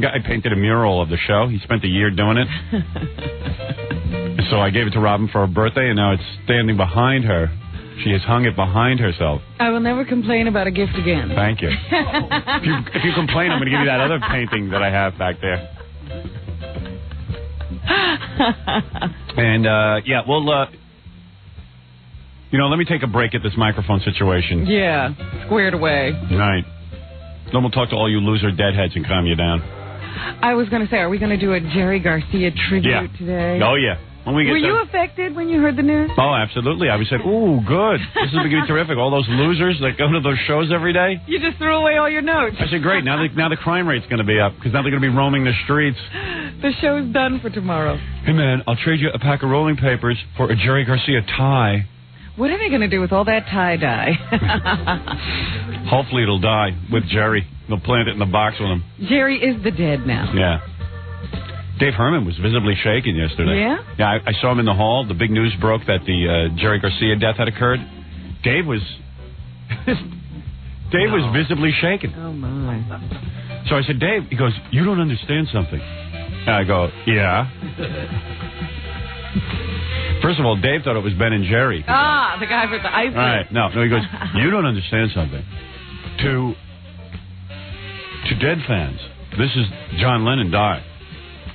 guy painted a mural of the show. He spent a year doing it. So I gave it to Robin for her birthday, and now it's standing behind her. She has hung it behind herself. I will never complain about a gift again. Thank you. If you complain, I'm going to give you that other painting that I have back there. And, yeah, well, let me take a break at this microphone situation. Yeah, squared away. Right. Then we'll talk to all you loser deadheads and calm you down. I was going to say, are we going to do a Jerry Garcia tribute today? Oh, yeah. Were you affected when you heard the news? Oh, absolutely. I said, ooh, good. This is going to be terrific. All those losers that go to those shows every day. You just threw away all your notes. I said, great. Now the crime rate's going to be up because now they're going to be roaming the streets. The show's done for tomorrow. Hey, man, I'll trade you a pack of rolling papers for a Jerry Garcia tie. What are they going to do with all that tie-dye? Hopefully it'll die with Jerry. They'll plant it in the box with him. Jerry is the dead now. Yeah. Dave Herman was visibly shaken yesterday. Yeah? Yeah, I saw him in the hall. The big news broke that the Jerry Garcia death had occurred. Dave was visibly shaken. Oh, my. So I said, Dave, he goes, you don't understand something. And I go, yeah. First of all, Dave thought it was Ben and Jerry. Ah, the guy with the ice. Right. No, he goes, you don't understand something. To dead fans, this is John Lennon dying.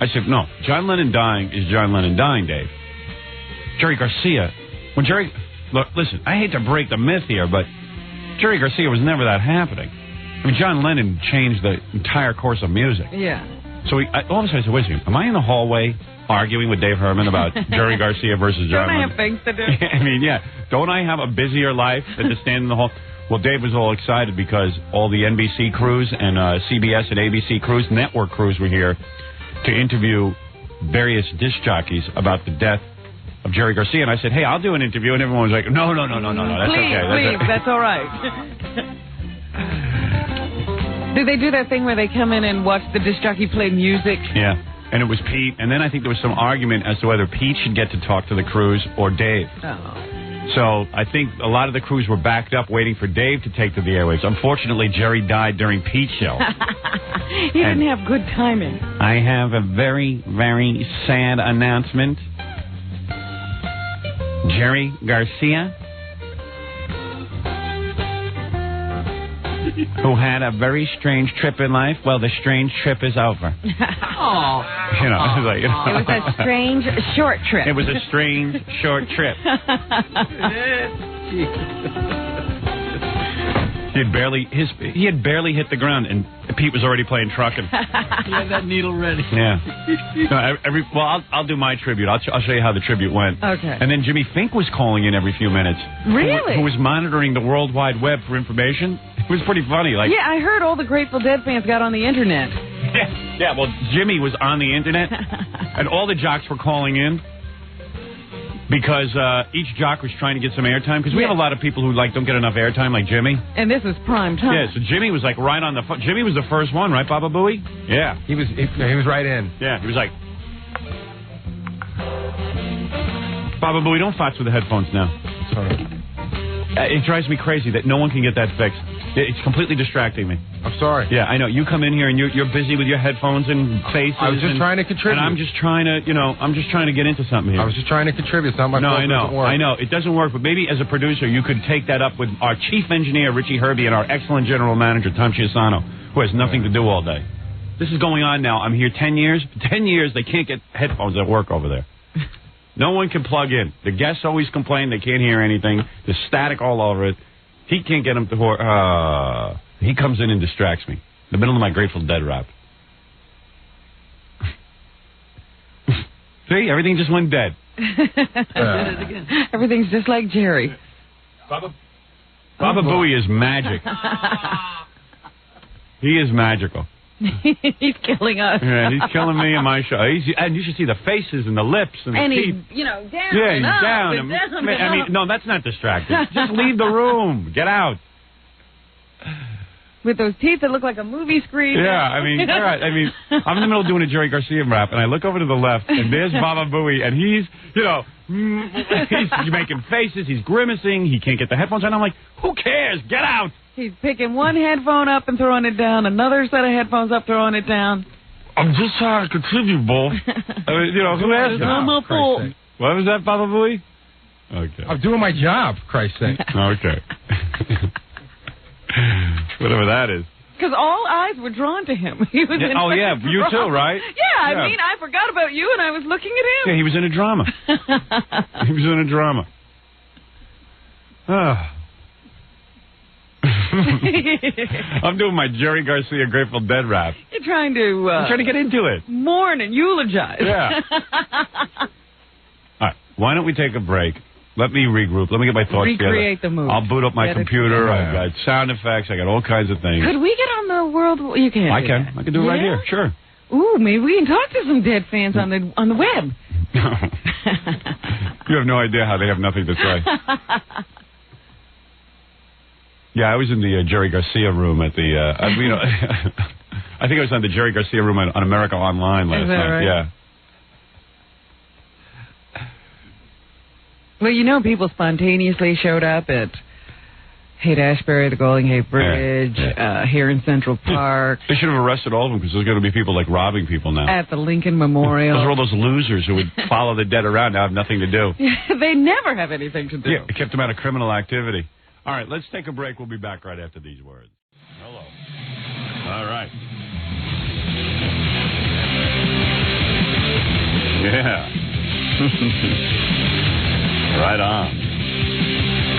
I said, no, John Lennon dying is John Lennon dying, Dave. Jerry Garcia, look, listen, I hate to break the myth here, but Jerry Garcia was never that happening. I mean, John Lennon changed the entire course of music. Yeah. So all of a sudden I said, wait a second, am I in the hallway arguing with Dave Herman about Jerry Garcia versus John Lennon? Don't I have things to do? I mean, yeah. Don't I have a busier life than to stand in the hall? Well, Dave was all excited because all the NBC crews and CBS and ABC crews, network crews were here to interview various disc jockeys about the death of Jerry Garcia. And I said, hey, I'll do an interview. And everyone was like, no, that's okay. Please, that's all right. Do they do that thing where they come in and watch the disc jockey play music? Yeah. And it was Pete. And then I think there was some argument as to whether Pete should get to talk to the crews or Dave. Oh. So I think a lot of the crews were backed up waiting for Dave to take to the airwaves. Unfortunately, Jerry died during Pete's show. He didn't have good timing. I have a very, very sad announcement. Jerry Garcia, who had a very strange trip in life, well, the strange trip is over. Oh. It was a strange short trip. It was a strange short trip. He had barely hit the ground, and Pete was already playing trucking. He had that needle ready. Yeah. No, I'll do my tribute. I'll show you how the tribute went. Okay. And then Jimmy Fink was calling in every few minutes. Really? Who was monitoring the World Wide Web for information. It was pretty funny. Yeah, I heard all the Grateful Dead fans got on the internet. Yeah. Well, Jimmy was on the internet, and all the jocks were calling in. Because each jock was trying to get some airtime. Because we have a lot of people who don't get enough airtime, like Jimmy. And this is prime time. Yeah, so Jimmy was right on the phone. Jimmy was the first one, right, Baba Booey? Yeah. He was right in. Yeah, he was like, Baba Booey, don't fox with the headphones now. Sorry. It drives me crazy that no one can get that fixed. It's completely distracting me. I'm sorry. Yeah, I know. You come in here and you're busy with your headphones and faces. I was just trying to contribute. And I'm just trying to get into something here. I was just trying to contribute. It's not my fault. I know. It doesn't work, but maybe as a producer you could take that up with our chief engineer, Richie Herbie, and our excellent general manager, Tom Chiasano, who has nothing to do all day. This is going on now. I'm here 10 years. 10 years, they can't get headphones that work over there. No one can plug in. The guests always complain they can't hear anything. There's static all over it. He can't get them to... he comes in and distracts me. In the middle of my Grateful Dead rap. See? Everything just went dead. Everything's just like Jerry. Baba Booey is magic. He is magical. He's killing us. Yeah, he's killing me in my show. And you should see the faces and the lips and the teeth. He's, down. Yeah, he's and down. And down. I mean, no, that's not distracting. Just leave the room. Get out. With those teeth that look like a movie screen. Yeah, I mean, all right. I mean, I'm in the middle of doing a Jerry Garcia rap, and I look over to the left, and there's Baba Booey, and he's, he's making faces, he's grimacing, he can't get the headphones on. I'm like, who cares? Get out. He's picking one headphone up and throwing it down, another set of headphones up, throwing it down. I'm just trying to contribute, Bull. Who asked It's not my fault. What was that, Papa Booey? Okay. I'm doing my job, Christ's sake. Okay. Whatever that is. Because all eyes were drawn to him. He was in Oh, yeah, you too, right? Yeah, I mean, I forgot about you, and I was looking at him. Yeah, he was in a drama. He was in a drama. I'm doing my Jerry Garcia Grateful Dead rap. You're trying to... I'm trying to get into it. Mourn and eulogize. Yeah. All right, why don't we take a break? Let me regroup. Let me get my thoughts Recreate together. the mood. I'll boot up my Get it computer. together. I've got sound effects. I got all kinds of things. Could we get on the world... You can't I do can. that. I can do it right Yeah? here. Sure. Ooh, maybe we can talk to some Dead fans on the web. You have no idea how they have nothing to say. Yeah, I was in the Jerry Garcia room at the... I think I was on the Jerry Garcia room on America Online last Is that night. right? Yeah. Well, people spontaneously showed up at Haight-Ashbury, the Golden Gate Bridge, here in Central Park. They should have arrested all of them because there's going to be people like robbing people now. At the Lincoln Memorial. Those are all those losers who would follow the dead around now have nothing to do. They never have anything to do. Yeah, it kept them out of criminal activity. All right, let's take a break. We'll be back right after these words. Hello. All right. Yeah. Right on.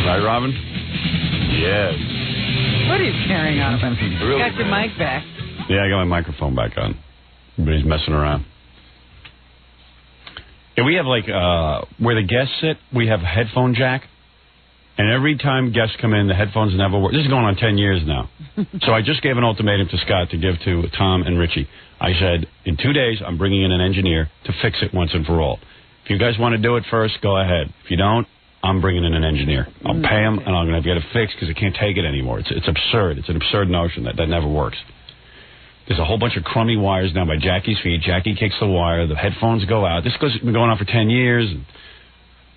Right, Robin? Yes. What are you carrying on? Really Got your bad. mic back. Yeah, I got my microphone back on. Everybody's messing around. Yeah, we have where the guests sit, we have a headphone jack. And every time guests come in, the headphones never work. This is going on 10 years now. So I just gave an ultimatum to Scott to give to Tom and Richie. I said, in 2 days, I'm bringing in an engineer to fix it once and for all. If you guys want to do it first, go ahead. If you don't, I'm bringing in an engineer. I'll pay him, and I'm going to get it fixed because I can't take it anymore. It's absurd. It's an absurd notion that never works. There's a whole bunch of crummy wires down by Jackie's feet. Jackie kicks the wire. The headphones go out. This has been going on for 10 years.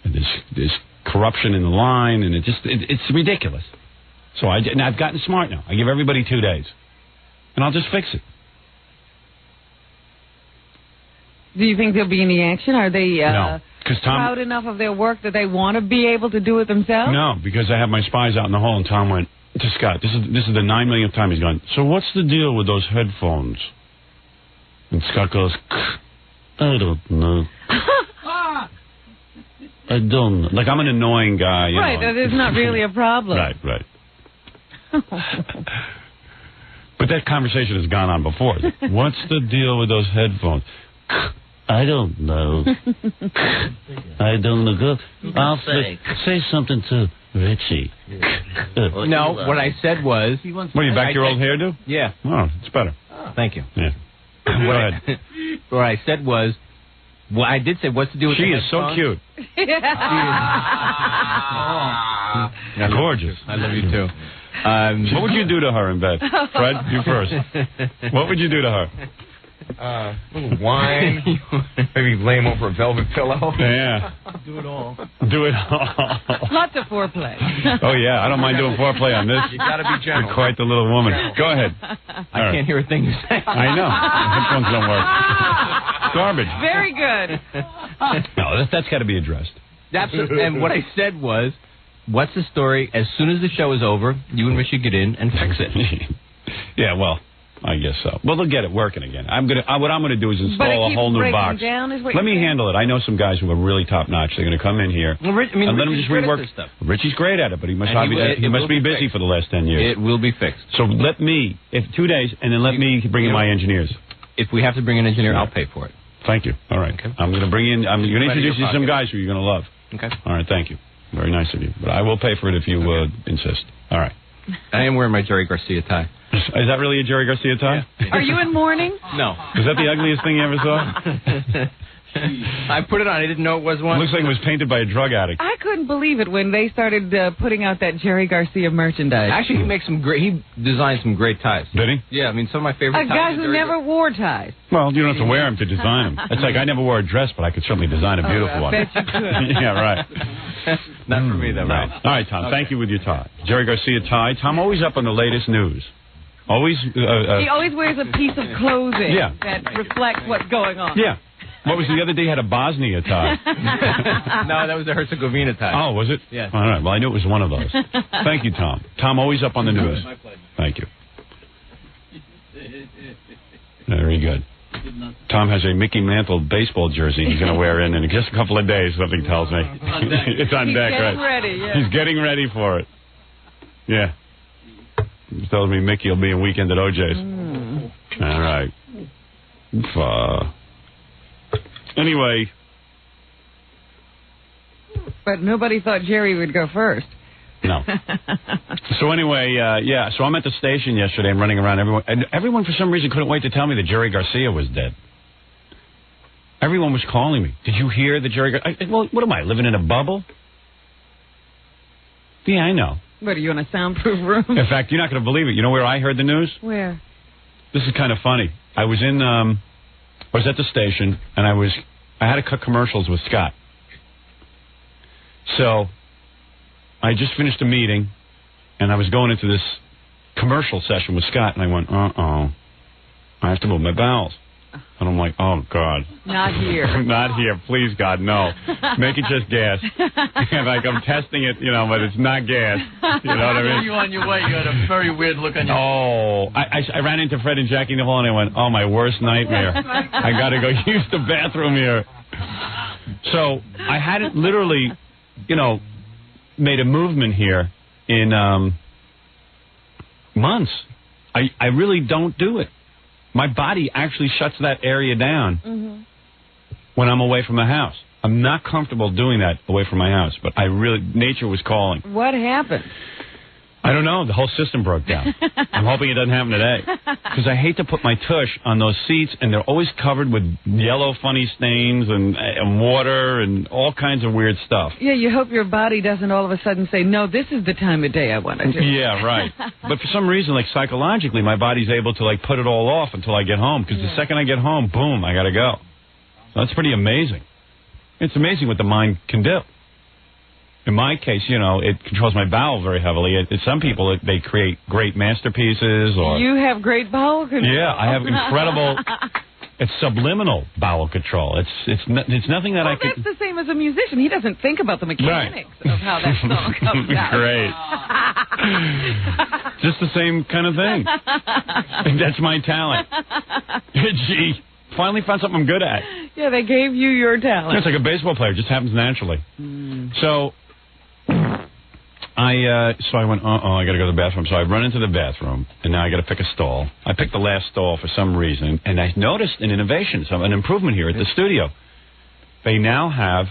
And there's corruption in the line, and it's ridiculous. So I've gotten smart now. I give everybody 2 days, and I'll just fix it. Do you think they'll be any action? Are they No, because proud enough of their work that they want to be able to do it themselves? No, because I have my spies out in the hall, and Tom went to Scott. This is the 9 millionth time he's gone. So what's the deal with those headphones? And Scott goes, I don't know. I don't know. Like I'm an annoying guy. You Right, know. that is not really a problem. Right. But that conversation has gone on before. What's the deal with those headphones? I don't know. I don't know. I'll say something to Richie. No, what I said was... What, are you back your old hairdo? Yeah. Oh, it's better. Thank you. Yeah. Go ahead. What I said was... Well, I did say, what's to do with She the is so headphones? cute. Gorgeous. I love you, too. What would you do to her in bed? Fred, you first. What would you do to her? A little wine. Maybe lay him over a velvet pillow. Yeah. Do it all. Do it all. Lots of foreplay. Oh, yeah. I don't mind doing foreplay on this. You got to be gentle. You're quite the little woman. Go ahead. I can't hear a thing you say. I know. Headphones don't work. Garbage. Very good. No, that's got to be addressed. And what I said was, what's the story? As soon as the show is over, you and Richie get in and fix it. Yeah, well, I guess so. Well, they'll get it working again. What I'm gonna do is But it install a keeps whole new breaking box. down, is what Let you're me saying? handle it. I know some guys who are really top notch. They're gonna come in here Well, and let them Richie's just good at rework this stuff. Richie's great at it, but he must And he it must will be be busy fixed. for the last 10 years. It will be fixed. So let me, if 2 days, and then let me bring in my engineers. If we have to bring an engineer, I'll pay for it. Thank you. All right. Okay. I'm gonna bring in. I'm gonna Right in introduce you your to some pocket. guys who you're gonna love. Okay. All right. Thank you. Very nice of you. But I will pay for it if you insist. All right. I am wearing my Jerry Garcia tie. Is that really a Jerry Garcia tie? Are you in mourning? No. Is that the ugliest thing you ever saw? I put it on. I didn't know it was It one. looks like it was painted by a drug addict. I couldn't believe it when they started putting out that Jerry Garcia merchandise. Actually, he makes some great. He designed some great ties. Did he? Yeah, I mean some of my favorite A ties. guy are who Jerry never wore ties. Well, you don't have to wear them to design them. It's like I never wore a dress, but I could certainly design a beautiful I one. bet you could. Yeah, right. Not for me, though, No. right? All right, Tom. Thank you with your tie. Jerry Garcia tie. Tom, always up on the latest news. Always. He always wears a piece of clothing Yeah. that reflects what's going on. Yeah. What was the other day? He had a Bosnia tie. No, that was the Herzegovina tie. Oh, was it? Yes. All right. Well, I knew it was one of those. Thank you, Tom. Tom, always up on the news. My pleasure. Thank you. Very good. Tom has a Mickey Mantle baseball jersey he's going to wear in just a couple of days, something tells me. It's on He's deck, getting right? ready, yeah. He's getting ready for it. Yeah. He tells me Mickey will be a weekend at OJ's. All right. Anyway. But nobody thought Jerry would go first. No. So anyway, yeah, so I'm at the station yesterday and running around. Everyone for some reason couldn't wait to tell me that Jerry Garcia was dead. Everyone was calling me. Did you hear that Jerry Garcia... Well, what am I, living in a bubble? Yeah, I know. What, are you in a soundproof room? In fact, you're not going to believe it. You know where I heard the news? Where? This is kind of funny. I was at the station, and I had to cut commercials with Scott. So I just finished a meeting, and I was going into this commercial session with Scott, and I went, I have to move my bowels. And I'm like, oh, God. Not here. Not here. Please, God, no. Make it just gas. And like, I'm testing it, but it's not gas. You know what I mean? You on your way, you had a very weird look on your face. I ran into Fred and Jackie in the hall, and I went, oh, my worst nightmare. I got to go use the bathroom here. So I hadn't literally, made a movement here in months. I really don't do it. My body actually shuts that area down when I'm away from the house. I'm not comfortable doing that away from my house, but nature was calling. What happened? I don't know. The whole system broke down. I'm hoping it doesn't happen today. Because I hate to put my tush on those seats, and they're always covered with yellow funny stains and water and all kinds of weird stuff. Yeah, you hope your body doesn't all of a sudden say, no, this is the time of day I want to do it. Yeah, right. But for some reason, like psychologically, my body's able to like put it all off until I get home. Because the second I get home, boom, I got to go. So that's pretty amazing. It's amazing what the mind can do. In my case, it controls my bowel very heavily. Some people, they create great masterpieces. Or You have great bowel control. Yeah, I have incredible... It's subliminal bowel control. It's nothing that I could... That's the same as a musician. He doesn't think about the mechanics of how that song comes out. Great. Just the same kind of thing. That's my talent. Gee, finally found something I'm good at. Yeah, they gave you your talent. It's like a baseball player. It just happens naturally. So... I went, I got to go to the bathroom. So I run into the bathroom, and now I got to pick a stall. I picked the last stall for some reason, and I noticed an innovation, an improvement here at the studio. They now have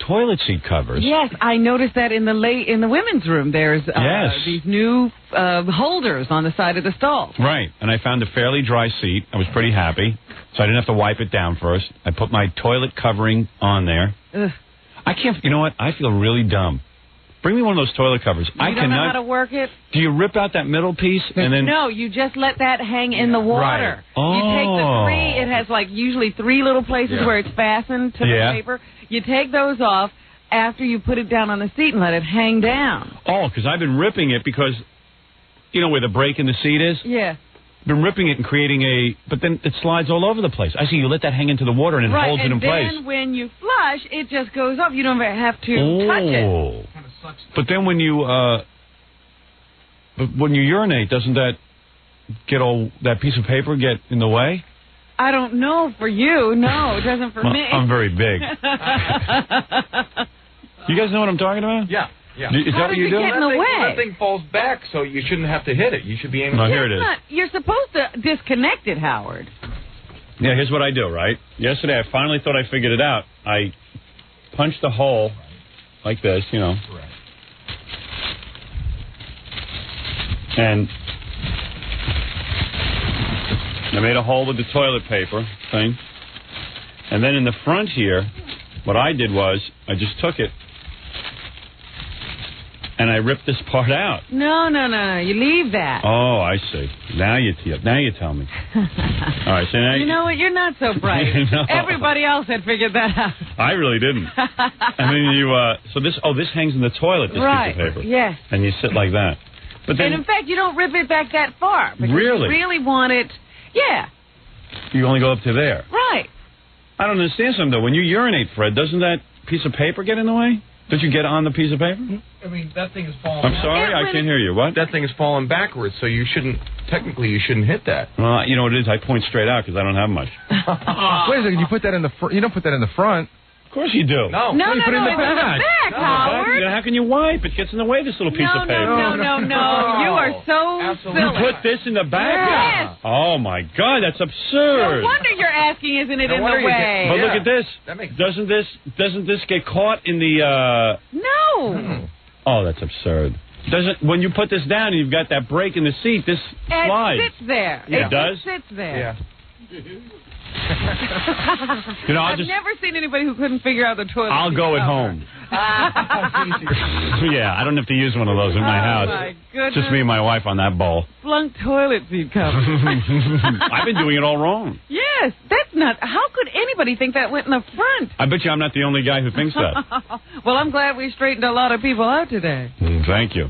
toilet seat covers. Yes, I noticed that in the women's room. There's these new holders on the side of the stalls. Right, and I found a fairly dry seat. I was pretty happy, so I didn't have to wipe it down first. I put my toilet covering on there. Ugh. I can't, you know what? I feel really dumb. Bring me one of those toilet covers. You don't know how to work it? Do you rip out that middle piece and then... No, you just let that hang in the water. Right. Oh. You take the three, it has like usually three little places where it's fastened to the paper. You take those off after you put it down on the seat and let it hang down. Oh, because I've been ripping it because, where the break in the seat is? Yeah. Been ripping it and creating but then it slides all over the place. I see you let that hang into the water and it holds it in place. And then when you flush, it just goes up. You don't have to touch it. But then when you urinate, doesn't that that piece of paper get in the way? I don't know for you. No, it doesn't for me. I'm very big. You guys know what I'm talking about? Yeah. Yeah. Is that what you do? Get in the way? That thing falls back, so you shouldn't have to hit it. You should be aiming. No, here it is. You're supposed to disconnect it, Howard. Yeah, here's what I do, right? Yesterday, I finally thought I figured it out. I punched a hole like this, and I made a hole with the toilet paper thing. And then in the front here, what I did was I just took it and I ripped this part out. No. You leave that. Oh, I see. Now you tell me. All right, so now you know what? You're not so bright. No. Everybody else had figured that out. I really didn't. And then this hangs in the toilet, this piece of paper. Yes. And you sit like that. But then, and in fact, you don't rip it back that far. Because Really? You really want it. Yeah. you only go up to there. Right. I don't understand something, though. When you urinate, Fred, doesn't that piece of paper get in the way? Don't you get on the piece of paper? I mean, that thing is falling. I'm sorry, I can't hear you. What? That thing is falling backwards, so you shouldn't. Technically, you shouldn't hit that. Well, you know what it is? I point straight out because I don't have much. Wait a second, you put that in the you don't put that in the front. Of course you do. No, you put it in the it's in back. the back, Howard. How can you wipe? It gets in the way, this little piece of paper. No. You are so Absolutely. You silly. put this in the back? Yes. Oh, my God, that's No absurd. wonder you're asking, isn't it No in wonder the you way? But look at this. That makes Doesn't this get caught in the, No. Oh, that's absurd. When you put this down and you've got that break in the seat, this slides. It sits there. Yeah. It does? It sits there. You know, I've never seen anybody who couldn't figure out the toilet. I'll go at cover. home. Yeah, I don't have to use one of those in my house. My goodness. Just me and my wife on that bowl. Flunk toilet seat cover. I've been doing it all wrong. Yes, that's not. How could anybody think that went in the front? I bet you I'm not the only guy who thinks that. Well, I'm glad we straightened a lot of people out today. Thank you.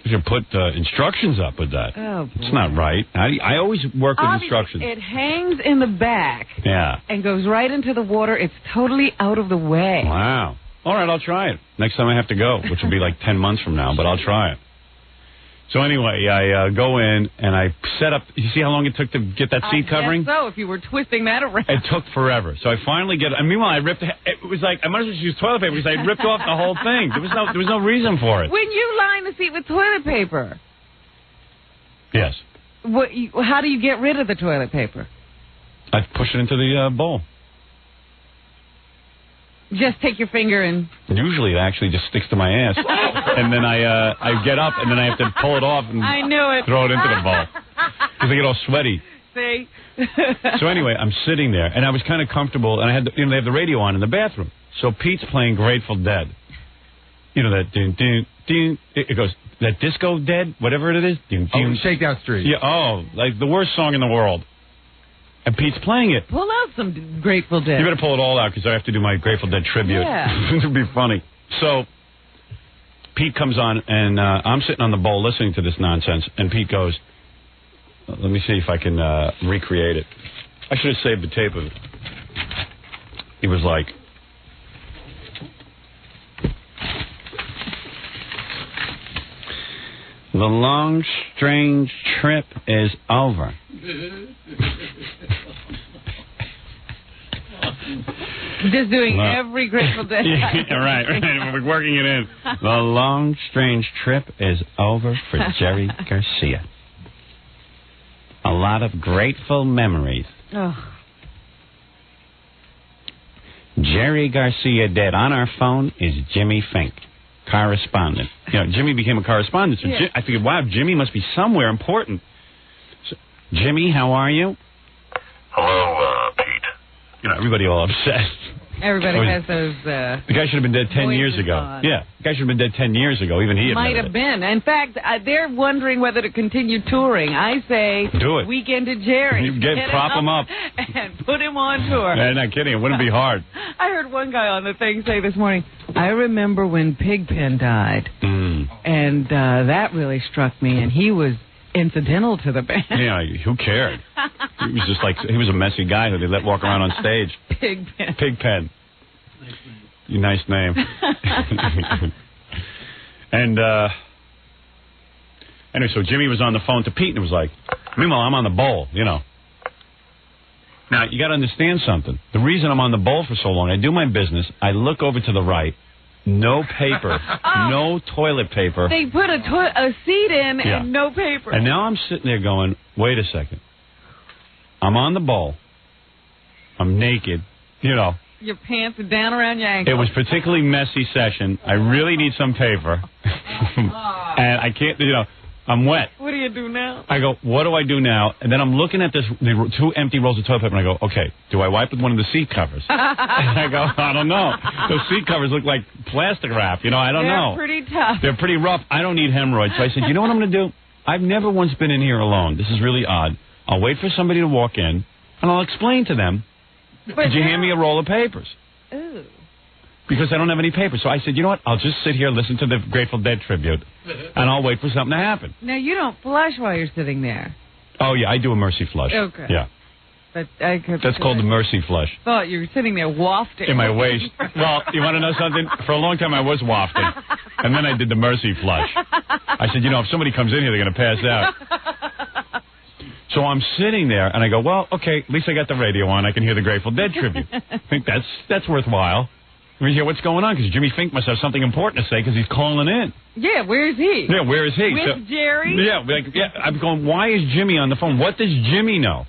You should put instructions up with that. Oh, boy. It's not right. I always work with Obviously, instructions. it hangs in the back Yeah. and goes right into the water. It's totally out of the way. Wow. All right, I'll try it. Next time I have to go, which will be like 10 months from now, but I'll try it. So anyway, I go in and I set up. You see how long it took to get that seat covering? I guess so, if you were twisting that around. It took forever. So I finally get it. And meanwhile, I ripped it. It was like, I might as well use toilet paper because I ripped off the whole thing. There was no reason for it. When you line the seat with toilet paper, Yes. how do you get rid of the toilet paper? I push it into the bowl. Just take your finger and... Usually it actually just sticks to my ass. And then I get up and then I have to pull it off and I knew it. throw it into the bowl. Because I get all sweaty. See? So anyway, I'm sitting there, and I was kind of comfortable, and I had they have the radio on in the bathroom. So Pete's playing Grateful Dead. You know that ding ding ding. It goes that Disco Dead, whatever it is. Ding, ding. Shakedown Street. Yeah. Oh, like the worst song in the world. And Pete's playing it. Pull out some Grateful Dead. You better pull it all out because I have to do my Grateful Dead tribute. Yeah. It'll be funny. So Pete comes on, and I'm sitting on the bowl listening to this nonsense, and Pete goes, let me see if I can recreate it. I should have saved the tape of it. He was like, the long, strange trip is over. Just doing every Grateful Dead. Yeah, right. We're working it in. The long, strange trip is over for Jerry Garcia. A lot of grateful memories. Oh. Jerry Garcia dead. On our phone is Jimmy Fink, correspondent. You know, Jimmy became a correspondent. So Yeah. I figured, wow, Jimmy must be somewhere important. So, Jimmy, how are you? Hello, Pete. You know, everybody all upset. Everybody Oh, has those... The guy should have been dead 10 years Voices ago. on. Yeah, the guy should have been dead 10 years ago. Even he Might admitted have it. been. In fact, they're wondering whether to continue touring. I say, Do it. Weekend at Jerry. You prop him up. and put him on tour. I'm not kidding. It wouldn't be hard. I heard one guy on the thing say this morning, I remember when Pigpen died, and that really struck me, and he was incidental to the band. Yeah, who cared? He was just like, he was a messy guy who they let walk around on stage. Pigpen. Pigpen. Nice name. And, anyway, so Jimmy was on the phone to Pete, and it was like, meanwhile, I'm on the bowl, you know. Now, you got to understand something. The reason I'm on the bowl for so long, I do my business, I look over to the right, no paper, no toilet paper. They put a seat in Yeah. and no paper. And now I'm sitting there going, wait a second. I'm on the bowl. I'm naked, you know. Your pants are down around your ankles. It was particularly messy session. I really need some paper. And I can't, you know, I'm wet. What do you do now? I go, what do I do now? And then I'm looking at the 2 empty rolls of toilet paper, and I go, okay, do I wipe with one of the seat covers? And I go, I don't know. Those seat covers look like plastic wrap, you know, I don't know. They're pretty tough. They're pretty rough. I don't need hemorrhoids. So I said, you know what I'm going to do? I've never once been in here alone. This is really odd. I'll wait for somebody to walk in, and I'll explain to them. But Could you now- hand me a roll of papers? Ooh. because I don't have any paper. So I said, you know what? I'll just sit here, listen to the Grateful Dead tribute, and I'll wait for something to happen. Now, you don't flush while you're sitting there. Oh, yeah, I do a mercy flush. Okay. Yeah. But That's called the mercy flush. Thought you were sitting there wafting. In my waist. Well, you want to know something? For a long time, I was wafting. And then I did the mercy flush. I said, you know, if somebody comes in here, they're going to pass out. So I'm sitting there, and I go, well, okay, at least I got the radio on. I can hear the Grateful Dead tribute. I think that's worthwhile. Let me hear what's going on, because Jimmy Fink must have something important to say, because he's calling in. Yeah, where is he? Yeah, where is he? With Jerry? Yeah, I'm going, why is Jimmy on the phone? What does Jimmy know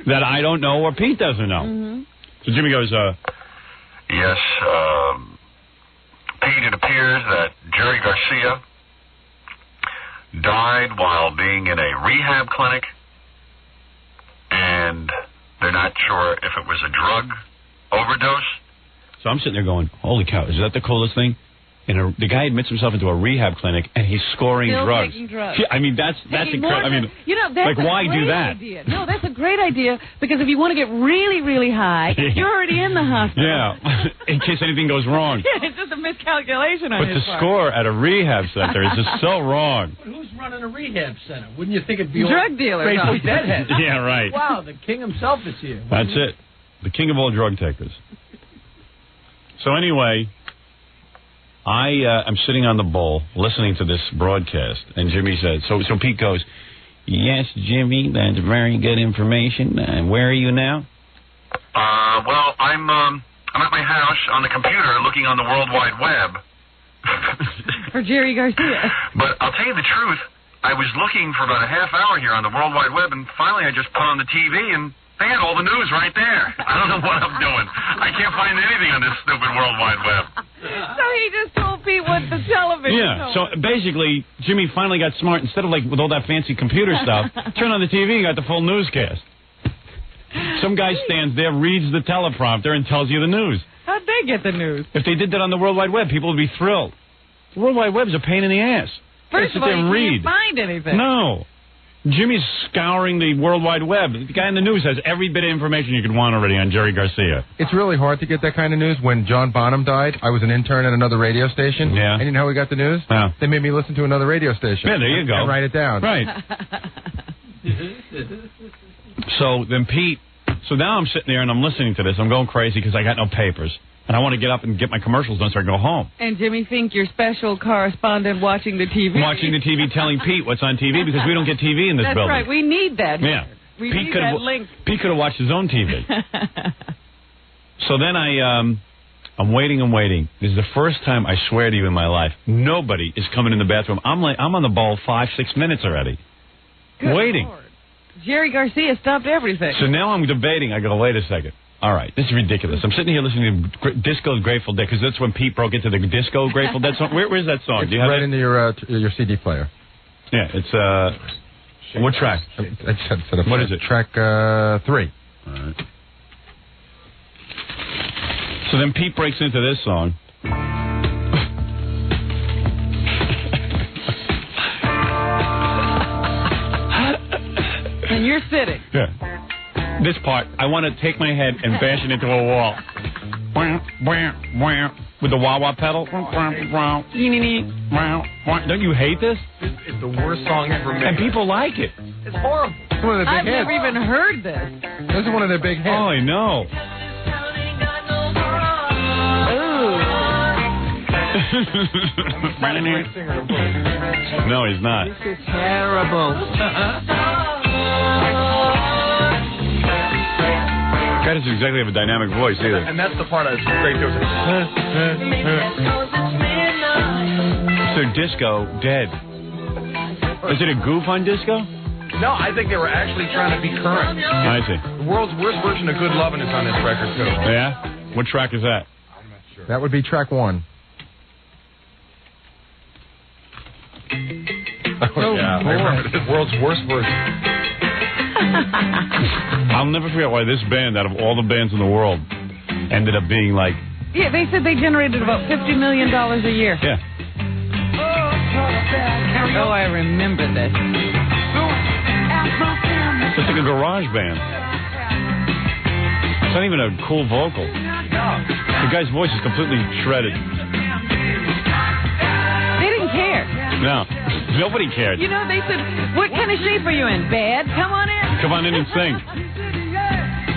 that I don't know or Pete doesn't know? Mm-hmm. So Jimmy goes, Yes, Pete, it appears that Jerry Garcia died while being in a rehab clinic, and they're not sure if it was a drug overdose. so I'm sitting there going, holy cow, is that the coolest thing? The guy admits himself into a rehab clinic, and he's scoring Still drugs. taking drugs. Yeah, I mean, that's incredible. I mean, you know, that's like, why do that? Idea. No, that's a great idea, because if you want to get really, really high, you're already in the hospital. Yeah, in case anything goes wrong. Yeah, it's just a miscalculation on But his to part. score at a rehab center is just so wrong. Who's running a rehab center? Wouldn't you think it'd be Drug dealers. Grateful huh? Deadhead? Yeah, right. Wow, the king himself is here. That's it. The king of all drug takers. So anyway, I'm sitting on the bowl listening to this broadcast, and Jimmy said, so Pete goes, yes, Jimmy, that's very good information. Where are you now? Well, I'm at my house on the computer looking on the World Wide Web. For Jerry Garcia. But I'll tell you the truth, I was looking for about a half hour here on the World Wide Web, and finally I just put on the TV, and they had all the news right there. I don't know what I'm doing. I can't find anything on this stupid World Wide Web. So he just told Pete what the television Yeah, told so basically, Jimmy finally got smart. Instead of, like, with all that fancy computer stuff, turn on the TV and got the full newscast. Some guy stands there, reads the teleprompter, and tells you the news. How'd they get the news? If they did that on the World Wide Web, people would be thrilled. The World Wide Web's a pain in the ass. First Sit of all, there and you read. can't find anything. No. Jimmy's scouring the World Wide Web. The guy in the news has every bit of information you could want already on Jerry Garcia. It's really hard to get that kind of news. When John Bonham died, I was an intern at another radio station. Yeah. And you know how we got the news? Yeah. They made me listen to another radio station. Yeah, there you go. And write it down. Right. So then Pete, so now I'm sitting there and I'm listening to this. I'm going crazy because I got no papers. And I want to get up and get my commercials done so I can go home. And Jimmy Fink, your special correspondent watching the TV. Watching the TV, telling Pete what's on TV because we don't get TV in this That's building. right. We need that. Yeah. We Pete need could that have link. Pete could have watched his own TV. So then I'm waiting and waiting. This is the first time, I swear to you, in my life, nobody is coming in the bathroom. I'm on the ball 5-6 minutes already. Good waiting. Lord. Jerry Garcia stopped everything. So now I'm debating. I go, wait a second. All right, this is ridiculous. I'm sitting here listening to Disco Grateful Dead, because that's when Pete broke into the Disco Grateful Dead song. Where's that song? It's Do you have right it? into your CD player. Yeah, it's, what track? What is it? Track 3. All right. So then Pete breaks into this song. And you're sitting. Yeah. This part, I want to take my head and bash it into a wall. With the wah-wah pedal. Don't you hate this? It's the worst song ever made. And people like it. It's horrible. It's one of their I've big hits. never even heard this. This is one of their big hits. Oh, I know. No, he's not. This is terrible. Guy doesn't exactly have a dynamic voice either. And that's the part that's great too. So Disco Dead. Is it a goof on Disco? No, I think they were actually trying to be current. I see. The world's worst version of Good Lovin' is on this record too. Yeah? What track is that? That would be track 1. Oh, yeah, I remember this. World's worst version. I'll never forget why this band, out of all the bands in the world, ended up being like... Yeah, they said they generated about $50 million a year. Yeah. Oh, I remember this. It's like a garage band. It's not even a cool vocal. No, The guy's voice is completely shredded. They didn't care. No, nobody cared. You know, they said, what kind of shape are you in? Bad? Come on in. Come on in and sing.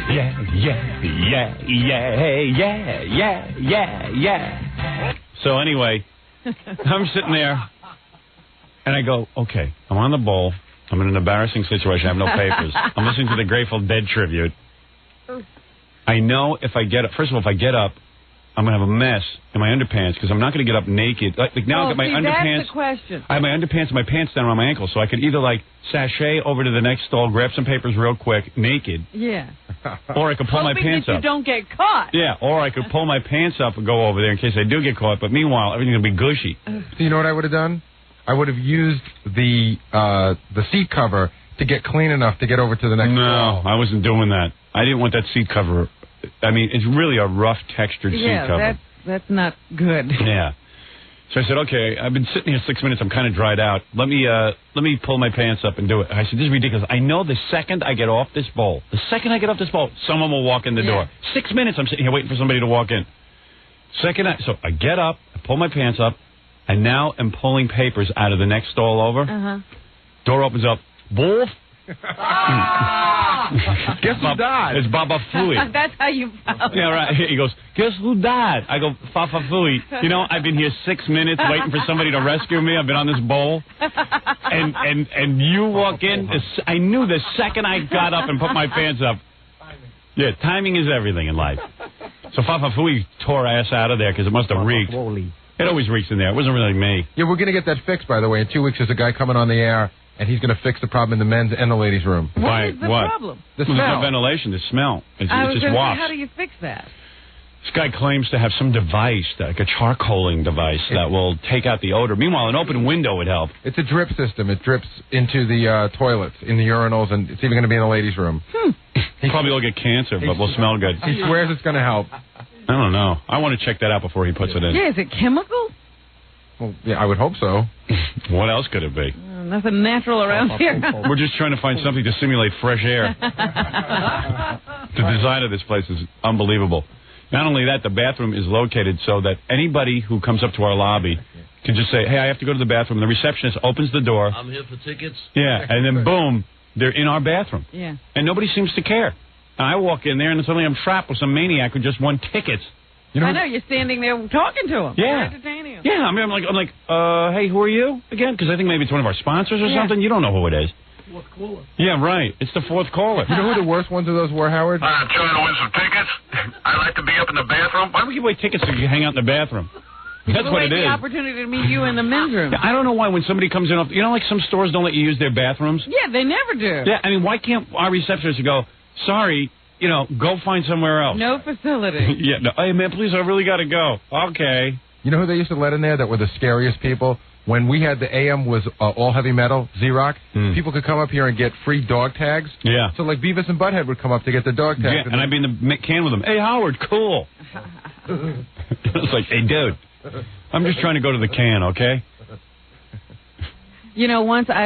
Yeah, yeah, yeah, yeah, yeah, yeah, yeah. So anyway, I'm sitting there, and I go, okay, I'm on the bowl. I'm in an embarrassing situation. I have no papers. I'm listening to the Grateful Dead tribute. I know if I get up, first of all, if I get up, I'm going to have a mess in my underpants because I'm not going to get up naked. Like now I've got my underpants. That's the question. I have my underpants and my pants down around my ankles, so I could either like sashay over to the next stall, grab some papers real quick, naked. Yeah. Or I could pull my pants that up. you don't get caught. Yeah, or I could pull my pants up and go over there in case I do get caught. But meanwhile, everything will be gushy. So you know what I would have done? I would have used the seat cover to get clean enough to get over to the next stall. No, I wasn't doing that. I didn't want that seat cover. I mean, it's really a rough textured seat cover. Yeah, that's not good. Yeah. So I said, okay, I've been sitting here 6 minutes. I'm kind of dried out. Let me pull my pants up and do it. I said, this is ridiculous. I know the second I get off this bowl, someone will walk in the door. 6 minutes I'm sitting here waiting for somebody to walk in. So I get up, I pull my pants up, and now I'm pulling papers out of the next stall over. Uh-huh. Door opens up. Wolf? Guess who died? It's Baba Fooey. That's how you found Yeah, right. He goes, guess who died? I go, Fafa Fooey. You know, I've been here 6 minutes waiting for somebody to rescue me. I've been on this bowl. And you walk in. I knew the second I got up and put my pants up. Yeah, timing is everything in life. So Fafa Fooey tore ass out of there because it must have reeked. It always reeks in there. It wasn't really me. Yeah, we're going to get that fixed, by the way. In 2 weeks, there's a guy coming on the air, and he's going to fix the problem in the men's and the ladies' room. What is the problem? The There's smell. no ventilation, the smell. It I was just gonna say, wafts. how do you fix that? This guy claims to have some device, like a charcoaling device, that will take out the odor. Meanwhile, an open window would help. It's a drip system. It drips into the toilets, in the urinals, and it's even going to be in the ladies' room. He probably will get cancer, but will smell good. He swears it's going to help. I don't know. I want to check that out before he puts it in. Yeah, is it chemical? Well, yeah, I would hope so. What else could it be? Nothing natural around here. We're just trying to find something to simulate fresh air. The design of this place is unbelievable. Not only that, the bathroom is located so that anybody who comes up to our lobby can just say, hey, I have to go to the bathroom. The receptionist opens the door. I'm here for tickets. Yeah, and then boom, they're in our bathroom. Yeah. And nobody seems to care. And I walk in there, and suddenly I'm trapped with some maniac who just won tickets. You know, I know, you're standing there talking to him. Yeah. Entertaining him. Yeah, I'm like, hey, who are you again? Because I think maybe it's one of our sponsors or something. You don't know who it is. Fourth caller. Yeah, right. It's the fourth caller. you know who the worst ones of those were, Howard? I'm trying to win some tickets. I'd like to be up in the bathroom. Why don't we give away tickets so you can hang out in the bathroom? That's Give what away it the is. opportunity to meet you in the men's room. Yeah, I don't know why when somebody comes in, you know, like some stores don't let you use their bathrooms. Yeah, they never do. Yeah, I mean, why can't our receptionist go, sorry, you know, go find somewhere else? No facility. Yeah, no, hey, man, please, I really got to go. Okay. You know who they used to let in there that were the scariest people? When we had the AM was all heavy metal, Z-Rock, people could come up here and get free dog tags. Yeah. So, like, Beavis and Butthead would come up to get the dog tags. Yeah, and I'd be in the can with them. Hey, Howard, cool. It's like, hey, dude, I'm just trying to go to the can, okay? You know, once I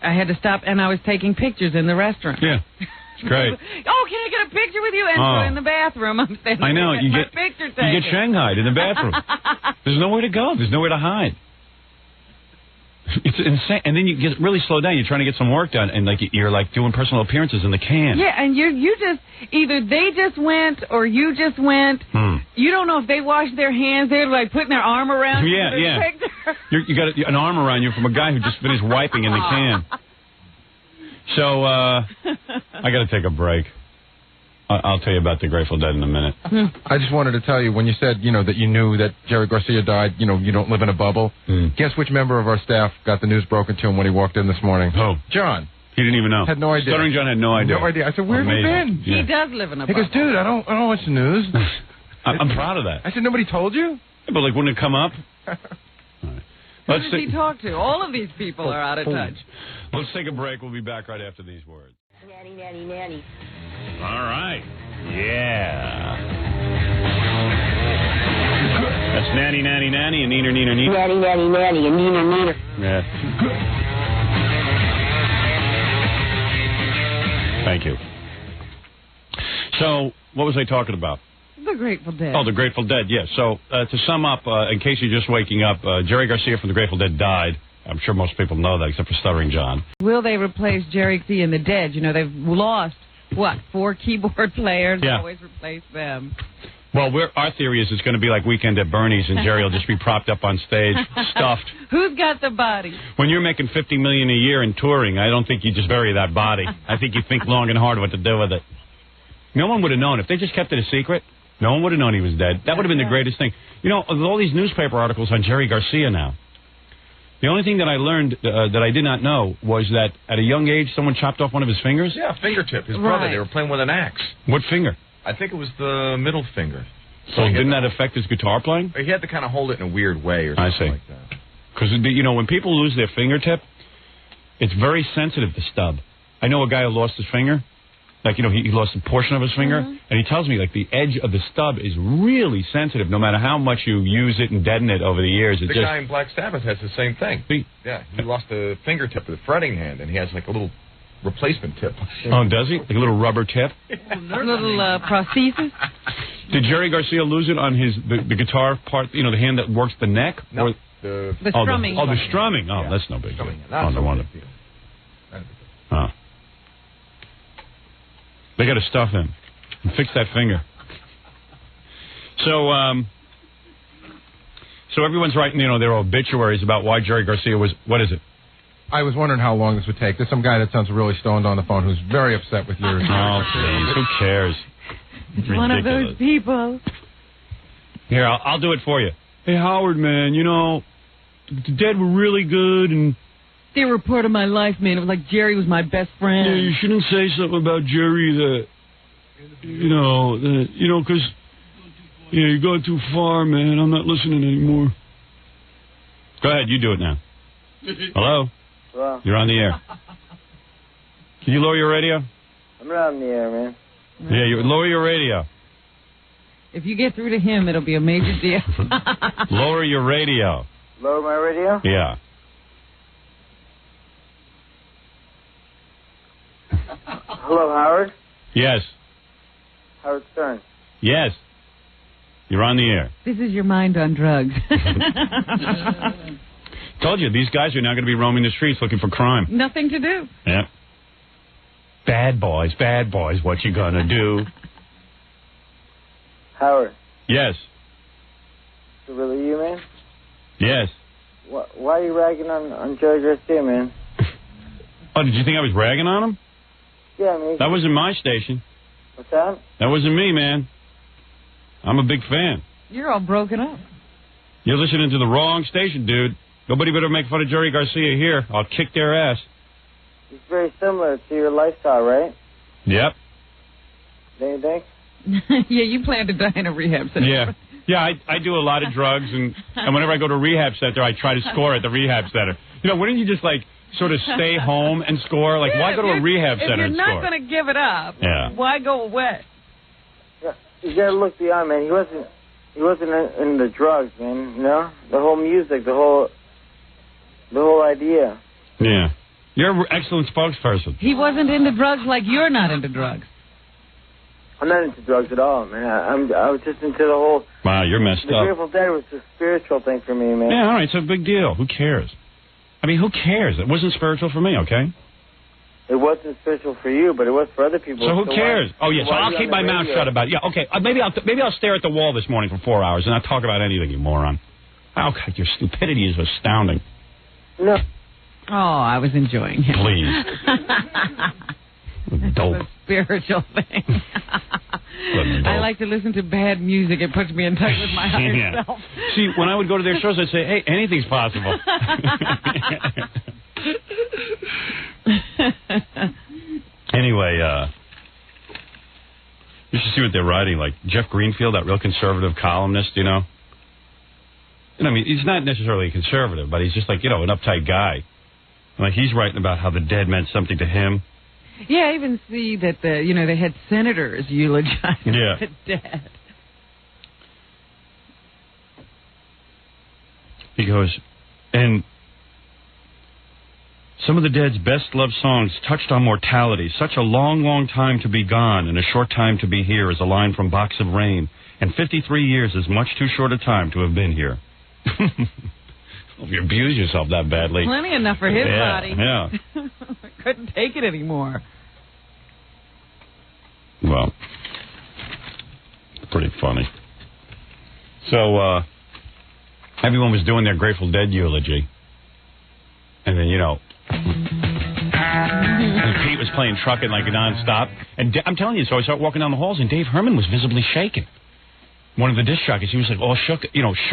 had to stop and I was taking pictures in the restaurant. Yeah. It's great. Oh, can I get a picture with you? And so in the bathroom, I'm standing I know. there You my get picture taken. You get shanghaied in the bathroom. There's nowhere to go. There's nowhere to hide. It's insane. And then you get really slowed down. You're trying to get some work done, and like you're like doing personal appearances in the can. Yeah, and you just either they just went or you just went. You don't know if they washed their hands. They're like putting their arm around you. Yeah. You got an arm around you from a guy who just finished wiping in the can. So I got to take a break. I'll tell you about the Grateful Dead in a minute. I just wanted to tell you, when you said, you know, that you knew that Jerry Garcia died, you know, you don't live in a bubble. Guess which member of our staff got the news broken to him when he walked in this morning? Who? John. He didn't even know. Had no idea. Stuttering John had no idea. No idea. I said, where have you been? Yeah. He does live in a He bubble. goes, dude, I don't watch the news. I'm proud of that. I said, nobody told you? Yeah, but like, wouldn't it come up? All right. Who does he talk to? All of these people are out of touch. Let's take a break. We'll be back right after these words. Nanny, nanny, nanny. All right. Yeah. That's Nanny, Nanny, Nanny, and Neener, Neener, Neener. Nanny, nanny, nanny, and neener, neener. Yeah. Thank you. So, what was I talking about? The Grateful Dead. Oh, the Grateful Dead, yes. So, to sum up, in case you're just waking up, Jerry Garcia from the Grateful Dead died. I'm sure most people know that, except for Stuttering John. Will they replace Jerry Garcia and the Dead? You know, they've lost, 4 keyboard players? Yeah. Always replace them. Well, our theory is it's going to be like Weekend at Bernie's, and Jerry will just be propped up on stage, stuffed. Who's got the body? When you're making $50 million a year in touring, I don't think you just bury that body. I think you think long and hard what to do with it. No one would have known. If they just kept it a secret, no one would have known he was dead. That would have been the greatest thing. You know, with all these newspaper articles on Jerry Garcia now, the only thing that I learned that I did not know was that at a young age, someone chopped off one of his fingers? Yeah, fingertip. His brother. They were playing with an axe. What finger? I think it was the middle finger. So didn't that affect his guitar playing? He had to kind of hold it in a weird way or something like that. Because, you know, when people lose their fingertip, it's very sensitive to stub. I know a guy who lost his finger. Like, you know, he lost a portion of his finger. And he tells me, like, the edge of the stub is really sensitive. No matter how much you use it and deaden it over the years. The guy in Black Sabbath has the same thing. Yeah, he lost a fingertip with a fretting hand, and he has, like, a little replacement tip. Oh, does he? Like a little rubber tip? Little prosthesis? Did Jerry Garcia lose it on the guitar part, you know, the hand that works the neck? No, or the strumming. The strumming. Oh, that's no big deal. Oh, no wonder. Oh. They got to stuff him and fix that finger. So everyone's writing, you know, their obituaries about why Jerry Garcia was, what is it? I was wondering how long this would take. There's some guy that sounds really stoned on the phone who's very upset with your... Oh, please. Who cares? It's one of those people. Here, I'll do it for you. Hey, Howard, man, you know, the Dead were really good, and... The report of my life, man. It was like Jerry was my best friend. Yeah, you shouldn't say something about Jerry that... You know, because... Yeah, you're going too far, man. I'm not listening anymore. Go ahead, you do it now. Hello? Hello? You're on the air. Can you lower your radio? I'm not on the air, man. Yeah, you lower your radio. If you get through to him, it'll be a major deal. Lower your radio. Lower my radio? Yeah. Hello, Howard? Yes. Howard Stern. Yes. You're on the air. This is your mind on drugs. Told you, these guys are now going to be roaming the streets looking for crime. Nothing to do. Yeah. Bad boys, what you gonna do? Howard. Yes. Is it really you, man? Yes. Why are you ragging on Jerry Garcia, man? Oh, did you think I was ragging on him? Yeah, man. That wasn't my station. What's that? That wasn't me, man. I'm a big fan. You're all broken up. You're listening to the wrong station, dude. Nobody better make fun of Jerry Garcia here. I'll kick their ass. It's very similar to your lifestyle, right? Yep. Don't you think? Yeah, you plan to die in a rehab center. Yeah, I do a lot of drugs, and whenever I go to a rehab center, I try to score at the rehab center. You know, wouldn't you just, like, sort of stay home and score? Like, why go to a rehab center and score? If you're not going to give it up, why go away? Yeah, you got to look beyond, man. He wasn't in the drugs, man, you know? The whole music, the whole idea. Yeah. You're an excellent spokesperson. He wasn't into drugs like you're not into drugs. I'm not into drugs at all, man. I was just into the whole... Wow, you're messed The up. Grateful Dead was a spiritual thing for me, man. Yeah, all right, it's a big deal. Who cares? I mean, who cares? It wasn't spiritual for me, okay? It wasn't spiritual for you, but it was for other people. So who cares? So I'll keep my mouth shut about it. Yeah, okay. Maybe I'll stare at the wall this morning for 4 hours and not talk about anything, you moron. Oh, God, your stupidity is astounding. No. Oh, I was enjoying him. Please. Dope. It's a spiritual thing. I like to listen to bad music. It puts me in touch with my higher self. See, when I would go to their shows, I'd say, hey, anything's possible. Anyway, you should see what they're writing. Like Jeff Greenfield, that real conservative columnist, you know. I mean, he's not necessarily a conservative, but he's just like, you know, an uptight guy. Like, he's writing about how the Dead meant something to him. Yeah, I even see that they had senators eulogize the Dead. He goes, and Some of the Dead's best-loved songs touched on mortality. Such a long, long time to be gone and a short time to be here is a line from Box of Rain. And 53 years is much too short a time to have been here. If you abuse yourself that badly. Plenty enough for his body. Yeah. Couldn't take it anymore. Well, pretty funny. So, everyone was doing their Grateful Dead eulogy. And then, and Pete was playing trucking like nonstop. And I'm telling you, so I started walking down the halls, and Dave Herman was visibly shaken. One of the disc jockeys, he was like all shook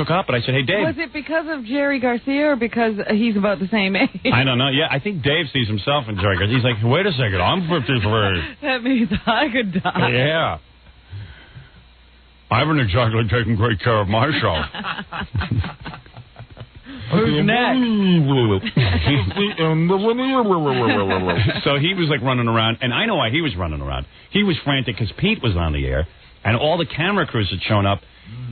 up. But I said, hey, Dave. Was it because of Jerry Garcia or because he's about the same age? I don't know. Yeah, I think Dave sees himself in Jerry Garcia. He's like, wait a second, I'm 53. That means I could die. Yeah. I haven't exactly taken great care of myself. Who's next? So he was like running around, and I know why he was running around. He was frantic because Pete was on the air, and all the camera crews had shown up.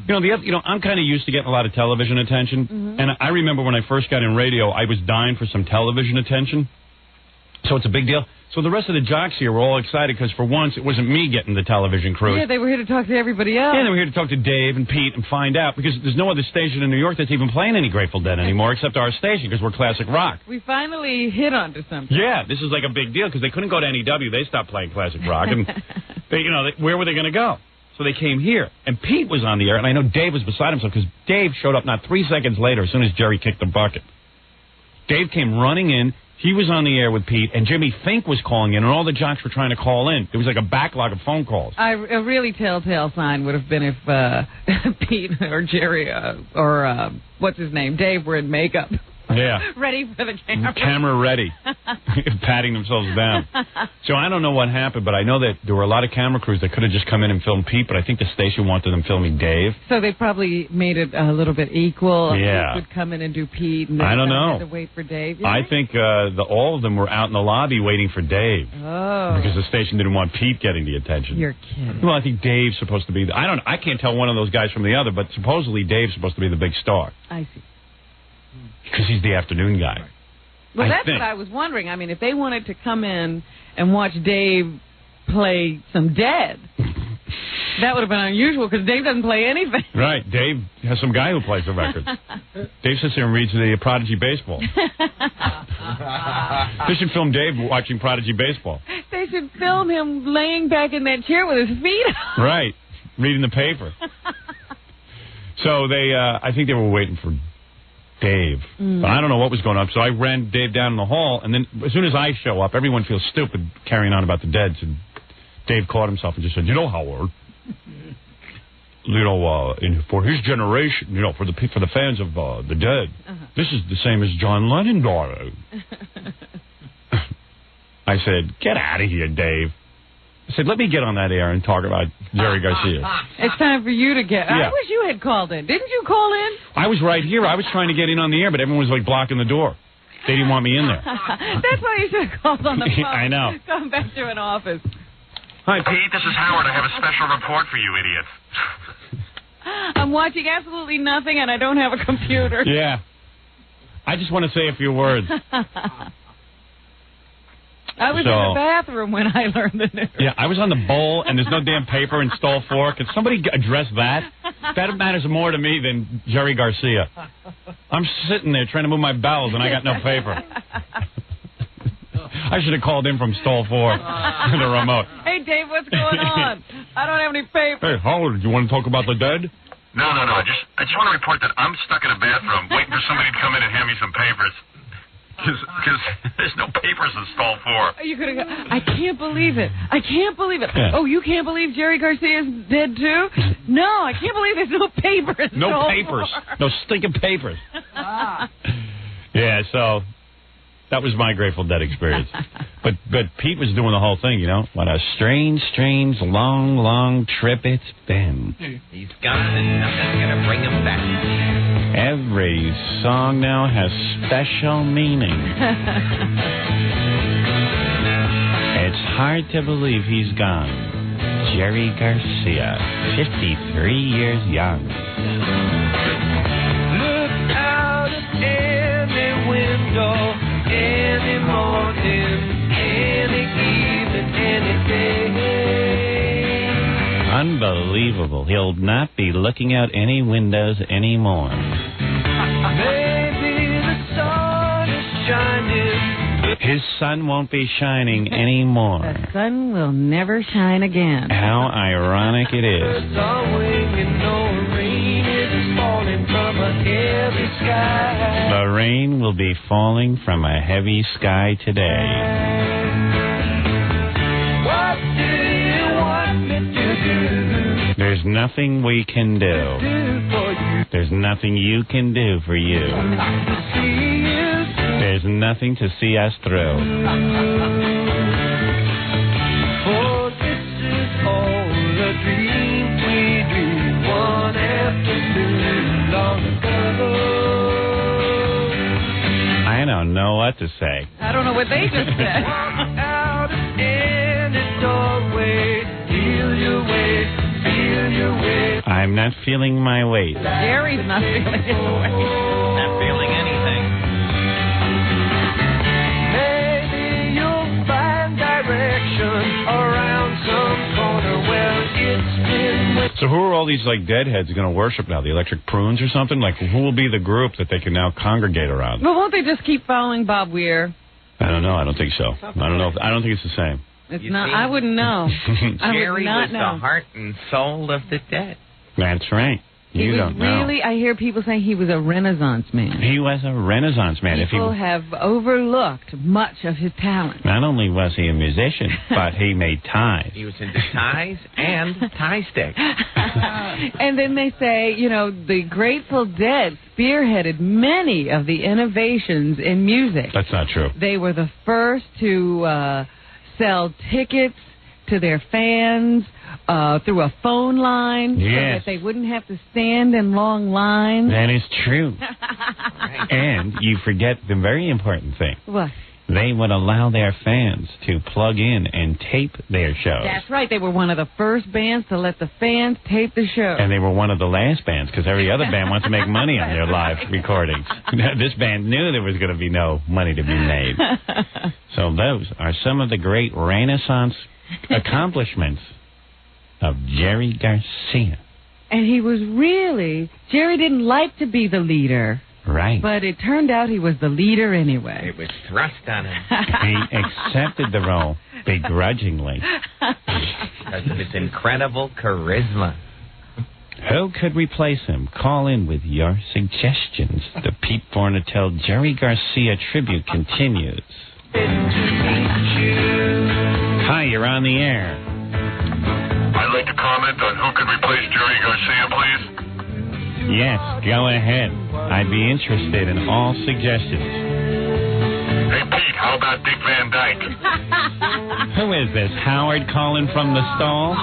I'm kind of used to getting a lot of television attention, and I remember when I first got in radio, I was dying for some television attention. So it's a big deal. So the rest of the jocks here were all excited because for once it wasn't me getting the television crew. Yeah, they were here to talk to everybody else. Yeah, they were here to talk to Dave and Pete and find out because there's no other station in New York that's even playing any Grateful Dead anymore except our station because we're classic rock. We finally hit onto something. Yeah, this is like a big deal because they couldn't go to NEW. They stopped playing classic rock. And, where were they going to go? So they came here. And Pete was on the air, and I know Dave was beside himself because Dave showed up not 3 seconds later as soon as Jerry kicked the bucket. Dave came running in. He was on the air with Pete, and Jimmy Fink was calling in, and all the jocks were trying to call in. There was like a backlog of phone calls. A really telltale sign would have been if Pete or Jerry or what's his name, Dave, were in makeup. Yeah. Ready for the camera. Camera ready. Patting themselves down. So I don't know what happened, but I know that there were a lot of camera crews that could have just come in and filmed Pete, but I think the station wanted them filming Dave. So they probably made it a little bit equal. Yeah. Pete would come in and do Pete, and then I don't know. had to wait for Dave. I think all of them were out in the lobby waiting for Dave. Oh. Because the station didn't want Pete getting the attention. You're kidding. Well, I think Dave's supposed to be I can't tell one of those guys from the other, but supposedly Dave's supposed to be the big star. I see. Because he's the afternoon guy. Well, that's what I was wondering. I mean, if they wanted to come in and watch Dave play some Dead, that would have been unusual because Dave doesn't play anything. Right. Dave has some guy who plays the records. Dave sits there and reads the Prodigy baseball. They should film Dave watching Prodigy baseball. They should film him laying back in that chair with his feet up. Right. Reading the paper. So I think they were waiting for Dave. But I don't know what was going on. So I ran Dave down in the hall, and then as soon as I show up, everyone feels stupid carrying on about the Dead. So Dave caught himself and just said, Howard, for his generation, for the fans of the Dead, this is the same as John Lennon died. I said, get out of here, Dave. I said, let me get on that air and talk about Jerry Garcia. It's time for you to get... Yeah. I wish you had called in. Didn't you call in? I was right here. I was trying to get in on the air, but everyone was like blocking the door. They didn't want me in there. That's why you should have called on the phone. I know. Come back to an office. Hi, Pete, this is Howard. I have a special report for you idiots. I'm watching absolutely nothing, and I don't have a computer. Yeah. I just want to say a few words. I was in the bathroom when I learned the news. Yeah, I was on the bowl, and there's no damn paper in stall 4. Could somebody address that? That matters more to me than Jerry Garcia. I'm sitting there trying to move my bowels, and I got no paper. I should have called in from stall 4 the remote. Hey, Dave, what's going on? I don't have any paper. Hey, Howard, do you want to talk about the Dead? No. I just want to report that I'm stuck in a bathroom waiting for somebody to come in and hand me some papers. Because there's no papers in stall 4. You could have. I can't believe it. I can't believe it. Yeah. Oh, you can't believe Jerry Garcia's dead too? No, I can't believe there's no papers. No papers. No stinking papers. Yeah, so that was my Grateful Dead experience. But Pete was doing the whole thing, What a strange, long, long trip it's been. He's gone and nothing's going to bring him back. Every song now has special meaning. It's hard to believe he's gone. Jerry Garcia, 53 years young. Look out at any window, any any morning, any evening, any day. Unbelievable. He'll not be looking out any windows anymore. Maybe the sun is shining. His sun won't be shining anymore. The sun will never shine again. How ironic it is. Birds are winging, no rain is falling from a heavy sky. The rain will be falling from a heavy sky today. What do you want me to do? There's nothing we can do. Do for you. There's nothing you can do for you. See you. There's nothing to see us through. For this is all a dream we dreamed one afternoon long ago. I don't know what to say. I don't know what they just said. Walk out of any doorway, feel your way, feel your way. I'm not feeling my weight. Jerry's not feeling his way. Not feeling anything. Maybe you'll find direction around some corner where it's been. So who are all these like deadheads going to worship now? The Electric Prunes or something? Like who will be the group that they can now congregate around? Well, won't they just keep following Bob Weir? I don't know. I don't think so. I don't know. I don't think it's the same. It's not. I wouldn't know. I would Jerry not was know. the heart and soul of the dead. That's right. He You was don't know. really. I hear people saying he was a Renaissance man. He was a Renaissance man. People have overlooked much of his talent. Not only was he a musician, but he made ties. He was into ties and tie sticks. And then they say, you know, the Grateful Dead spearheaded many of the innovations in music. That's not true. They were the first to sell tickets to their fans through a phone line so Yes. that they wouldn't have to stand in long lines. That is true. And you forget the very important thing. What? They would allow their fans to plug in and tape their shows. That's right. They were one of the first bands to let the fans tape the show. And they were one of the last bands because every other band wants to make money on their live recordings. This band knew there was going to be no money to be made. So those are some of the great Renaissance accomplishments of Jerry Garcia. And he was really... Jerry didn't like to be the leader. Right. But it turned out he was the leader anyway. It was thrust on him. He accepted the role begrudgingly. Because of his incredible charisma. Who could replace him? Call in with your suggestions. The Pete Fornatel Jerry Garcia tribute continues. Hi, you're on the air. I'd like to comment on who could replace Jerry Garcia, please. Yes, go ahead. I'd be interested in all suggestions. Hey, Pete, how about Dick Van Dyke? Who is this, Howard calling from the stall?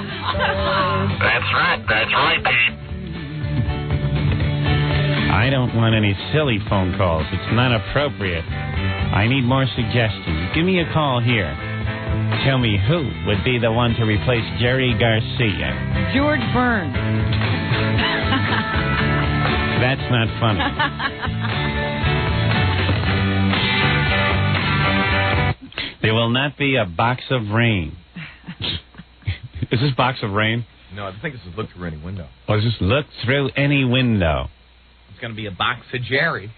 That's right, Pete. I don't want any silly phone calls. It's not appropriate. I need more suggestions. Give me a call here. Tell me who would be the one to replace Jerry Garcia. George Burns. That's not funny. There will not be a box of rain. Is this box of rain? No, I think this is look through any window. Or just look through any window? It's going to be a box of Jerry.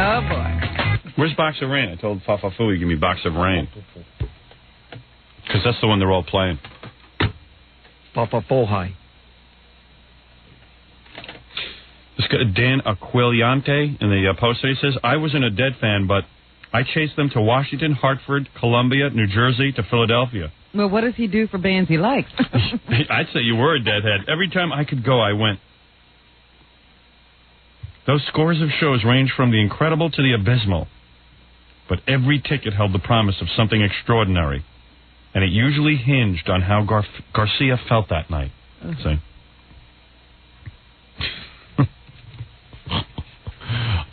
Oh, boy. Where's box of rain? I told Fafa Foo he'd give me box of rain. Because that's the one they're all playing. Papa Fohai. This guy, Dan Aquiliante, in the poster, he says, I wasn't a Dead fan, but I chased them to Washington, Hartford, Columbia, New Jersey, to Philadelphia. Well, what does he do for bands he likes? I'd say you were a Deadhead. Every time I could go, I went. Those scores of shows ranged from the incredible to the abysmal. But every ticket held the promise of something extraordinary. And it usually hinged on how Garcia felt that night. See?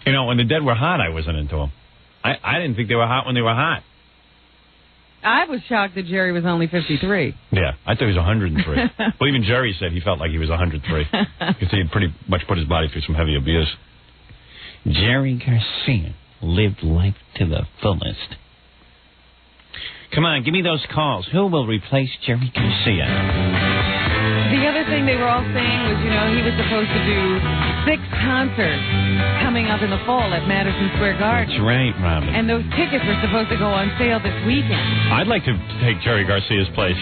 You know, when the Dead were hot, I wasn't into them. I didn't think they were hot when they were hot. I was shocked that Jerry was only 53. Yeah, I thought he was 103. Well, even Jerry said he felt like he was 103 because he had pretty much put his body through some heavy abuse. Jerry Garcia lived life to the fullest. Come on, give me those calls. Who will replace Jerry Garcia? The other thing they were all saying was, you know, he was supposed to do 6 concerts coming up in the fall at Madison Square Garden. That's right, Robin. And those tickets were supposed to go on sale this weekend. I'd like to take Jerry Garcia's place,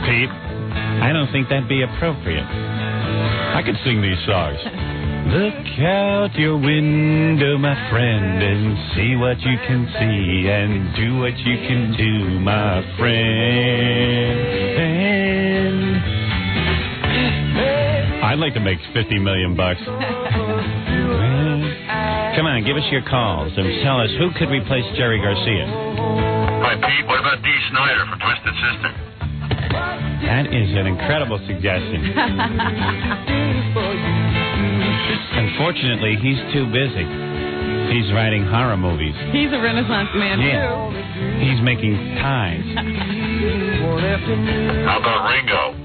Pete. I don't think that'd be appropriate. I could sing these songs. Look out your window, my friend, and see what you can see, and do what you can do, my friend. I'd like to make $50 million. Come on, give us your calls and tell us who could replace Jerry Garcia. Hi, Pete. What about Dee Snider from Twisted Sister? That is an incredible suggestion. Unfortunately, he's too busy. He's writing horror movies. He's a Renaissance man, Yeah. He's making ties. How about Ringo?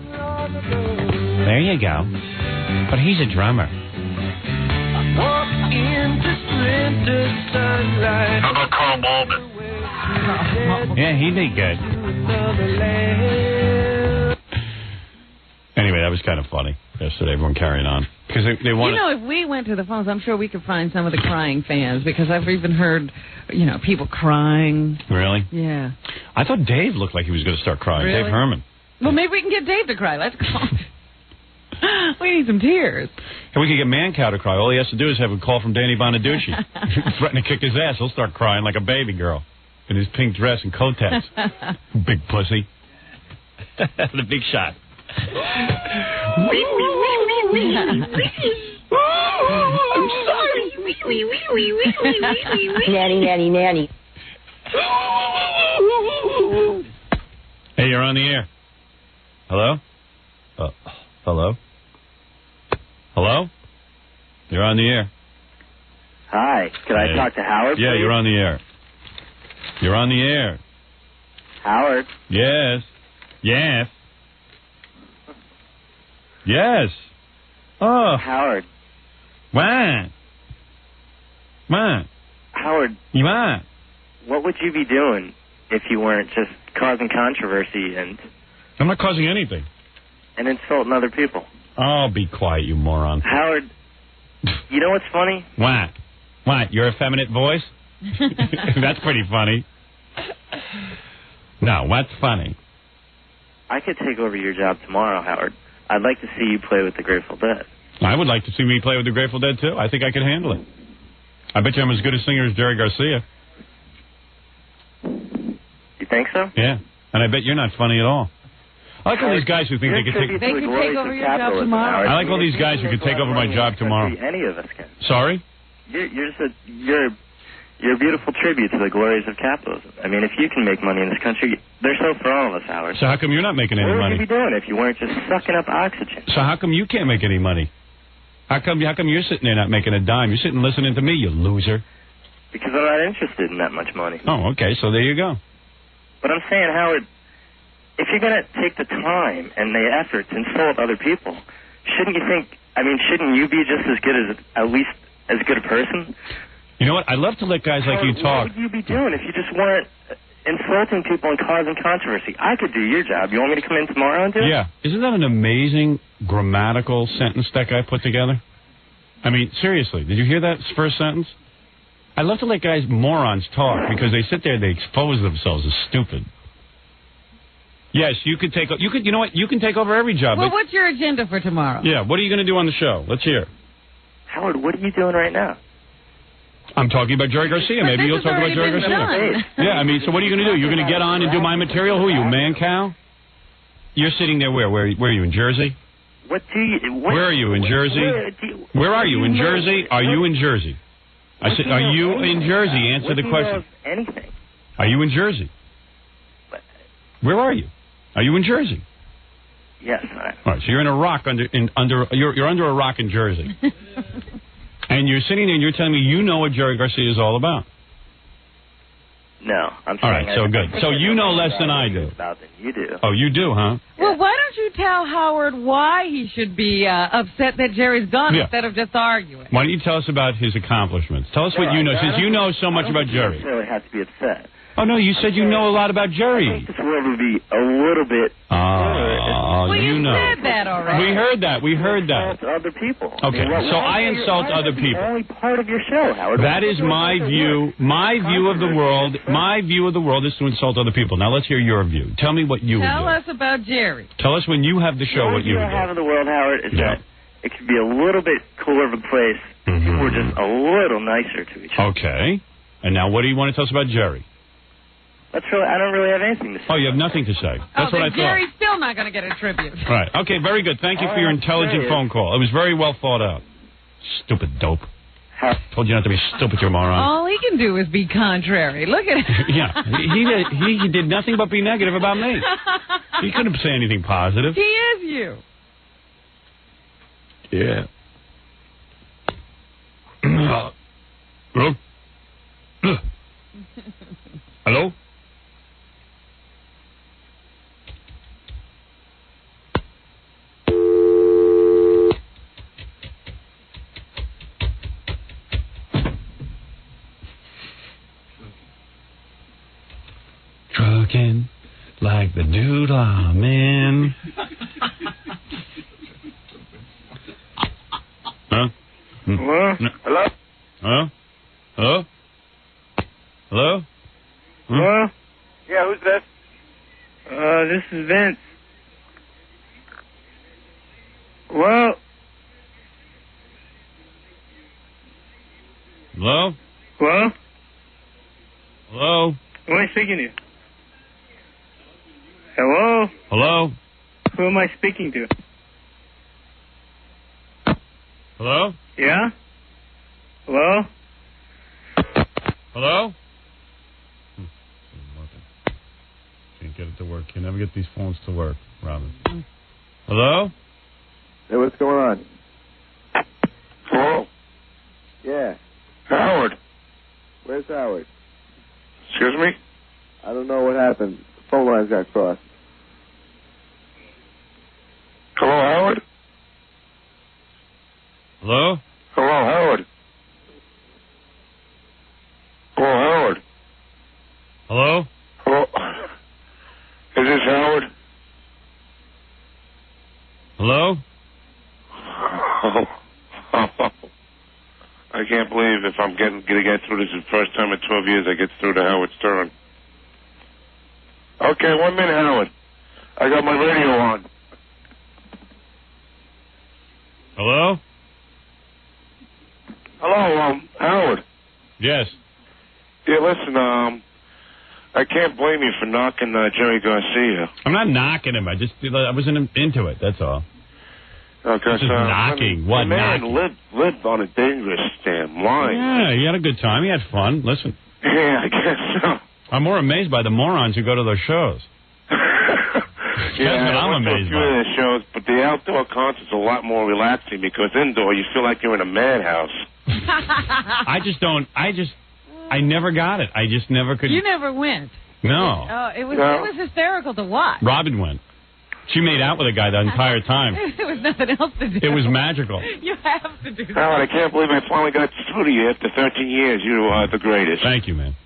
There you go. But he's a drummer. How about Carl Malden? Yeah, he'd be good. Anyway, that was kind of funny yesterday, everyone carrying on. Because they wanted... You know, if we went to the phones, I'm sure we could find some of the crying fans, because I've even heard, you know, people crying. Really? Yeah. I thought Dave looked like he was going to start crying. Really? Dave Herman. Well, maybe we can get Dave to cry. Let's go. We need some tears. And we could get Mancow to cry. All he has to do is have a call from Danny Bonaducci. Threaten to kick his ass. He'll start crying like a baby girl in his pink dress and Kotex. Big pussy. The big shot. I'm sorry. Nanny, nanny, nanny. Hey, you're on the air. Hello? Hello? Hello? You're on the air. Hi. Could I talk to Howard, Yeah, please? you're on the air. You're on the air. Howard? Yes. Yes. Yes. Oh. Howard. What? What? Howard. What? What would you be doing if you weren't just causing controversy and I'm not causing anything. insulting other people? Oh, be quiet, you moron. Howard, you know what's funny? What? What? Your effeminate voice? That's pretty funny. No, what's funny? I could take over your job tomorrow, Howard. I'd like to see you play with the Grateful Dead. I would like to see me play with the Grateful Dead, too. I think I could handle it. I bet you I'm as good a singer as Jerry Garcia. You think so? Yeah. And I bet you're not funny at all. I like all these guys who think they could take... They could take over your job tomorrow. I like all these guys who could take over my job tomorrow. Any of us can. Sorry? You're just you're a beautiful tribute to the glories of capitalism. I mean, if you can make money in this country, there's hope for all of us, Howard. So how come you're not making any What would money? you be doing if you weren't just sucking up oxygen? So how come you can't make any money? How come you're sitting there not making a dime? You're sitting listening to me, you loser. Because I'm not interested in that much money. Oh, okay, so there you go. But I'm saying, Howard, if you're going to take the time and the effort to insult other people, shouldn't you be just as good as, at least as good a person? You know what? I love to let guys like you talk. What would you be doing if you just weren't insulting people and causing controversy? I could do your job. You want me to come in tomorrow and do it? Yeah. Isn't that an amazing grammatical sentence that guy put together? I mean, seriously, did you hear that first sentence? I love to let guys, morons, talk because they sit there and they expose themselves as stupid. Yes, you could take. You know what? You can take over every job. Well, what's your agenda for tomorrow? Yeah. What are you going to do on the show? Let's hear. Howard, what are you doing right now? I'm talking about Jerry Garcia. Maybe you'll talk about Jerry Garcia. Yeah, I mean, so what are you going to do? You're going to get on and do my material? Who are you, Mancow? You're sitting there where? Where are you, in Jersey? Where are you, in Jersey? Where are you, in Jersey? Are you in Jersey? I said, are you in Jersey? Answer the question. Anything. Are you in Jersey? Where are you? Are you in Jersey? Yes. All right, so you're in a rock you're under a rock in Jersey. And you're sitting there and you're telling me you know what Jerry Garcia is all about. No, I'm All saying right, so good. So you know less than I do. about than you do. Oh, you do, huh? Well, why don't you tell Howard why he should be upset that Jerry's gone Yeah. instead of just arguing? Why don't you tell us about his accomplishments? Tell us what you know, since you know so much about Jerry. You don't really have to be upset. Oh, no, you said you know a lot about Jerry. This world would be a little bit. Oh, you know. said that already. We heard that. We heard that. Insult other people. Okay, so I insult other people. Only part of your show, Howard. That is my view. My view of the world. My view of the world is to insult other people. Now let's hear your view. Tell me what you would Tell do. us about Jerry. Tell us when you have the show what you would I have do. in the world, Howard, is Yeah. that it could be a little bit cooler of a place. People were just a little nicer to each other. Okay. And now what do you want to tell us about Jerry? I don't really have anything to say. Oh, you have nothing to say. That's what I then thought. Jerry's still not going to get a tribute. Right. Okay, very good. Thank you for your intelligent phone call. It was very well thought out. Stupid dope. Told you not to be stupid, you moron. All he can do is be contrary. Look at him. Yeah. He did nothing but be negative about me. He couldn't say anything positive. He is you. Yeah. Hello? Hello? Trucking like the dude I'm in. Huh? Hello? Hello? Hello? Hello? Hello? Hello? Yeah, who's this? This is Vince. Well, Hello? hello? Hello? Who am I speaking to? Hello? Hello? Who am I speaking to? Hello? Yeah? Hello? Hello? Can't get it to work. You never get these phones to work, Robin. Hello? Hey, what's going on? Hello? Yeah. Howard. Where's Howard? Excuse me? I don't know what happened. The phone lines got crossed. Hello, Howard? Hello? Hello, Howard. Hello, Howard. Hello? Hello? Is this Howard? Hello? I can't believe if I'm gonna get through this the first time in 12 years I get through to Howard Stern. Okay, 1 minute, Howard. I got my radio on. Hello? Hello, Howard. Yes. Yeah, listen, I can't blame you for knocking Jerry Garcia. I'm not knocking him. I wasn't into it. That's all. Because Just knocking. What, the man knocking? lived on a dangerous damn line. Yeah, he had a good time. He had fun. Listen. Yeah, I guess so. I'm more amazed by the morons who go to those shows. Yeah, That's what I I'm went to a amazed few by. of their shows, but the outdoor concerts are a lot more relaxing because indoor you feel like you're in a madhouse. I never got it. I just never could. You never went. No. Oh, it was No. hysterical to watch. Robin went. She made out with a guy the entire time. There was nothing else to do. It was magical. You have to do that. Howard, I can't believe I finally got through to you after 13 years. You are the greatest. Thank you, man.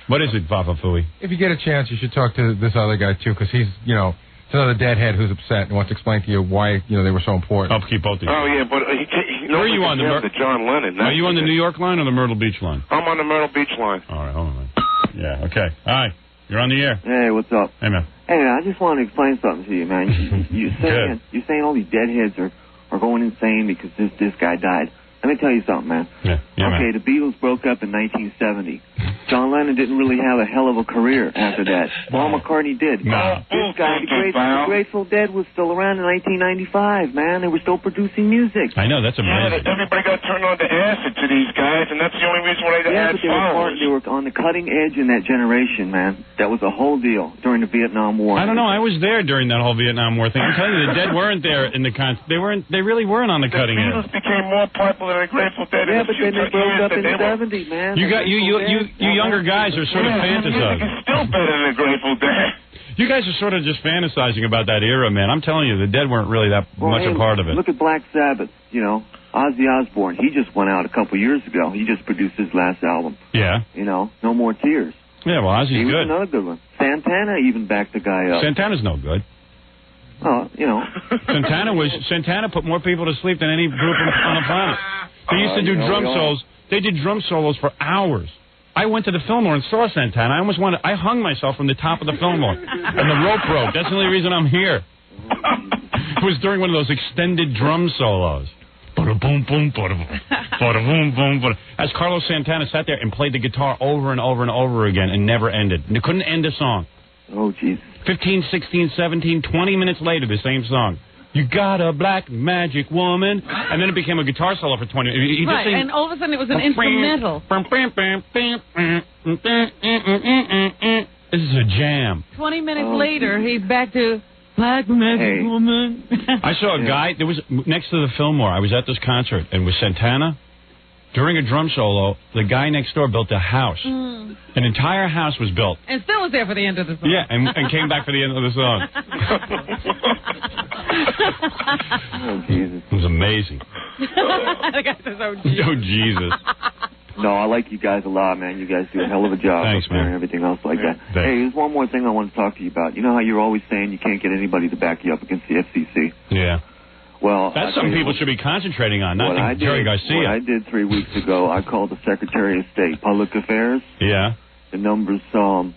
What is it, Papa Fooey? If you get a chance, you should talk to this other guy, too, because he's, it's another deadhead who's upset and wants to explain to you why, they were so important. I'll keep both of you. Oh, yeah, but Where are you on the John Lennon. Are you on the New York line or the Myrtle Beach line? I'm on the Myrtle Beach line. All right, hold on. Yeah, okay. All right. You're on the air. Hey, what's up? Hey, man. Hey, man, I just want to explain something to you, man. You're saying all these deadheads are going insane because this guy died. Let me tell you something, man. Yeah, okay, man. the Beatles broke up in 1970. John Lennon didn't really have a hell of a career after that. Paul McCartney did. No. This guy, the Grateful Dead, was still around in 1995, man. They were still producing music. I know, that's amazing. Everybody got turned on to acid to these guys, and that's the only reason why they Yeah, had but followers. they were on the cutting edge in that generation, man. That was a whole deal during the Vietnam War. I don't know. I was there during that whole Vietnam War thing. I'm telling you, the Dead weren't there in the They really weren't on the cutting edge. The Beatles became more popular than the Grateful Dead. Yeah, but then they broke up in 70, man. You younger younger guys are sort of fantasizing. It's still better than Grateful Dead. You guys are sort of just fantasizing about that era, man. I'm telling you, the Dead weren't really that much a part of it. Look at Black Sabbath, you know. Ozzy Osbourne, he just went out a couple years ago. He just produced his last album. Yeah. You know, No More Tears. Yeah, well, Ozzy's he was good. Another good one. Santana even backed the guy up. Santana's no good. Oh, you know. Santana put more people to sleep than any group on the planet. They used to do drum solos. They did drum solos for hours. I went to the Fillmore and saw Santana. I hung myself from the top of the Fillmore. And the rope broke. That's the only reason I'm here. It was during one of those extended drum solos. As Carlos Santana sat there and played the guitar over and over and over again and never ended. And it couldn't end a song. Oh, Jesus. 15, 16, 17, 20 minutes later, the same song. You got a black magic woman. And then it became a guitar solo for 20 minutes. Right, and all of a sudden it was an instrumental. This is a jam. 20 minutes later, he's back to Black Magic Woman. I saw a guy that was next to the Fillmore. I was at this concert, and with Santana, during a drum solo, the guy next door built a house. An entire house was built. And still was there for the end of the song. Yeah, and came back for the end of the song. Oh, Jesus. It was amazing. The guy says, oh, Jesus. Oh, Jesus. No, I like you guys a lot, man. You guys do a hell of a job. Thanks, man. And everything else like that. Thanks. Hey, there's one more thing I want to talk to you about. You know how you're always saying you can't get anybody to back you up against the FCC? Yeah. Well, that's something people should be concentrating on, not Jerry Garcia. What I did 3 weeks ago, I called the Secretary of State, Public Affairs. Yeah. The number's, well,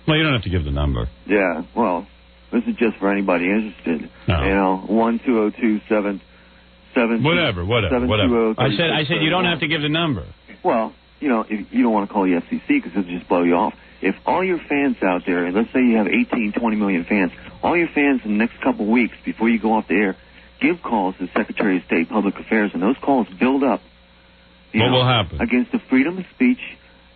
you don't have to give the number. Yeah, well, this is just for anybody interested. No. You know, 1-202-7... Whatever. I said you don't have to give the number. Well, you know, if you don't want to call the FCC because it'll just blow you off. If all your fans out there, and let's say you have 18, 20 million fans, all your fans in the next couple of weeks before you go off the air, give calls to the Secretary of State, Public Affairs, and those calls build up. What will happen? Against the freedom of speech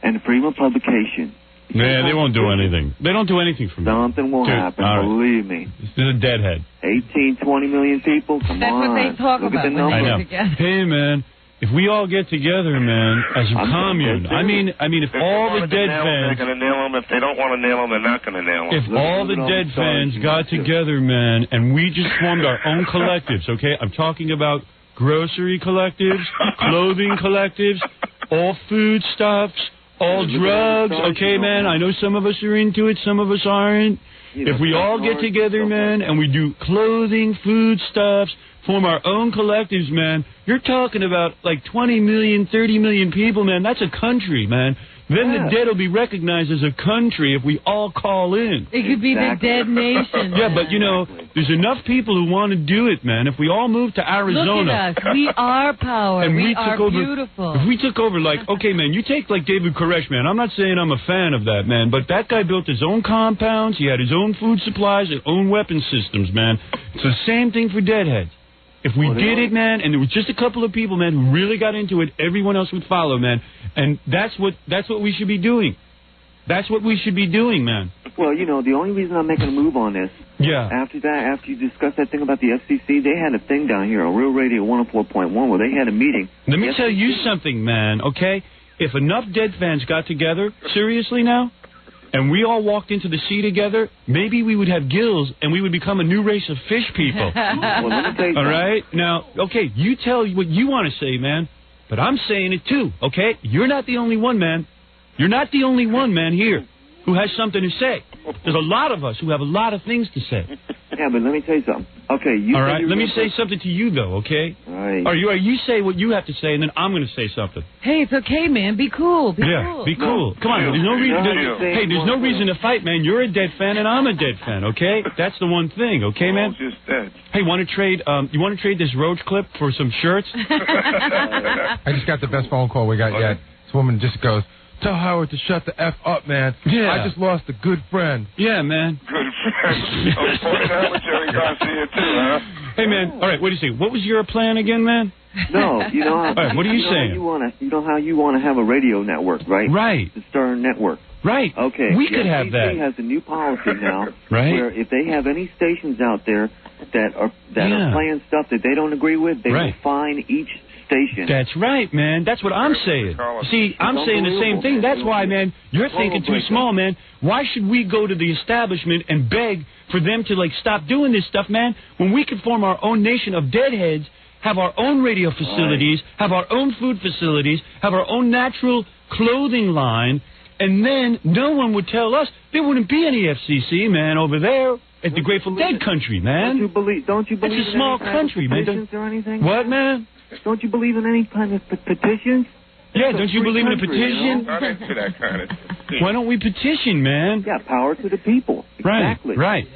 and the freedom of publication. Yeah, they won't do anything. They don't do anything for me. Something will happen, believe me. This is a deadhead. 18, 20 million people, come on. That's what they talk Look about at the when they numbers. get together. Hey, man, if we all get together, man, as a commune, I mean, if all the dead fans... They're going to nail them. If they don't want to nail them, they're not going to nail them. If all the dead fans got together, man, and we just formed our own collectives, okay? I'm talking about grocery collectives, clothing collectives, all foodstuffs, all drugs, okay, man? I know some of us are into it, some of us aren't. If we all get together, man, and we do clothing, foodstuffs, form our own collectives, man, you're talking about like 20 million, 30 million people, man. That's a country, man. Then the dead will be recognized as a country if we all call in. It could be the dead nation. Yeah, but, you know, there's enough people who want to do it, man. If we all move to Arizona... Look at us. We are power. And we are beautiful. If we took over, like, okay, man, you take, like, David Koresh, man. I'm not saying I'm a fan of that, man, but that guy built his own compounds. He had his own food supplies, his own weapon systems, man. It's the same thing for deadheads. If we did it, man, and there was just a couple of people, man, who really got into it, everyone else would follow, man. And that's what we should be doing. That's what we should be doing, man. Well, you know, the only reason I'm making a move on this, after you discussed that thing about the FCC, they had a thing down here on Real Radio 104.1 where they had a meeting. Let me tell you something, man, okay? If enough dead fans got together, seriously now, and we all walked into the sea together, maybe we would have gills and we would become a new race of fish people. Well, let me tell you all right? Now, okay, you tell what you want to say, man, but I'm saying it too, okay? You're not the only one, man. You're not the only one, man, here who has something to say. There's a lot of us who have a lot of things to say. Yeah, but let me tell you something. Okay, you all right, let me say something to you, though, okay? All right. Or you say what you have to say, and then I'm going to say something. Hey, it's okay, man. Be cool. Be cool. Be cool. Come on. There's no reason. There's no reason to fight, man. You're a dead fan, and I'm a dead fan. Okay, that's the one thing. Okay, man. Just dead. Hey, want to trade? You want to trade this Roach clip for some shirts? I just got the best phone call we got yet. This woman just goes, "Tell Howard to shut the F up, man. Yeah. I just lost a good friend." Yeah, man. Good friend. I'm pointing out with Jerry Garcia, too, huh? Hey, man. All right, what do you say? What was your plan again, man? No, you know. All right, what are you saying? You know how you want to have a radio network, right? Right. The Stern Network. Right. Okay. We could have that. FCC has a new policy now, right? Where if they have any stations out there that are playing stuff that they don't agree with, they will fine each station. That's right, man. That's what I'm saying. See, I'm saying the same thing. That's why, man, you're thinking too small, man. Why should we go to the establishment and beg for them to, like, stop doing this stuff, man, when we could form our own nation of deadheads, have our own radio facilities, have our own food facilities, have our own natural clothing line, and then no one would tell us there wouldn't be any FCC, man, over there at the Grateful Dead country, man. Don't you believe it's a small in any kind country, of man. petitions or anything? What, man? Don't you believe in any kind of petitions? Yeah, don't you believe in a petition? Not into that kind of thing. Why don't we petition, man? Yeah, power to the people. Exactly. Right.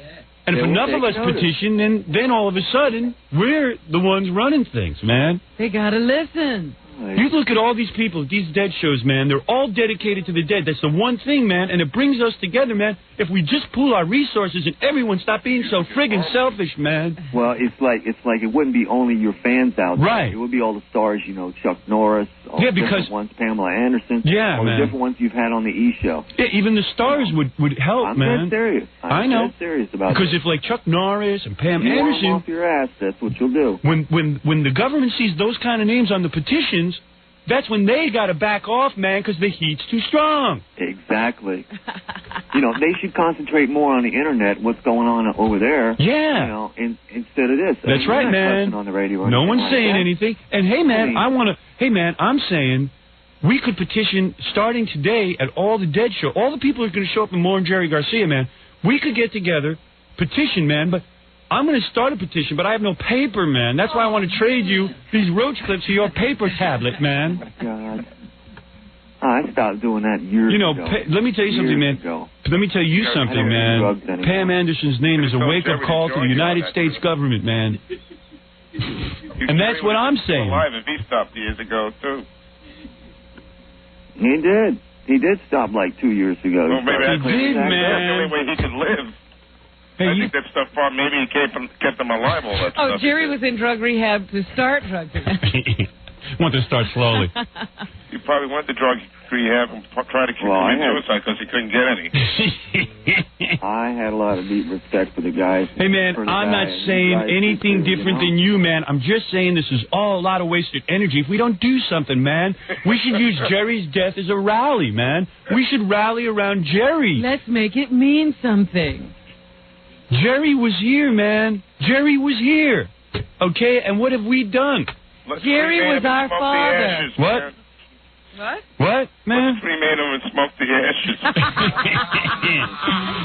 And if They will enough of take us notice. petition, then all of a sudden, we're the ones running things, man. They gotta listen. You look at all these people, these dead shows, man. They're all dedicated to the dead. That's the one thing, man, and it brings us together, man. If we just pool our resources and everyone stop being so friggin' selfish, man. Well, it's like it wouldn't be only your fans out there. Right. It would be all the stars, you know, Chuck Norris, all Yeah, the different because- ones, Pamela Anderson, Yeah, all man. the different ones you've had on the E show. Yeah, even the stars would help, I'm man. dead serious. I know. dead serious about Because this. if, like, Chuck Norris and Pam You want 'em Anderson, off your ass, that's what you'll do. when the government sees those kind of names on the petitions, that's when they got to back off, man, because the heat's too strong. Exactly. You know, they should concentrate more on the internet, what's going on over there. Yeah. You know, instead of this. That's We're right, not man. cussing on the radio or No anything one's like saying that. anything. And hey, man, I mean- I'm saying we could petition starting today at all the Dead Show. All the people who are going to show up in Moore and Jerry Garcia, man. We could get together, petition, man, but I'm going to start a petition, but I have no paper, man. That's why I want to trade you these roach clips for your paper tablet, man. God. I stopped doing that years You know, ago. let me tell you something, man. Years ago. Let me tell you I something, don't do man. drugs anymore. Pam Anderson's name is a wake-up call to the United States government, man. And that's what I'm saying. Alive if he stopped years ago too. He did. He did stop like 2 years ago. Well, maybe that's He did, that's man. the only way he could live. Hey, I think that stuff maybe he kept him alive all that Oh, stuff. Jerry was in drug rehab to start drug rehab. want to start slowly. He probably went to drug rehab and tried to commit suicide because he couldn't get any. I had a lot of deep respect for the guys. Hey, man, for the I'm not guys. saying You guys anything too, different you know? than you, man. I'm just saying this is all a lot of wasted energy. If we don't do something, man, we should use Jerry's death as a rally, man. We should rally around Jerry. Let's make it mean something. Jerry was here, man. Jerry was here. Okay, and what have we done? Let's Jerry cremate was him and our smoke the father. ashes, What? man. What? What, man? Let's cremate him and smoke the ashes.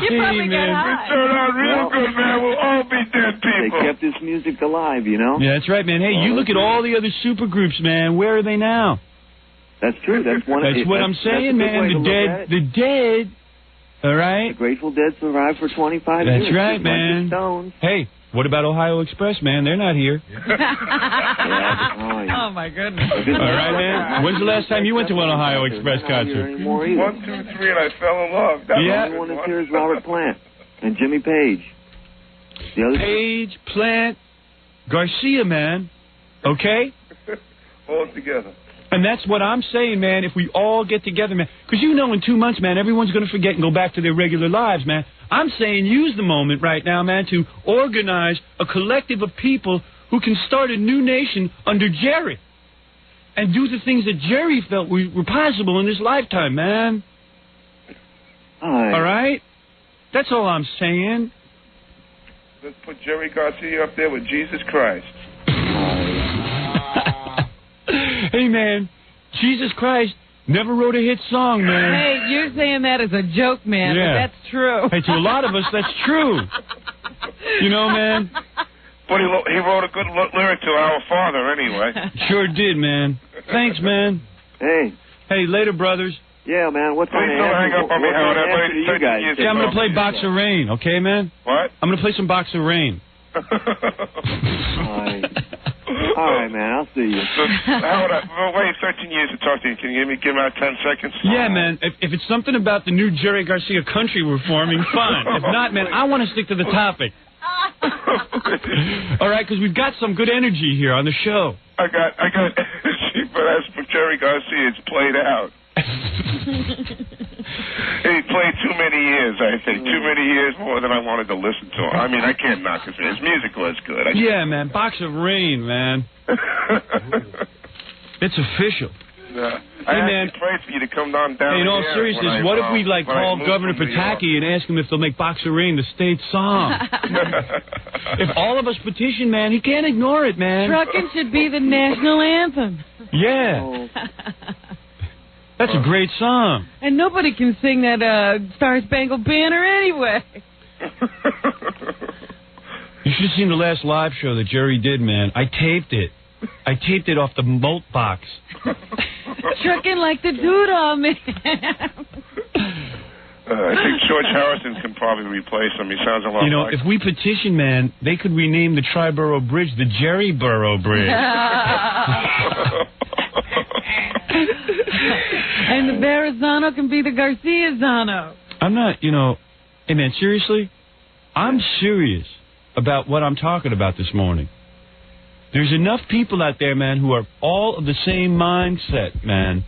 You probably man. got It high. turned out real good, man. We'll all be dead They people. kept this music alive, you know? Yeah, that's right, man. Hey, you look at all the other super groups, man. Where are they now? That's true. That's one. That's what I'm saying, man. The dead. All right. The Grateful Dead survived for 25 That's years. right, just like man. the Stones. Hey, what about Ohio Express, man? They're not here. Oh, my goodness. All right, man. When's the last time you went to an Ohio Express concert? Anymore either. 1, 2, 3, and I fell in love. That The Yeah. only one that's here is Robert Plant and Jimmy Page. The other Page, Plant, Garcia, man. Okay? all together. And that's what I'm saying, man, if we all get together, man. Because you know in 2 months, man, everyone's going to forget and go back to their regular lives, man. I'm saying use the moment right now, man, to organize a collective of people who can start a new nation under Jerry. And do the things that Jerry felt were possible in his lifetime, man. All right? That's all I'm saying. Let's put Jerry Garcia up there with Jesus Christ. Hey, man, Jesus Christ never wrote a hit song, man. Hey, you're saying that as a joke, man, Yeah. but that's true. Hey, to a lot of us, that's true. You know, man? But he wrote a good lyric to Our Father anyway. Sure did, man. Thanks, man. Hey. Hey, later, brothers. Yeah, man. What's Please don't hang up on me, Howard. I've waited 30 years. Yeah, I'm going to play Box of Rain, okay, man? What? I'm going to play some Box of Rain. All right, man. I'll see you. Howard, I've waited 13 years to talk to you. Can you give me out 10 seconds? Yeah, man. If it's something about the new Jerry Garcia country we're forming, fine. If not, man, I want to stick to the topic. All right, because we've got some good energy here on the show. I got energy, but as for Jerry Garcia, it's played out. He played too many years, I think. Too many years more than I wanted to listen to. I mean, I can't knock his music was good. Yeah, man. Box of Rain, man. It's official. I actually prayed for you to come down Hey, in all here seriousness, when what I, if we when I call moved Governor from New York. Pataki and ask him if they'll make Boxerine the state song? If all of us petition, man, he can't ignore it, man. Trucking should be the national anthem. Yeah. That's a great song. And nobody can sing that Star Spangled Banner anyway. You should have seen the last live show that Jerry did, man. I taped it. I taped it off the Molt box. Trucking like the Doodle Man. I think George Harrison can probably replace him. He sounds a lot like... If we petition, man, they could rename the Triborough Bridge the Jerry Burrow Bridge. And the Verrazano can be the Garcia-zano. I'm not, hey, man, seriously? I'm serious about what I'm talking about this morning. There's enough people out there, man, who are all of the same mindset, man.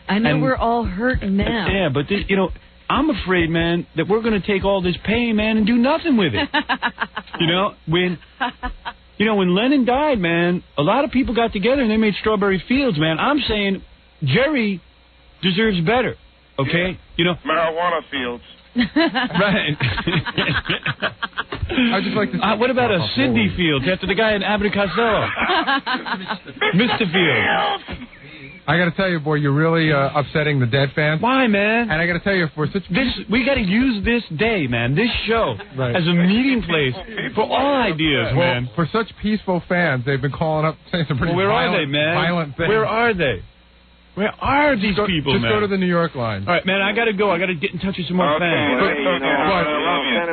I know we're all hurting now. Yeah, but, I'm afraid, man, that we're going to take all this pain, man, and do nothing with it. When Lennon died, man, a lot of people got together and they made Strawberry Fields, man. I'm saying Jerry deserves better, okay? Marijuana fields. Right. I'd just like to what about a Sidney Fields after the guy in Abbott and Costello? Mr. Fields. I got to tell you, boy, you're really upsetting the Dead fans. Why, man? And I got to tell you, for such we got to use this day, man, this show, as a meeting place for all ideas, man. For such peaceful fans, they've been calling up saying some pretty violent things. Where are they? Where are these people, man? Just go to the New York line. All right, man, I got to go. I got to get in touch with some more fans.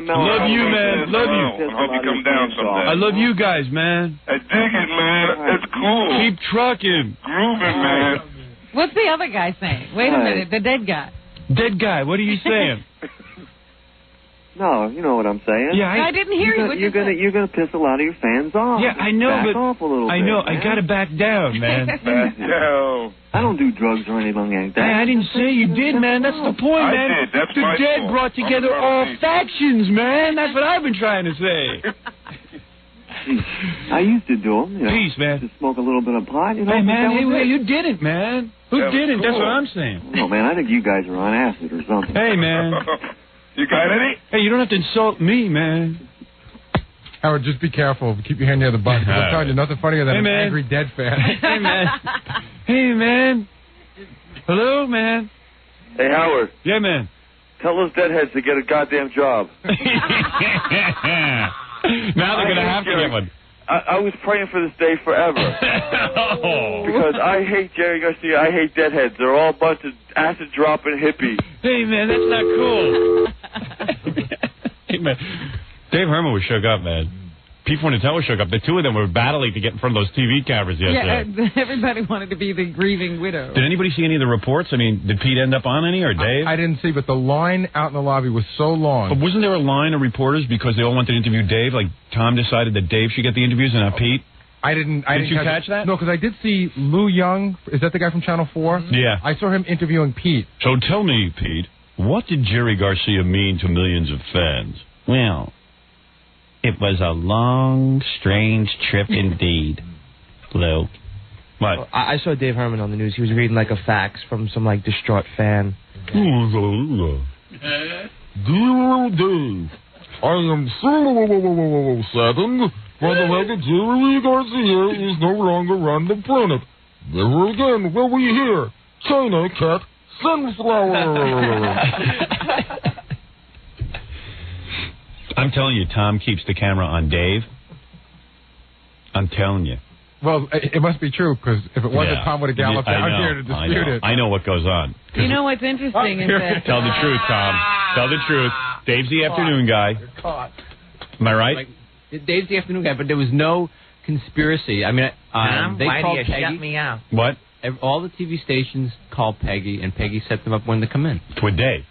Love you, man. Love you. I hope you come down someday. I love you guys, man. I dig it, man. It's cool. Keep trucking. Grooving, man. What's the other guy saying? Wait a minute, the dead guy. Dead guy, what are you saying? No, you know what I'm saying. Yeah, I didn't hear you. You're gonna piss a lot of your fans off. Yeah, I know, back off a little I bit, know. man. I gotta back down, man. No. I don't do drugs or anything like that. Hey, I didn't say you did, man. That's the point, I man. did. That's the my Dead fault. brought together all factions, man. That's what I've been trying to say. I used to do them. Peace, man. To smoke a little bit of pot. Hey, man. Hey, you didn't, man. Who didn't? Cool. That's what I'm saying. No, man. I think you guys are on acid or something. Hey, man. You got any? Hey, you don't have to insult me, man. Howard, just be careful. Keep your hand near the button. I'm telling you, nothing funnier than an angry Dead fan. Hey, man. Hey, man. Hello, man. Hey, Howard. Yeah, man. Tell those deadheads to get a goddamn job. Now they're going to have to get one. I was praying for this day forever. Because I hate Jerry Garcia. I hate deadheads. They're all a bunch of acid-dropping hippies. Hey, man, that's not cool. Hey, man. Dave Herman was shook up, man. Pete Fornatale was shook up. The two of them were battling to get in front of those TV cameras yesterday. Yeah, everybody wanted to be the grieving widow. Did anybody see any of the reports? I mean, did Pete end up on any, or Dave? I didn't see, but the line out in the lobby was so long. But wasn't there a line of reporters because they all wanted to interview Dave? Like, Tom decided that Dave should get the interviews and not Pete? I didn't you catch that? No, because I did see Lou Young. Is that the guy from Channel 4? Yeah. I saw him interviewing Pete. So tell me, Pete, what did Jerry Garcia mean to millions of fans? Well, it was a long, strange trip indeed, Lou. What? Well, I saw Dave Herman on the news. He was reading like a fax from some like distraught fan. Dear Dave, I am so saddened by the fact that Jerry Garcia is no longer on the planet. Never again will we hear China Cat Sunflower. I'm telling you, Tom keeps the camera on Dave. I'm telling you. Well, it must be true, because if it wasn't, Tom would have galloped out here to dispute it. I know what goes on. You know what's interesting is that... Tell the truth, Tom. Tell the truth. Dave's the afternoon guy. You're caught. Am I right? Dave's the afternoon guy, but there was no conspiracy. I mean, they why called do you Peggy. shut me out? What? All the TV stations called Peggy, and Peggy set them up when to come in. With Dave.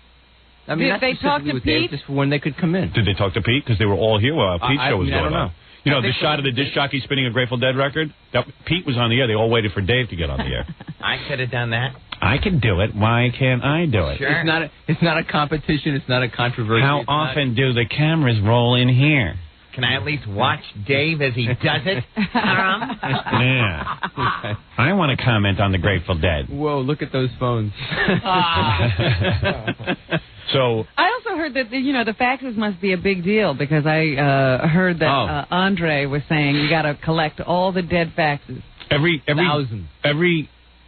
I mean, Did they talk to with Pete? Dave, just for when they could come in. Did they talk to Pete? Because they were all here while Pete's show was I going don't know. on. You know, the shot of the disc jockey spinning a Grateful Dead record? Pete was on the air. They all waited for Dave to get on the air. I could have done that. I can do it. Why can't I do it? Sure. It's not a competition. It's not a controversy. How often do the cameras roll in here? Can I at least watch Dave as he does it? Yeah. I want to comment on the Grateful Dead. Whoa, look at those phones. So I also heard that the faxes must be a big deal because I heard that Andre was saying you got to collect all the dead faxes. Every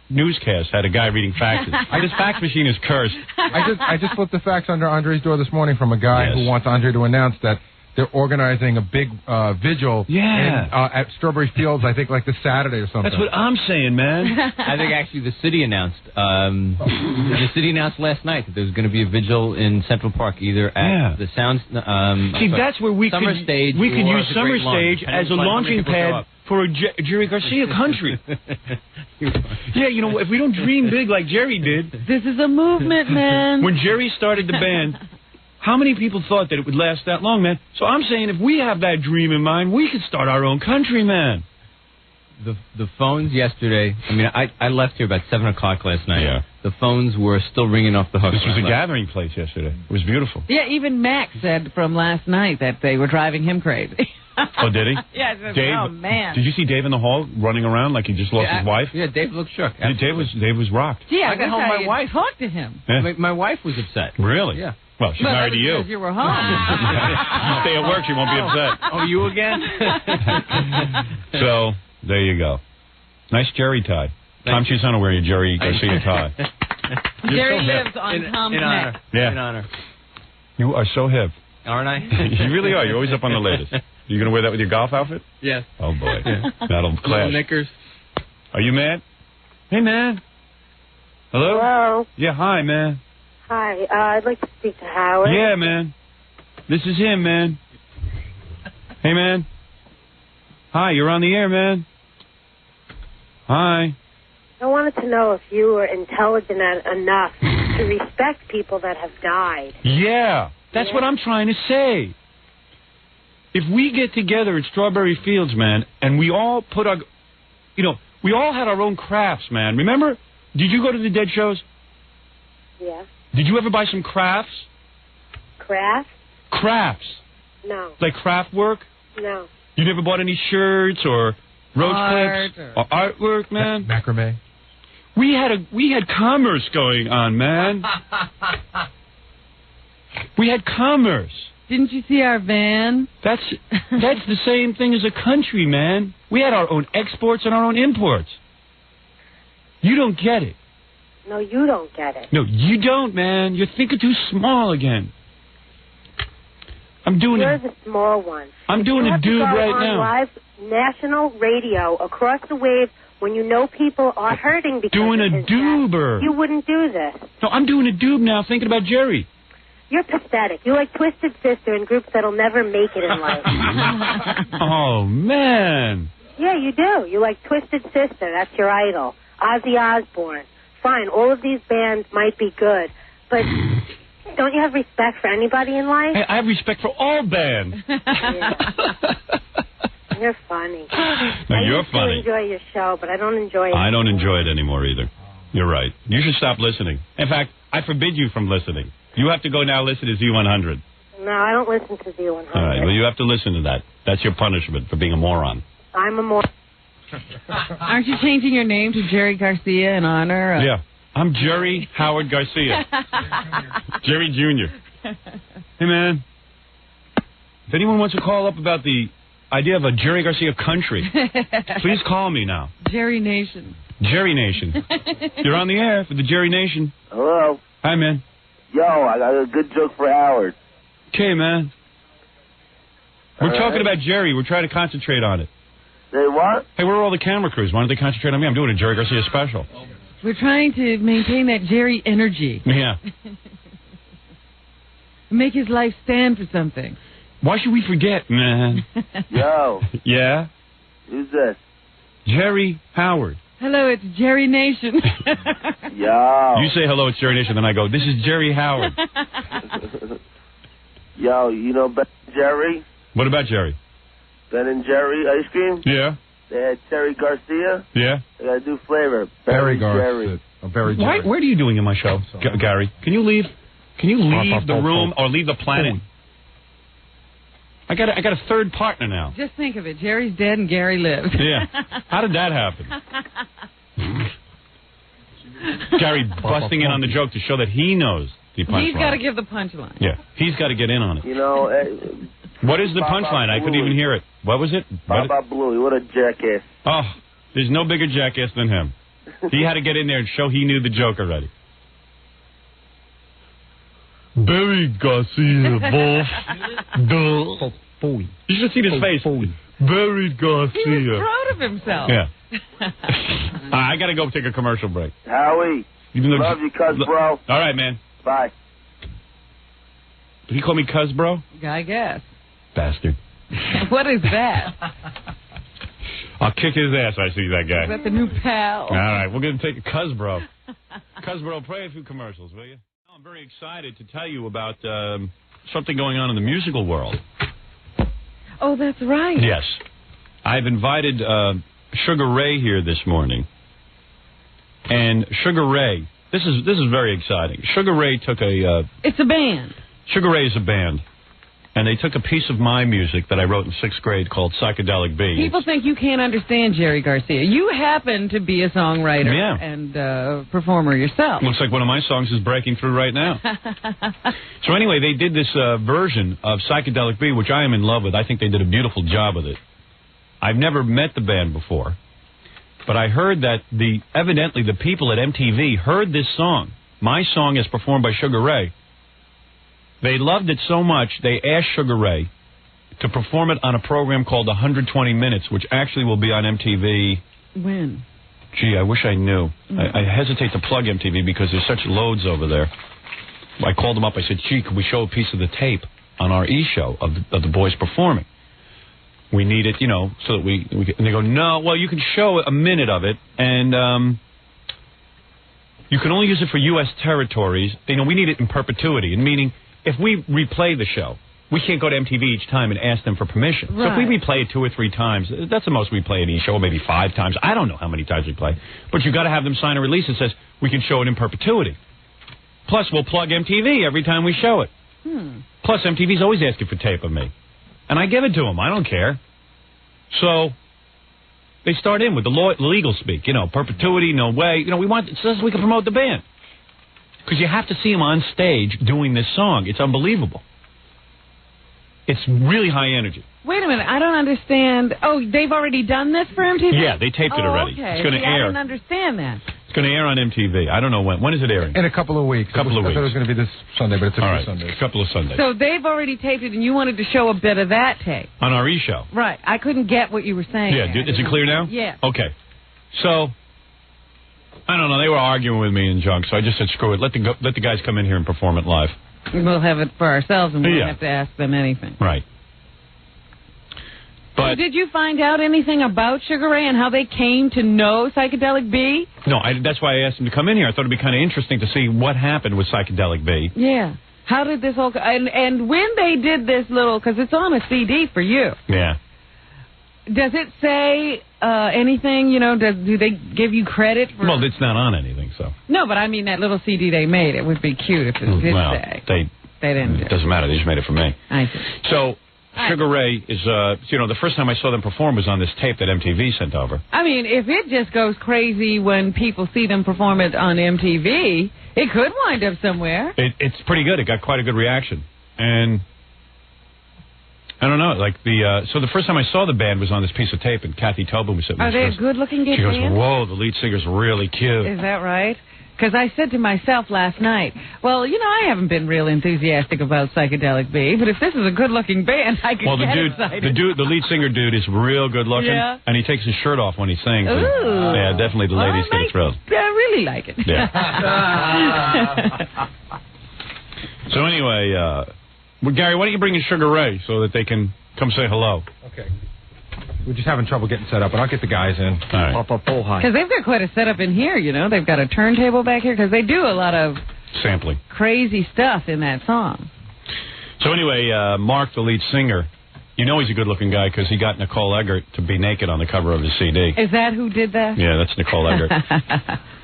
newscast had a guy reading faxes. This fax machine is cursed. I just flipped a fax under Andre's door this morning from a guy who wants Andre to announce that they're organizing a big vigil at Strawberry Fields, I think, like this Saturday or something. That's what I'm saying, man. I think actually the city announced. The city announced last night that there's going to be a vigil in Central Park, either at the Sound. That's where we Summer could Stage. we could or use the Summer Great Lawn. Stage as a launching pad for a Jerry Garcia country. Yeah, if we don't dream big like Jerry did. This is a movement, man. When Jerry started the band, how many people thought that it would last that long, man? So I'm saying if we have that dream in mind, we could start our own country, man. The phones yesterday, I mean, I left here about 7 o'clock last night. Yeah. The phones were still ringing off the hook. This was a gathering place yesterday. It was beautiful. Yeah, even Max said from last night that they were driving him crazy. Oh, did he? Yeah, Dave, oh, man. Did you see Dave in the hall running around like he just lost his wife? Yeah, Dave looked shook. Dave was rocked. Yeah, I got home, my wife talked to him. Yeah. My wife was upset. Really? Yeah. Well, she's married to you. Because you were home. You stay at work, she won't be upset. Oh, you again? So, there you go. Nice Jerry tie. Tom Chisano wearing a Jerry Garcia tie. Jerry so hip. lives on Tom's in honor. neck. Yeah. In honor. You are so hip. Aren't I? You really are. You're always up on the latest. You going to wear that with your golf outfit? Yes. Oh, boy. That'll clash. Little knickers. Are you mad? Hey, man. Hello? Hello. Yeah, hi, man. Hi. I'd like to speak to Howard. Yeah, man. This is him, man. Hey, man. Hi, you're on the air, man. Hi. I wanted to know if you were intelligent enough to respect people that have died. Yeah, that's what I'm trying to say. If we get together at Strawberry Fields, man, and we all put our, we all had our own crafts, man. Remember? Did you go to the Dead shows? Yeah. Did you ever buy some crafts? Craft? Crafts. No. Like craft work? No. You never bought any shirts or roach Art clips or artwork, man? Macrame. We had commerce going on, man. We had commerce. Didn't you see our van? That's the same thing as a country, man. We had our own exports and our own imports. You don't get it. No, you don't get it. No, you don't, man. You're thinking too small again. You're the small one. I'm doing a dude right now. Live national radio across the wave when you know people are hurting because doing of a his doober. death. You wouldn't do this. No, I'm doing a doob now thinking about Jerry. You're pathetic. You're like Twisted Sister in groups that'll never make it in life. Oh, man. Yeah, you do. You like Twisted Sister. That's your idol. Ozzy Osbourne. Fine, all of these bands might be good, but don't you have respect for anybody in life? Hey, I have respect for all bands. You're funny. No, you're funny. I enjoy your show, but I don't enjoy it. I don't enjoy it anymore either. You're right. You should stop listening. In fact, I forbid you from listening. You have to go now listen to Z100. No, I don't listen to Z100. All right, well, you have to listen to that. That's your punishment for being a moron. I'm a moron. Aren't you changing your name to Jerry Garcia in honor of... Yeah. I'm Jerry Howard Garcia. Jerry Jr. Hey, man. If anyone wants to call up about the idea of a Jerry Garcia country, please call me now. Jerry Nation. Jerry Nation. You're on the air for the Jerry Nation. Hello. Hi, man. Yo, I got a good joke for Howard. Okay, man. We're All talking right. about Jerry. We're trying to concentrate on it. Say what? Hey, where are all the camera crews? Why don't they concentrate on me? I'm doing a Jerry Garcia special. We're trying to maintain that Jerry energy. Yeah. Make his life stand for something. Why should we forget, man? Yo. Yeah? Who's this? Jerry Howard. Hello, it's Jerry Nation. Yo. You say hello, it's Jerry Nation, then I go, this is Jerry Howard. Yo, you know Ben and Jerry? What about Jerry? Ben and Jerry ice cream? Yeah? They had Terry Garcia. Yeah? They got a new flavor. Very Jerry. Very Why, Jerry. what are you doing in my show, Gary? Can you leave? Can you leave the room or leave the planet? I got a third partner now. Just think of it. Jerry's dead and Gary lives. Yeah. How did that happen? Gary busting in on the joke to show that he knows the punchline. He's got to give the punchline. Yeah, he's got to get in on it. You know, What is the punchline? I couldn't even hear it. What was it? Baba Bluey, what a jackass. Oh, there's no bigger jackass than him. He had to get in there and show he knew the joke already. Barry Garcia, boss. You should see his face. Barry Garcia. He was proud of himself. Yeah. I got to go take a commercial break. Howie, love you, cuz, bro. All right, man. Bye. Did he call me cuz, bro? I guess. Bastard. What is that? I'll kick his ass. I see that guy. Is that the new pal? All right, we're going to take a cuz, bro. Cuz, bro, play a few commercials, will you? I'm very excited to tell you about something going on in the musical world. Oh, that's right. Yes. I've invited Sugar Ray here this morning. And Sugar Ray, this is very exciting. Sugar Ray took It's a band. Sugar Ray is a band. And they took a piece of my music that I wrote in 6th grade called Psychedelic Bee. People think you can't understand Jerry Garcia. You happen to be a songwriter Yeah. and performer yourself. Looks like one of my songs is breaking through right now. So anyway, they did this version of Psychedelic Bee, which I am in love with. I think they did a beautiful job with it. I've never met the band before, but I heard that evidently the people at MTV heard this song, my song as performed by Sugar Ray. They loved it so much, they asked Sugar Ray to perform it on a program called 120 Minutes, which actually will be on MTV. When? Gee, I wish I knew. I hesitate to plug MTV because there's such loads over there. I called them up. I said, gee, could we show a piece of the tape on our E-show of the boys performing? We need it, so that we can. And they go, no, well, you can show a minute of it, and you can only use it for U.S. territories. We need it in perpetuity, meaning if we replay the show, we can't go to MTV each time and ask them for permission. Right. So if we replay it 2 or 3 times, that's the most we play in each show, maybe 5 times. I don't know how many times we play. But you've got to have them sign a release that says we can show it in perpetuity. Plus, we'll plug MTV every time we show it. Plus, MTV's always asking for tape of me. And I give it to them. I don't care. So they start in with the legal speak. Perpetuity, no way. We want it so we can promote the band. Because you have to see them on stage doing this song. It's unbelievable. It's really high energy. Wait a minute, I don't understand. Oh, they've already done this for MTV? Yeah, they taped it already. Okay. It's going to air. I didn't understand that. It's going to air on MTV. I don't know when. When is it airing? In a couple of weeks. I thought it was going to be this Sunday, but it's a few Sundays. A couple of Sundays. So they've already taped it, and you wanted to show a bit of that tape. On our E-show. Right. I couldn't get what you were saying. Yeah, is it clear now? Yeah. Okay. So, I don't know. They were arguing with me and junk, so I just said, screw it. Let the guys come in here and perform it live. We'll have it for ourselves, and we won't have to ask them anything. Right. But so did you find out anything about Sugar Ray and how they came to know Psychedelic Bee? No, that's why I asked them to come in here. I thought it'd be kind of interesting to see what happened with Psychedelic Bee. Yeah. How did this all... And when they did this little... Because it's on a CD for you. Yeah. Does it say anything, do they give you credit for... Well, it's not on anything, so... No, but I mean that little CD they made. It would be cute if it did say. They didn't do it. Doesn't matter. They just made it for me. I see. So... Sugar Ray is, the first time I saw them perform was on this tape that MTV sent over. I mean, if it just goes crazy when people see them perform it on MTV, it could wind up somewhere. It's pretty good. It got quite a good reaction. And I don't know, so the first time I saw the band was on this piece of tape, and Kathy Tobin was sitting there. Are they a good-looking band? She goes, whoa, the lead singer's really cute. Is that right? Because I said to myself last night, well, I haven't been real enthusiastic about Psychedelic Bee, but if this is a good-looking band, I could get excited. The lead singer dude is real good-looking, and he takes his shirt off when he sings. Ooh. And, yeah, definitely the ladies get thrilled. I really like it. Yeah. So anyway, Gary, why don't you bring in Sugar Ray so that they can come say hello? Okay. We're just having trouble getting set up, but I'll get the guys in. All right. Because they've got quite a setup in here, They've got a turntable back here, because they do a lot of sampling, crazy stuff in that song. So anyway, Mark, the lead singer, he's a good-looking guy because he got Nicole Eggert to be naked on the cover of his CD. Is that who did that? Yeah, that's Nicole Eggert.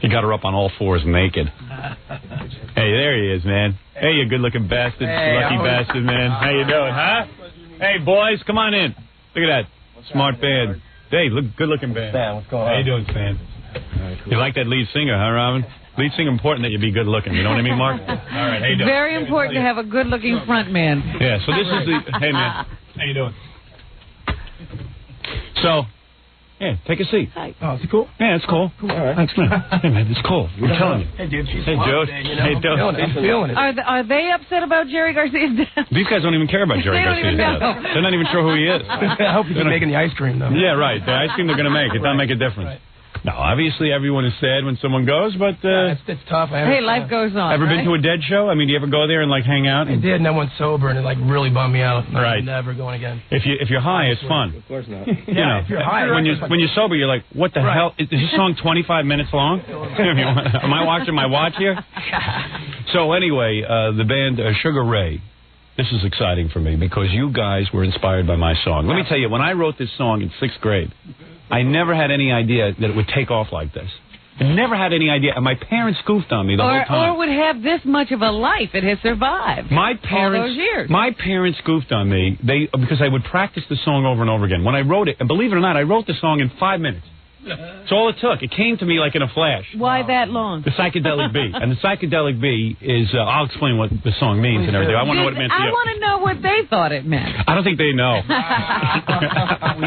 He got her up on all fours naked. Hey, there he is, man. Hey, you good-looking bastard, lucky bastard, man. How you doing, huh? Hey, boys, come on in. Look at that. Smart band. Hey, good-looking band. Stan, what's going on? How you doing, Stan? You like that lead singer, huh, Robin? Lead singer important that you be good-looking. You know what I mean, Mark? All right, how you doing? Very important to have a good-looking front man. Yeah, so this is the... Hey, man. How you doing? So... Yeah, take a seat. Hi. Oh, is it cool? Yeah, it's cool. All right. Thanks, man. Hey, man, it's cool. I'm telling you. Hey, dude. Hey, Joe. Hey, Joe. I'm feeling it. Are they upset about Jerry Garcia's death? These guys don't even care about Jerry They don't Garcia's even know. death. They're not even sure who he is. I hope he's making the ice cream, though. Yeah, right. The ice cream they're going to make. It doesn't make a difference. No, obviously everyone is sad when someone goes, but... it's tough. Hey, life goes on. Ever right? been to a Dead show? I mean, do you ever go there and, like, hang out? I did, and I went sober, and it, like, really bummed me out. Right. I'm never going again. If you're high, it's fun. Of course not. You know, if you're high... when you're sober, you're like, what the hell? Is this song 25 minutes long? Am I watching my watch here? So anyway, the band Sugar Ray. This is exciting for me because you guys were inspired by my song. Let me tell you, when I wrote this song in 6th grade, I never had any idea that it would take off like this. I never had any idea. And my parents goofed on me the whole time. Or would have this much of a life. It has survived. My parents, all those years. My parents goofed on me because I would practice the song over and over again. When I wrote it, and believe it or not, I wrote the song in 5 minutes. That's all it took. It came to me like in a flash. Why that long? The Psychedelic Bee. And the Psychedelic Bee is, I'll explain what the song means and everything. I want to know what it meant to you. I want to know what they thought it meant. I don't think they know.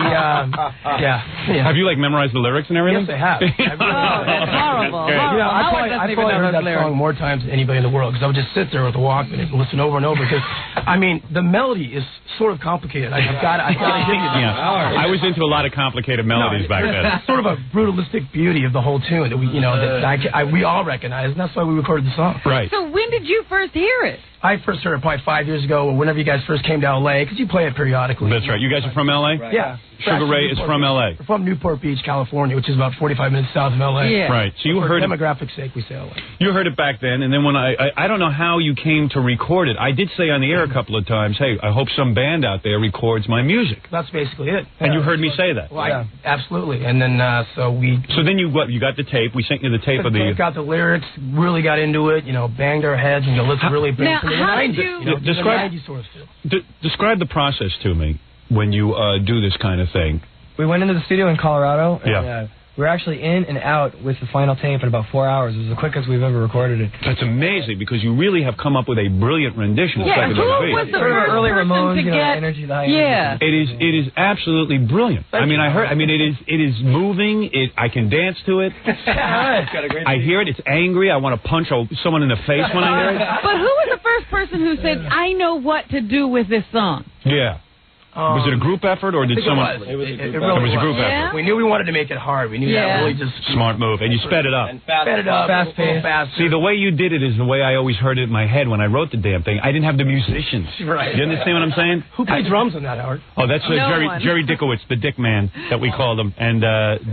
Yeah. Have you, like, memorized the lyrics and everything? Yes, I have. That's horrible. Okay. You know, I Howard probably heard that lyrics. song more times than anybody in the world because I would just sit there with the Walkman and listen over and over because, I mean, the melody is sort of complicated. I've got to give you that. Yeah. I was into a lot of complicated melodies back then. It's sort of a brutalistic beauty of the whole tune that we, you know, that we all recognize, and that's why we recorded the song. Right. So when did you first hear it? I first heard it probably 5 years ago, or whenever you guys first came to L.A., because you play it periodically. That's right. You guys are from L.A.? Right. Yeah. Sugar Ray is from L.A. We're from Newport Beach, California, which is about 45 minutes south of L.A. Yeah. Right. So you For heard it. demographic sake, we say L.A. You heard it back then, and then when I don't know how you came to record it. I did say on the air a couple of times, hey, I hope some band out there records my music. That's basically it. And you heard me say that. Well, absolutely. And then, so then you got the tape. We sent you the tape of the... got the lyrics, really got into it, you know, banged our heads, and let's really bring now, some of the how 90s. did you... Describe, the 90s sort of feel. Describe the process to me when you do this kind of thing. We went into the studio in Colorado, and Yeah. we were actually in and out with the final tape in about 4 hours. It was the quickest we've ever recorded it. That's amazing, because you really have come up with a brilliant rendition of Yeah, Psychedelic who Bee. was the Sort of first early person Ramones, to you know, get... energy, the high Yeah. energy. It is absolutely brilliant. I mean, it is moving. I can dance to it. I hear it. It's angry. I want to punch someone in the face when I hear it. But who was the first person who said, I know what to do with this song? Yeah. Was it a group effort, or did someone... It was a group effort. We knew we wanted to make it hard. We knew that really just... Smart move. And you sped it up. Sped it up. Fast paced. See, the way you did it is the way I always heard it in my head when I wrote the damn thing. I didn't have the musicians. Right. You understand what I'm saying? Who played drums on that, Howard? Oh, that's No one. Jerry Dickowitz, the Dick Man that we called him. And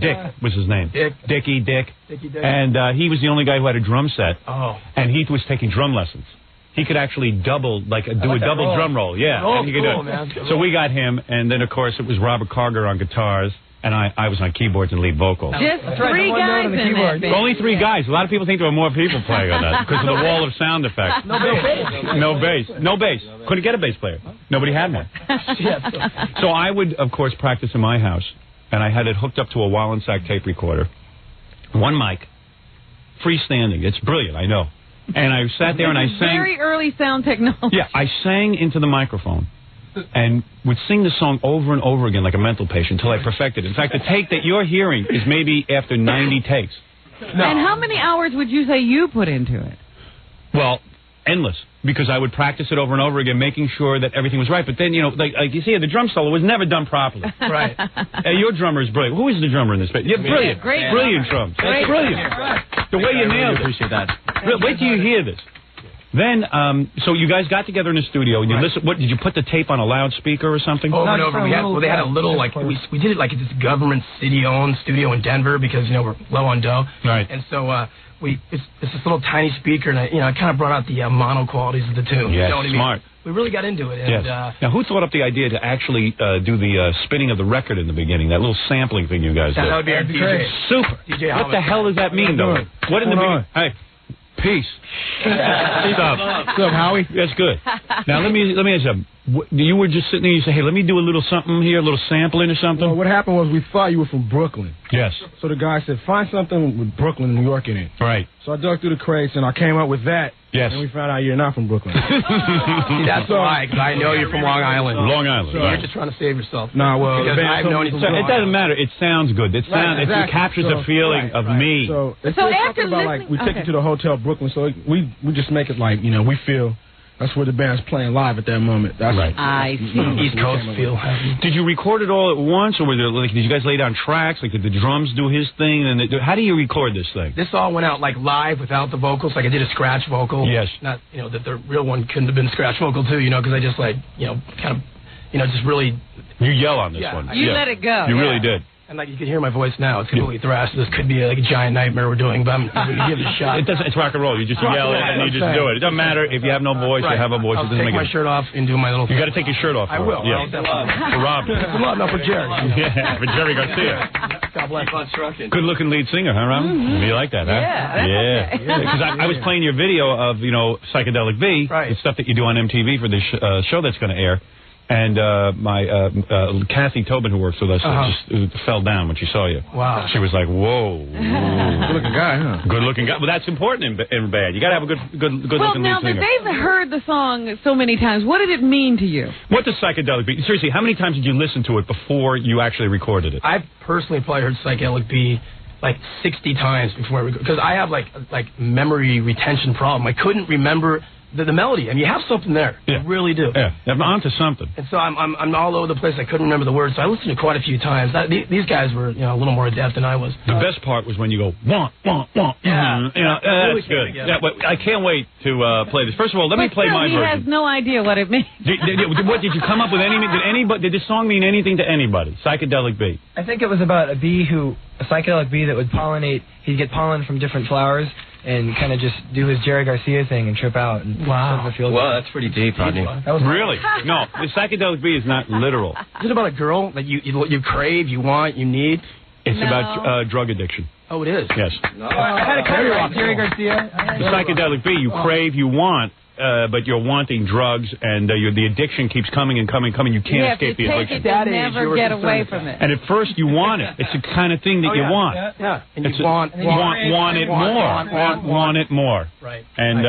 Dick was his name. Dickie Dick. Dick. And he was the only guy who had a drum set. Oh. And he was taking drum lessons. He could actually do a double drum roll. Yeah, Oh, and he could do cool, it. man. So we got him, and then, of course, it was Robert Carger on guitars, and I was on keyboards and lead vocals. Just three guys in that band. Only 3 guys. A lot of people think there were more people playing on that because of the wall of sound effects. No bass. Couldn't get a bass player. Nobody had one. So I would, of course, practice in my house, and I had it hooked up to a Wallensack tape recorder. One mic. Freestanding. It's brilliant, I know. And I sat there and I sang. Very early sound technology. Yeah, I sang into the microphone and would sing the song over and over again like a mental patient until I perfected it. In fact, the take that you're hearing is maybe after 90 takes. And how many hours would you say you put into it? Well, endless, because I would practice it over and over again, making sure that everything was right. But then, you know, like you see, the drum solo was never done properly. Right. Your drummer is brilliant. Who is the drummer in this band? Yeah, brilliant. Great Brilliant drums. That's brilliant. The way you nailed it. Appreciate that. Wait till you hear this. Then, so you guys got together in the studio and you listen. What did you put the tape on a loudspeaker or something? Over and over. They had a little we did it like at this government city-owned studio in Denver because we're low on dough. Right. And so it's this little tiny speaker, and it kind of brought out the mono qualities of the tune. Yes, you know what I mean? smart. We really got into it. And, Yes. Now, who thought up the idea to actually do the spinning of the record in the beginning? That little sampling thing you guys did. That would be our DJ. Super. DJ What the hell does that mean, though? What in the beginning? Hey. Peace. What's up? What's up, Howie? That's good. Now, let me ask you something. You were just sitting there, you say, hey, let me do a little something here, a little sampling or something? Well, what happened was we thought you were from Brooklyn. Yes. So the guy said, find something with Brooklyn, New York in it. Right. So I dug through the crates, and I came up with that. Yes. And we found out you're not from Brooklyn. See, that's why, because I know you're from Long Island. Long Island. So right. you're just trying to save yourself. Nah, well, because I've known you from it doesn't matter. It sounds good. It sounds. Exactly. It captures the feeling of me. So it's So just after something about, like, we take you to the Hotel Brooklyn, so we just make it like, we feel that's where the band's playing live at that moment. That's right. I see. East Coast feel. Did you record it all at once, or were there, like, did you guys lay down tracks? Like, did the drums do his thing? And how do you record this thing? This all went out like live without the vocals. Like I did a scratch vocal. Yes. Not that the real one couldn't have been scratch vocal too. Because I just kind of just really. You yell on this one. You let it go. You really did. And like you can hear my voice now, it's completely thrashed. This could be like a giant nightmare we're doing, but I'm going to give it a shot. It's rock and roll. You just yell it and you just do it. It doesn't matter if you have no voice. You have a voice. I'll it doesn't take make my shirt off and do my little. You got to take your shirt off. I will. Yeah. For Rob. For love, not for Jerry. Yeah, for Jerry Garcia. God bless on trucking. Good-looking lead singer, huh, Rob? You like that, huh? Yeah. Because I was playing your video of Psychedelic V, right. the stuff that you do on MTV for this show that's going to air. And my Kathy Tobin, who works with us, just fell down when she saw you. Wow. She was like, whoa. Good-looking guy, huh? Good-looking guy. Well, that's important in band. You got to have a good-looking now lead singer. they've heard the song so many times. What did it mean to you? What does Psychedelic B? Seriously, how many times did you listen to it before you actually recorded it? I've personally probably heard Psychedelic B like 60 times before I record, because I have like memory retention problem. I couldn't remember the melody. I mean, you have something there. Yeah. You really do. Yeah, I'm onto something. And so I'm all over the place. I couldn't remember the words, so I listened to it quite a few times. These guys were a little more adept than I was. The best part was when you go want. Yeah. That's good. Yeah, but I can't wait to play this. First of all, let me play my he version. has no idea what it means. What did you come up with? Did this song mean anything to anybody? Psychedelic bee. I think it was about a psychedelic bee that would pollinate. He'd get pollen from different flowers and kind of just do his Jerry Garcia thing and trip out. And wow, that's pretty deep, Rodney. Really? No, the psychedelic bee is not literal. Is it about a girl that you crave, you want, you need? It's about drug addiction. Oh, it is? Yes. No. I had a cover on Jerry Garcia. The psychedelic bee, you crave, you want, but you're wanting drugs, and the addiction keeps coming and coming. You can't escape the addiction. You never get away from it. And at first you want it. It's the kind of thing that you want. Yeah. And you want it more. Right. And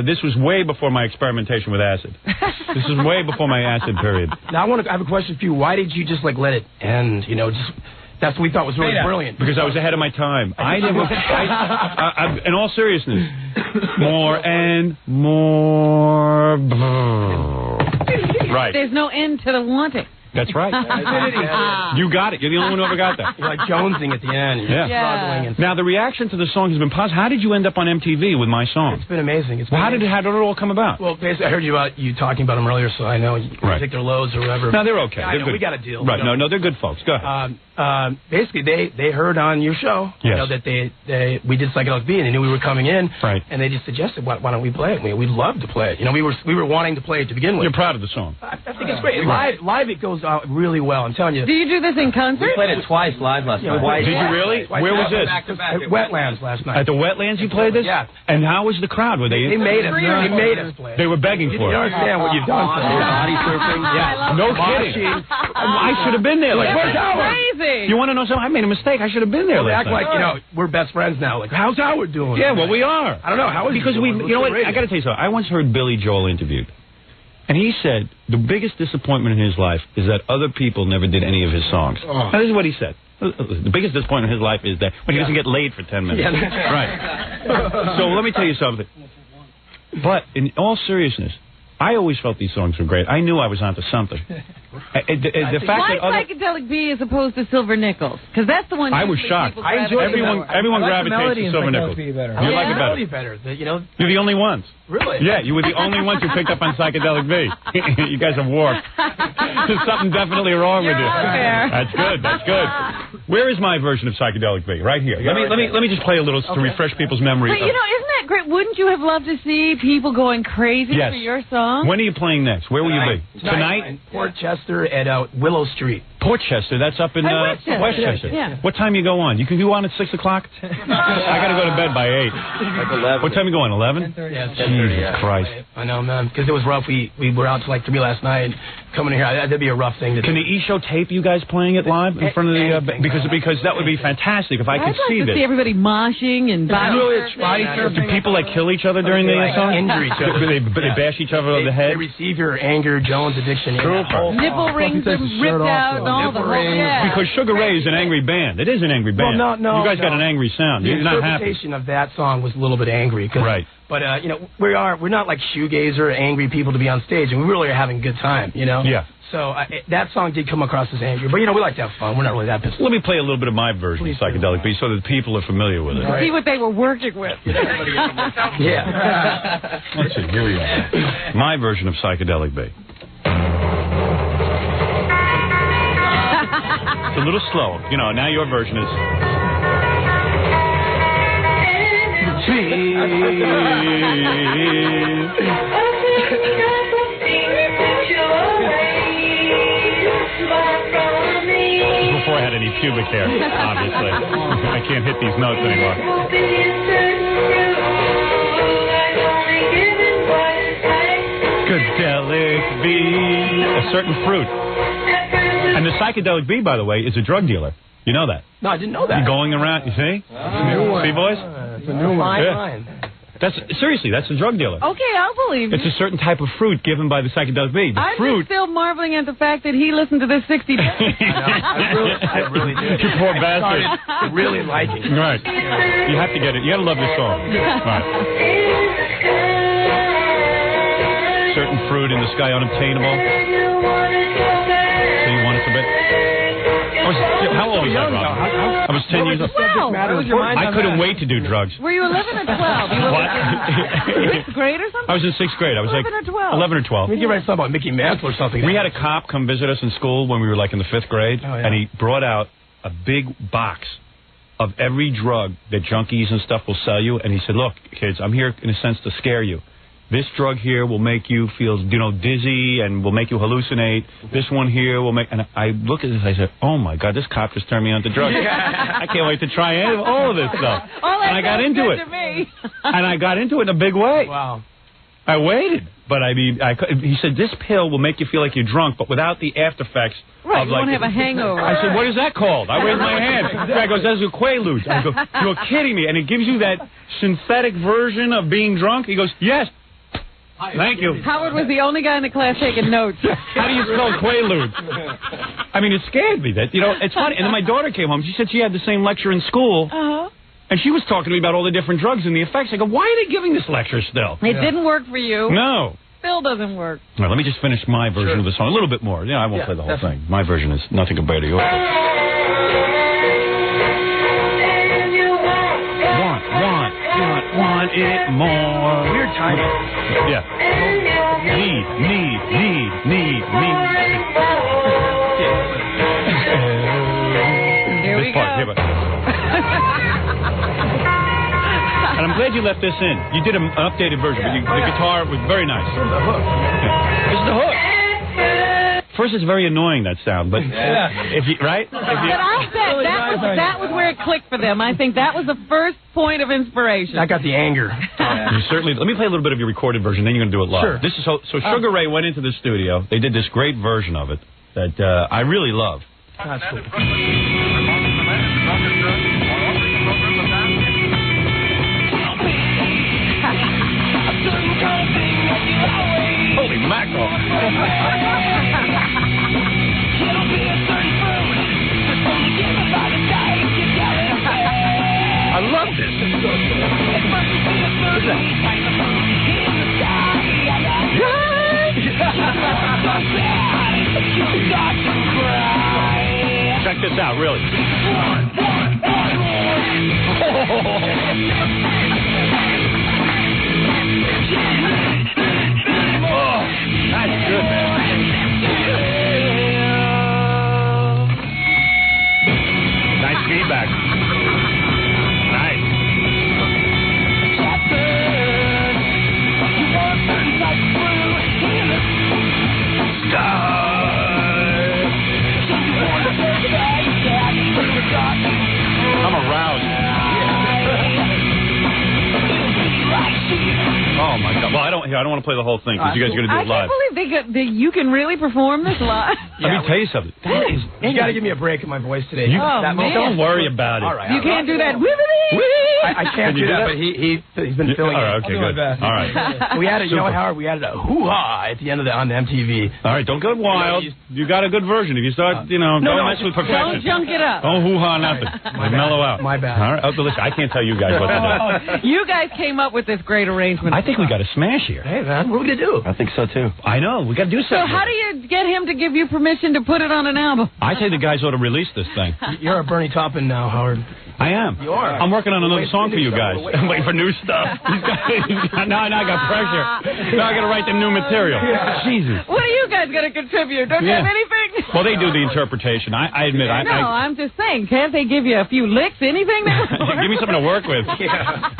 this was way before my experimentation with acid. This is way before my acid period. Now I have a question for you. Why did you just let it end? That's what we thought was really brilliant. Because I was ahead of my time. In all seriousness, more and more. Right. There's no end to the wanting. That's right. You got it. You're the only one who ever got that. You're like jonesing at the end. You're struggling. Now, the reaction to the song has been positive. How did you end up on MTV with my song? It's been amazing. How did it all come about? Well, basically, I heard you talking about them earlier, so I know you take their loads or whatever. No, they're okay. They're good. We got a deal. Right. No, they're good folks. Go ahead. Basically, they heard on your show that we did Psychedelic B, and they knew we were coming in. Right. And they just suggested, why don't we play it? We'd love to play it. We were wanting to play it to begin with. You're proud of the song. I think it's great. Live it goes out really well. I'm telling you. Do you do this in concert? We played it twice live last night. Did you really? Where was this? At Wetlands last night. At the Wetlands you played this? Yeah. And how was the crowd? Were they made us. They made us play. They were begging for it. You understand what you've done for me. Body surfing. Yeah. No kidding. I should have been there. That's crazy. You want to know something? I made a mistake. I should have been there. They act like we're best friends now. Like, how's Howard doing? Yeah, well, we are. I don't know. How is he doing? You know what? I got to tell you something. I once heard Billy Joel interviewed. And he said the biggest disappointment in his life is that other people never did any of his songs. Now, this is what he said. The biggest disappointment in his life is that when he doesn't get laid for 10 minutes. Yeah. Right. So let me tell you something. But in all seriousness, I always felt these songs were great. I knew I was onto something. The fact Why that Psychedelic B as opposed to Silver Nickels? Because that's the one. I was shocked. I enjoyed everyone gravitates to Silver Nickels. You like it better. You're the only ones. Really? Yeah, you were the only ones who picked up on Psychedelic B. You guys have warped. There's something definitely wrong with you. That's good. That's good. Where is my version of Psychedelic B? Right here. Let me just play a little to refresh people's memory. But isn't that great? Wouldn't you have loved to see people going crazy Yes. for your song? When are you playing next? Where will you be? Tonight? In Port Chester at Willow Street. Portchester, that's up in Westchester. Yeah. What time you go on? You can go on at 6 o'clock? I got to go to bed by 8. Like 11. What time you go on, 11? Yeah, Jesus Christ. I know, man, because it was rough. We were out till like 3 last night. Coming here, that'd be a rough thing to do. Can the E-Show tape you guys playing it live in front of the... because that would be fantastic if I could see I'd like to this. see everybody moshing and body Do people like kill each other during the song? Injure each other. They bash each other over the head? They receive your anger, Jones addiction. nipple rings are ripped out and all the whole... Yeah. Because Sugar Ray is an angry band. It is an angry band. Well, no. You guys got an angry sound. The You're not happy. interpretation of that song was a little bit angry. Right. But, we're not like shoegazer, angry people to be on stage, and we really are having a good time, Yeah. So that song did come across as angry. But, we like to have fun. We're not really that pissed. Let me play a little bit of my version of Psychedelic Beat so that people are familiar with it. See what they were working with. Yeah. Let's see. Here we go. My version of Psychedelic Beat. It's a little slow. Now your version is... Before I had any pubic hair, obviously. I can't hit these notes anymore. Psychedelic bee. A certain fruit. And the psychedelic bee, by the way, is a drug dealer. You know that? No, I didn't know that. You're going around, you see? See, boys? It's a new one. Yeah. Seriously, that's a drug dealer. Okay, I'll believe It's you. a certain type of fruit given by the psychedelic bee. The I'm fruit. just still marveling at the fact that he listened to this 60 days. I really did. You poor bastard. I really like it. Right. You have to get it. You got to love this song. Right. Certain fruit in the sky unobtainable. So you want it a bit? How old was I, Rob? I was 10 years old. I couldn't wait to do drugs. Were you 11 or 12? You were What? in 6th grade or something? I was in 6th grade. I was 11 or 12? 11 or 12. We could write something about Mickey Mantle or something. We had a cop come visit us in school when we were like in the 5th grade, and he brought out a big box of every drug that junkies and stuff will sell you, and he said, look, kids, I'm here in a sense to scare you. This drug here will make you feel, dizzy and will make you hallucinate. This one here will make... And I look at this, I said, oh, my God, this cop just turned me on to drugs. I can't wait to try all of this stuff. And I got into it. And I got into it in a big way. Wow. I waited. But, he said, this pill will make you feel like you're drunk, but without the after effects Right, of you won't have a hangover. I said, what is that called? I raised my hand. The guy goes, that's a Quaaludes. I go, you're kidding me. And it gives you that synthetic version of being drunk? He goes, yes. Thank you. Howard was the only guy in the class taking notes. How do you spell Quaaludes? I mean, it scared me. It's funny. And then my daughter came home. She said she had the same lecture in school. Uh-huh. And she was talking to me about all the different drugs and the effects. I go, why are they giving this lecture still? It didn't work for you. No. Still doesn't work. All right, let me just finish my version of the song. A little bit more. I won't play the whole thing. My version is nothing compared to yours. Want it more. Weird timing. Yeah. Need. Here we go. Here, and I'm glad you left this in. You did an updated version, but the guitar was very nice. The hook. This is the hook. First, it's very annoying, that sound, but if you, right? But I'll bet that was where it clicked for them. I think that was the first point of inspiration. I got the anger. You certainly. Let me play a little bit of your recorded version, then you're going to do it live. Sure. This is so Sugar Ray went into the studio. They did this great version of it that I really love. That's cool. Holy mackerel. I love this. Check this out, really. Oh, that's good, man. Nice feedback. Nice. I don't want to play the whole thing because you guys are going to do I it live. can't believe you can really perform this live. Let me tell you something. That is, you got to give me a break in my voice today. Don't worry about it. All right. You can't do that. I can't do that, but he's been filling it. Okay, good. All right. We added, you know what, Howard? We added a hoo-ha at the end of on the MTV. All right, don't go wild. You got a good version. If you start, don't mess with perfection. Don't junk it up. Don't hoo-ha nothing. Mellow out. My bad. All right. Oh, listen, I can't tell you guys what to You guys came up with this great arrangement. do. I think we got a smash here. Hey, man, what are we going to do? I think so, too. I know. We got to do So something. how do you get him to give you permission to put it on an album? I say the guys ought to release this thing. You're a Bernie Taupin now, Howard. I am. You are. I'm working on another song for you guys. I'm waiting for new stuff. Now I got pressure. Now I got to write them new material. Jesus. What are you guys going to contribute? Don't you have anything? Well, they do the interpretation. I admit. I'm just saying. Can't they give you a few licks? Anything? Give me something to work with.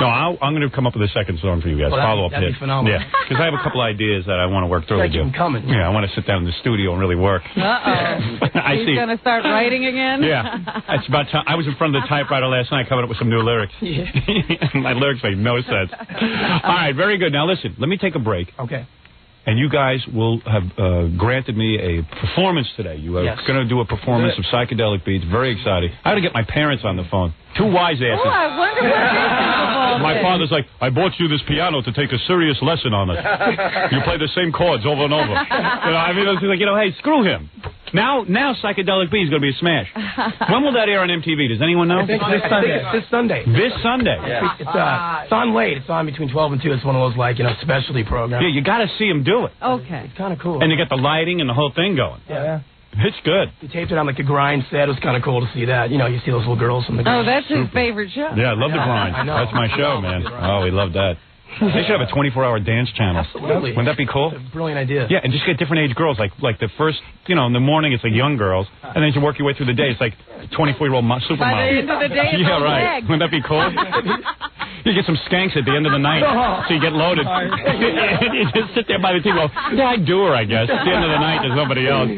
No, I'm going to come up with a second song for you guys. Well, Follow-up that'd hit. be phenomenal. Yeah, because I have a couple ideas that I want to work through. Keep them coming. Yeah, I want to sit down in the studio and really work. He's going to start writing again? Yeah. It's about time. I was in front of the typewriter last night coming up with some new lyrics. My lyrics make no sense. All right, very good. Now listen, let me take a break. Okay. And you guys will have granted me a performance today. You are going to do a performance of Psychedelic Beats. Very exciting. I had to get my parents on the phone. Two wise asses. Oh, I wonder what they think of all My this. father's like, I bought you this piano to take a serious lesson on it. You play the same chords over and over. I mean, it's like, hey, screw him. Now Psychedelic Beats is going to be a smash. When will that air on MTV? Does anyone know? I think this Sunday. This Sunday? Yeah. It's on late. It's on between 12 and 2. It's one of those, specialty programs. Yeah, you got to see them do it. Okay. It's kind of cool. And they got the lighting and the whole thing going. Yeah. It's good. We taped it on a grind set. It was kind of cool to see that. You see those little girls from the grind. Oh, that's his favorite show. Yeah, I love the grind. I know. That's my show, man. Oh, we love that. They should have a 24-hour dance channel. Absolutely. Wouldn't that be cool? That's a brilliant idea. Yeah, and just get different age girls. Like the first, in the morning it's like young girls, and then you work your way through the day. It's like 24-year-old supermodels. By the end of the day, it's yeah, all right. legs. Wouldn't that be cool? You get some skanks at the end of the night, so you get loaded. You just sit there by the TV. Go, yeah, I do her, I guess. At the end of the night, there's nobody else.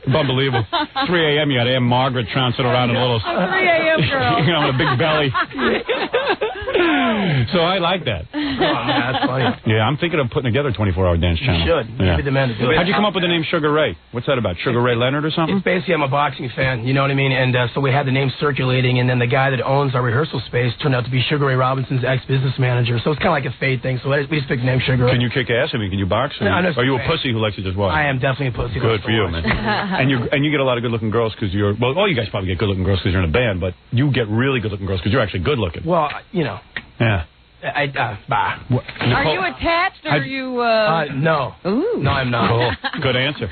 It's unbelievable. 3 a.m. You got Aunt Margaret trouncing around in a little. 3 a.m. girl. With a big belly. So I like that. Oh, that's funny. Yeah, I'm thinking of putting together a 24-hour dance channel. You should. Yeah. You'd be the man to do it. How'd you come up with the name Sugar Ray? What's that about? Sugar Ray Leonard or something? It's basically, I'm a boxing fan, you know what I mean? And so we had the name circulating, and then the guy that owns our rehearsal space turned out to be Sugar Ray Robinson's ex-business manager. So it's kind of like a fate thing. So we just picked the name Sugar Ray. Can you kick ass? I mean, can you box? Or No, are you a pussy who likes to just watch? I am definitely a pussy. Good for you, man. and you get a lot of good-looking girls because you're... Well, all you guys probably get good-looking girls because you're in a band, but you get really good-looking girls because you're actually good-looking. Well, Yeah. Bah. Are you attached or are you... No. Ooh. No, I'm not. Cool. Good answer.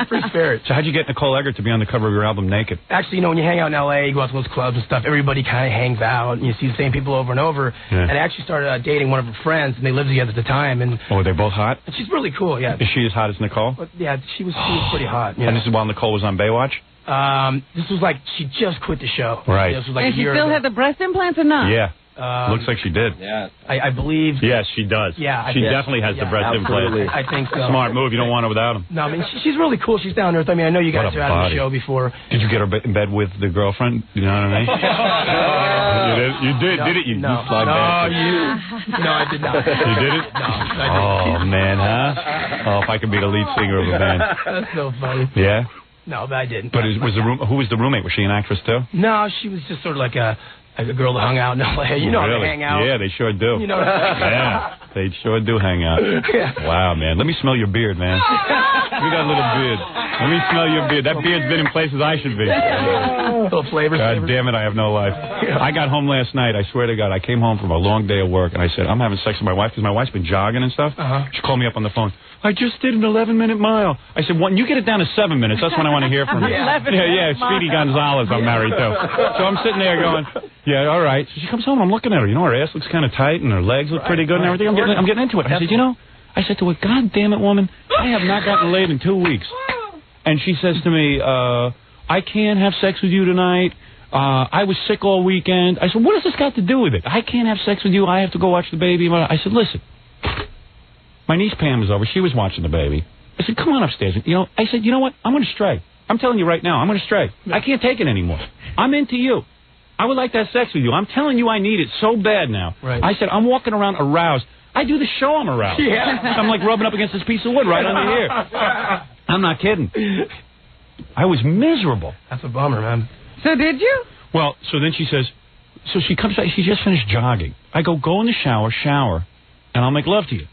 Free spirit. So how'd you get Nicole Eggert to be on the cover of your album Naked? Actually, when you hang out in L.A., you go out to those clubs and stuff, everybody kind of hangs out, and you see the same people over and over. Yeah. And I actually started dating one of her friends, and they lived together at the time. And Oh, they're both hot? she's really cool, yeah. Is she as hot as Nicole? But, yeah, she was pretty hot. And this is while Nicole was on Baywatch? This was like, she just quit the show. Right. This was like and a she year still ago. had the breast implants or not? Yeah. Looks like she did. Yeah. I believe. Yes, she does. Yeah. She definitely has the breast implant. I think so. Smart move. You don't want her without them. No, I mean, she's really cool. She's down to earth. I mean, I know you guys What a have had her on body. the show before. Did you get her in bed with the girlfriend? You know what I mean? You did, did it? You slide back. No, I did not. You did it? No, I Oh, man, huh? Oh, if I could be the lead singer of a band. That's so funny. Yeah? No, but I didn't. But who was the roommate? Was she an actress, too? No, she was just sort of like a girl that hung out in L.A. You know how Really? they hang out. Yeah, they sure do. You know what I'm saying? Yeah, they sure do hang out. Wow, man. Let me smell your beard, man. You got a little beard. Let me smell your beard. That beard's been in places I should be. Little flavor. God damn it, I have no life. I got home last night. I swear to God, I came home from a long day of work, and I said, I'm having sex with my wife because my wife's been jogging and stuff. She called me up on the phone. I just did an 11-minute mile. I said, when you get it down to 7 minutes, that's when I want to hear from you. Yeah, Speedy Gonzalez I'm married to. So I'm sitting there going, yeah, all right. So she comes home, I'm looking at her. You know, her ass looks kind of tight, and her legs look pretty good and everything. I'm getting into it. I said, I said to her, God damn it, woman, I have not gotten laid in 2 weeks. And she says to me, I can't have sex with you tonight. I was sick all weekend. I said, what has this got to do with it? I can't have sex with you. I have to go watch the baby. I said, listen. My niece Pam was over. She was watching the baby. I said, come on upstairs. I said, you know what? I'm going to stray. I'm telling you right now, I'm going to stray. I can't take it anymore. I'm into you. I would like to have sex with you. I'm telling you I need it so bad now. Right. I said, I'm walking around aroused. I do the show I'm around. Yeah. I'm like rubbing up against this piece of wood right under here. I'm not kidding. I was miserable. That's a bummer, man. So did you? Well, so then she says, so she comes back, she just finished jogging. I go in the shower, and I'll make love to you.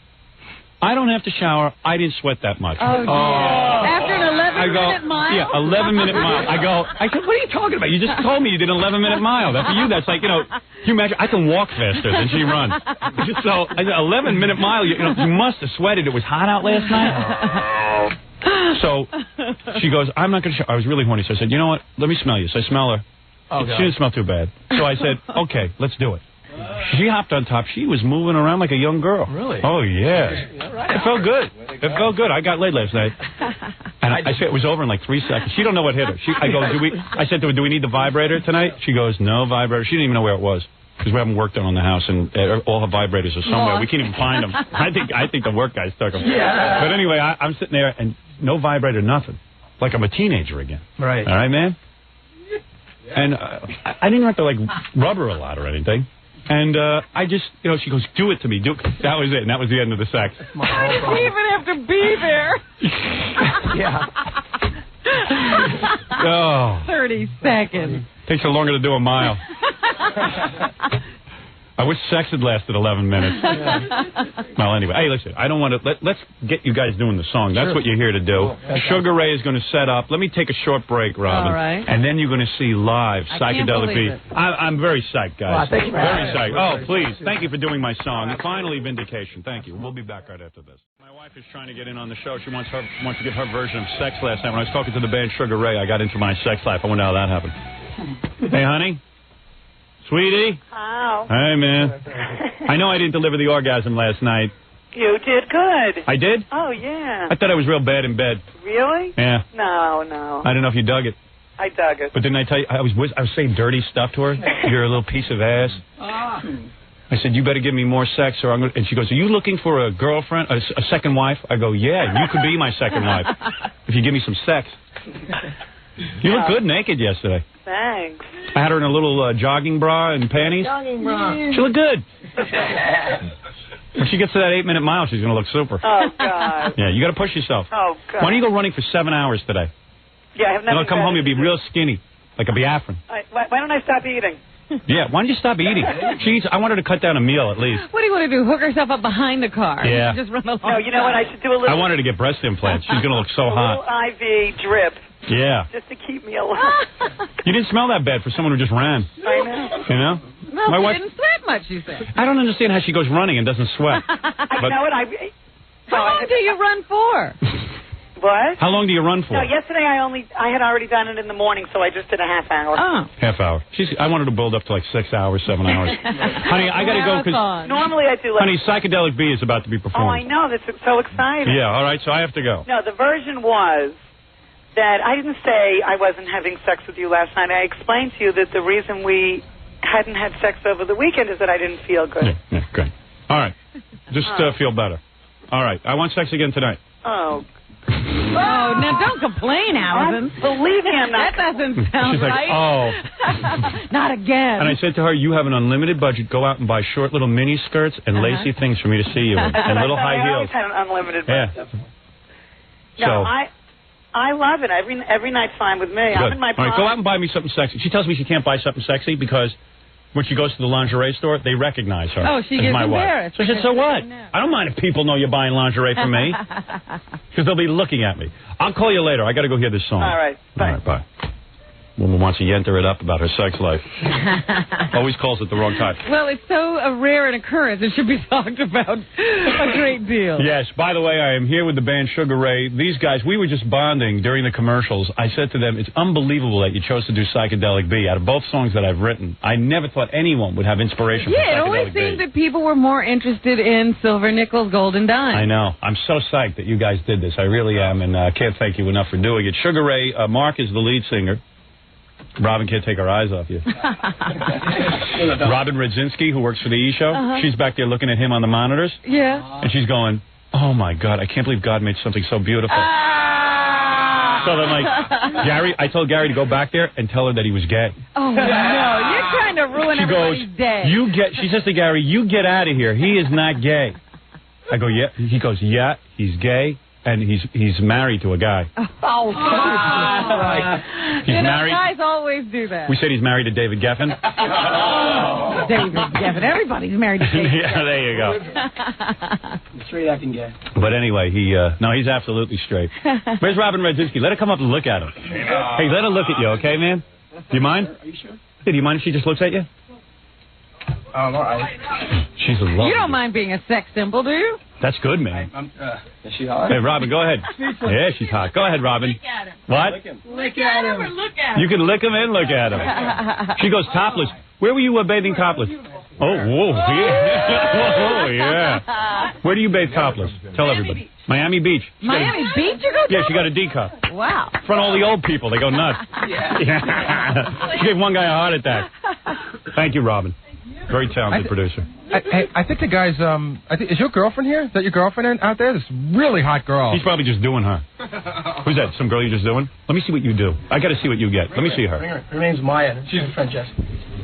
I don't have to shower. I didn't sweat that much. Oh, dear. After an 11-minute mile? Yeah, 11-minute mile. I said, what are you talking about? You just told me you did an 11-minute mile. For you, that's like, can you imagine? I can walk faster than she runs. So, 11-minute mile, you must have sweated. It was hot out last night. So, she goes, I'm not going to shower. I was really horny, so I said, you know what? Let me smell you. So I smell her. Oh, she didn't smell too bad. So I said, okay, let's do it. She hopped on top. She was moving around like a young girl. Really? Oh, yeah. It felt good. It felt good. I got laid last night. And I said it was over in like 3 seconds. She don't know what hit her. I said to her, do we need the vibrator tonight? She goes, no vibrator. She didn't even know where it was. Because we haven't worked on the house, and all her vibrators are somewhere. We can't even find them. I think the work guys took them. Yeah. But anyway, I'm sitting there, and no vibrator, nothing. Like I'm a teenager again. Right. All right, man? And I didn't have to, like, rub her a lot or anything. And I just, she goes, do it to me. That was it, and that was the end of the sex. How did you even have to be there? Yeah. Oh. 30 seconds. Takes her longer to do a mile. I wish sex had lasted 11 minutes. Well, anyway. Hey, listen, I don't want to... Let's get you guys doing the song. That's what you're here to do. Sugar Ray is going to set up. Let me take a short break, Robin. All right. And then you're going to see live Psychedelic believe Beat. I'm very psyched, guys. Wow, thank you for very having psyched. Oh, please. Thank you for doing my song. Finally, vindication. Thank you. We'll be back right after this. My wife is trying to get in on the show. She wants to give her version of sex last night. When I was talking to the band Sugar Ray, I got into my sex life. I wonder how that happened. Hey, honey? Sweetie? How? Hey, man. I know I didn't deliver the orgasm last night. You did good. I did? Oh, yeah. I thought I was real bad in bed. Really? Yeah. No. I don't know if you dug it. I dug it. But didn't I tell you, I was saying dirty stuff to her? You're a little piece of ass. I said, you better give me more sex or I'm going to... And she goes, are you looking for a girlfriend, a second wife? I go, yeah, you could be my second wife if you give me some sex. You look good naked yesterday. Thanks. I had her in a little jogging bra and panties. Jogging bra. She looked good. When she gets to that 8-minute mile, she's going to look super. Oh, God. Yeah, you got to push yourself. Oh, God. Why don't you go running for 7 hours today? Yeah, I have nothing. And I'll come home, you'll be real skinny, like a Biafran. Why don't I stop eating? Yeah, why don't you stop eating? I want her to cut down a meal at least. What do you want to do? Hook herself up behind the car? Yeah. Just run along. No, you know what? I should do a little... I want her to get breast implants. She's going to look so hot. A little IV drip. Yeah. Just to keep me alive. You didn't smell that bad for someone who just ran. I know. You know? No, My she wife... didn't sweat much, you said. I don't understand how she goes running and doesn't sweat. I know what How long do you run for? What? How long do you run for? No, yesterday I had already done it in the morning, so I just did a half hour. Oh. Half hour. I wanted to build up to like 6 hours, 7 hours. Honey, I got to go because... Normally I do like... Honey, Psychedelic B is about to be Oh, performed. I know. That's so exciting. Yeah, all right, so I have to go. No, the version was that I didn't say I wasn't having sex with you last night. I explained to you that the reason we hadn't had sex over the weekend is that I didn't feel good. Yeah, good. All right. Just feel better. All right. I want sex again tonight. Oh. Oh, now don't complain, Allison. Believe me, I'm not. That doesn't sound She's like, right. oh. Not again. And I said to her, you have an unlimited budget. Go out and buy short little mini skirts and lacy things for me to see you in. And little high I always heels. had an unlimited budget. Yeah. No, I love it. Every night's fine with me. Good. I'm in my All right, go out and buy me something sexy. She tells me she can't buy something sexy because when she goes to the lingerie store, they recognize her Oh, she as gets my wife. embarrassed. So I said, so what? I don't mind if people know you're buying lingerie from me because they'll be looking at me. I'll call you later. I got to go hear this song. All right. Bye. All right, bye. Woman wants to yenter it up about her sex life. Always calls at the wrong time. Well, it's so rare an occurrence. It should be talked about a great deal. Yes. By the way, I am here with the band Sugar Ray. These guys, we were just bonding during the commercials. I said to them, it's unbelievable that you chose to do Psychedelic B. Out of both songs that I've written, I never thought anyone would have inspiration for Yeah, it Psychedelic always B. seemed that people were more interested in silver nickels, golden dimes. I know. I'm so psyched that you guys did this. I really am, and I can't thank you enough for doing it. Sugar Ray, Mark is the lead singer. Robin can't take her eyes off you. Robin Radzinski, who works for the E! Show, she's back there looking at him on the monitors. Yeah. And she's going, oh, my God, I can't believe God made something so beautiful. So then, like, Gary, I told Gary to go back there and tell her that he was gay. Oh, no. You're trying to ruin She everybody's goes, day. she says to Gary, you get out of here. He is not gay. I go, yeah. He goes, yeah, he's gay, and he's married to a guy. Oh, He's married. Guys always do that. We said he's married to David Geffen. David Geffen. Everybody's married to David Geffen. Yeah, there you go. Straight acting gay. But anyway, he's absolutely straight. Where's Robin Radzinski? Let her come up and look at him. Hey, let her look at you, okay, man? Do you mind? Are you sure? Hey, do you mind if she just looks at you? All right. She's a love. You don't mind being a sex symbol, do you? That's good, man. Is she hot? Hey, Robin, go ahead. Yeah, she's hot. Go ahead, Robin. Look at him. What? Look at him or look at him. You can lick him and look at him. She goes topless. Where were you bathing topless? Oh, whoa, yeah. Oh, yeah. Where do you bathe topless? Tell everybody. Miami Beach. Miami Beach you go to? Yeah, she got a D cup. Wow. In front of all the old people. They go nuts. Yeah. She gave one guy a heart attack. Thank you, Robin. Very talented producer. I think the guy's, is your girlfriend here? Is that your girlfriend out there? This really hot girl. He's probably just doing her. Who's that? Some girl you're just doing? Let me see what you do. I got to see what you get. Let me see her. Her name's Maya. She's a friend, Jess.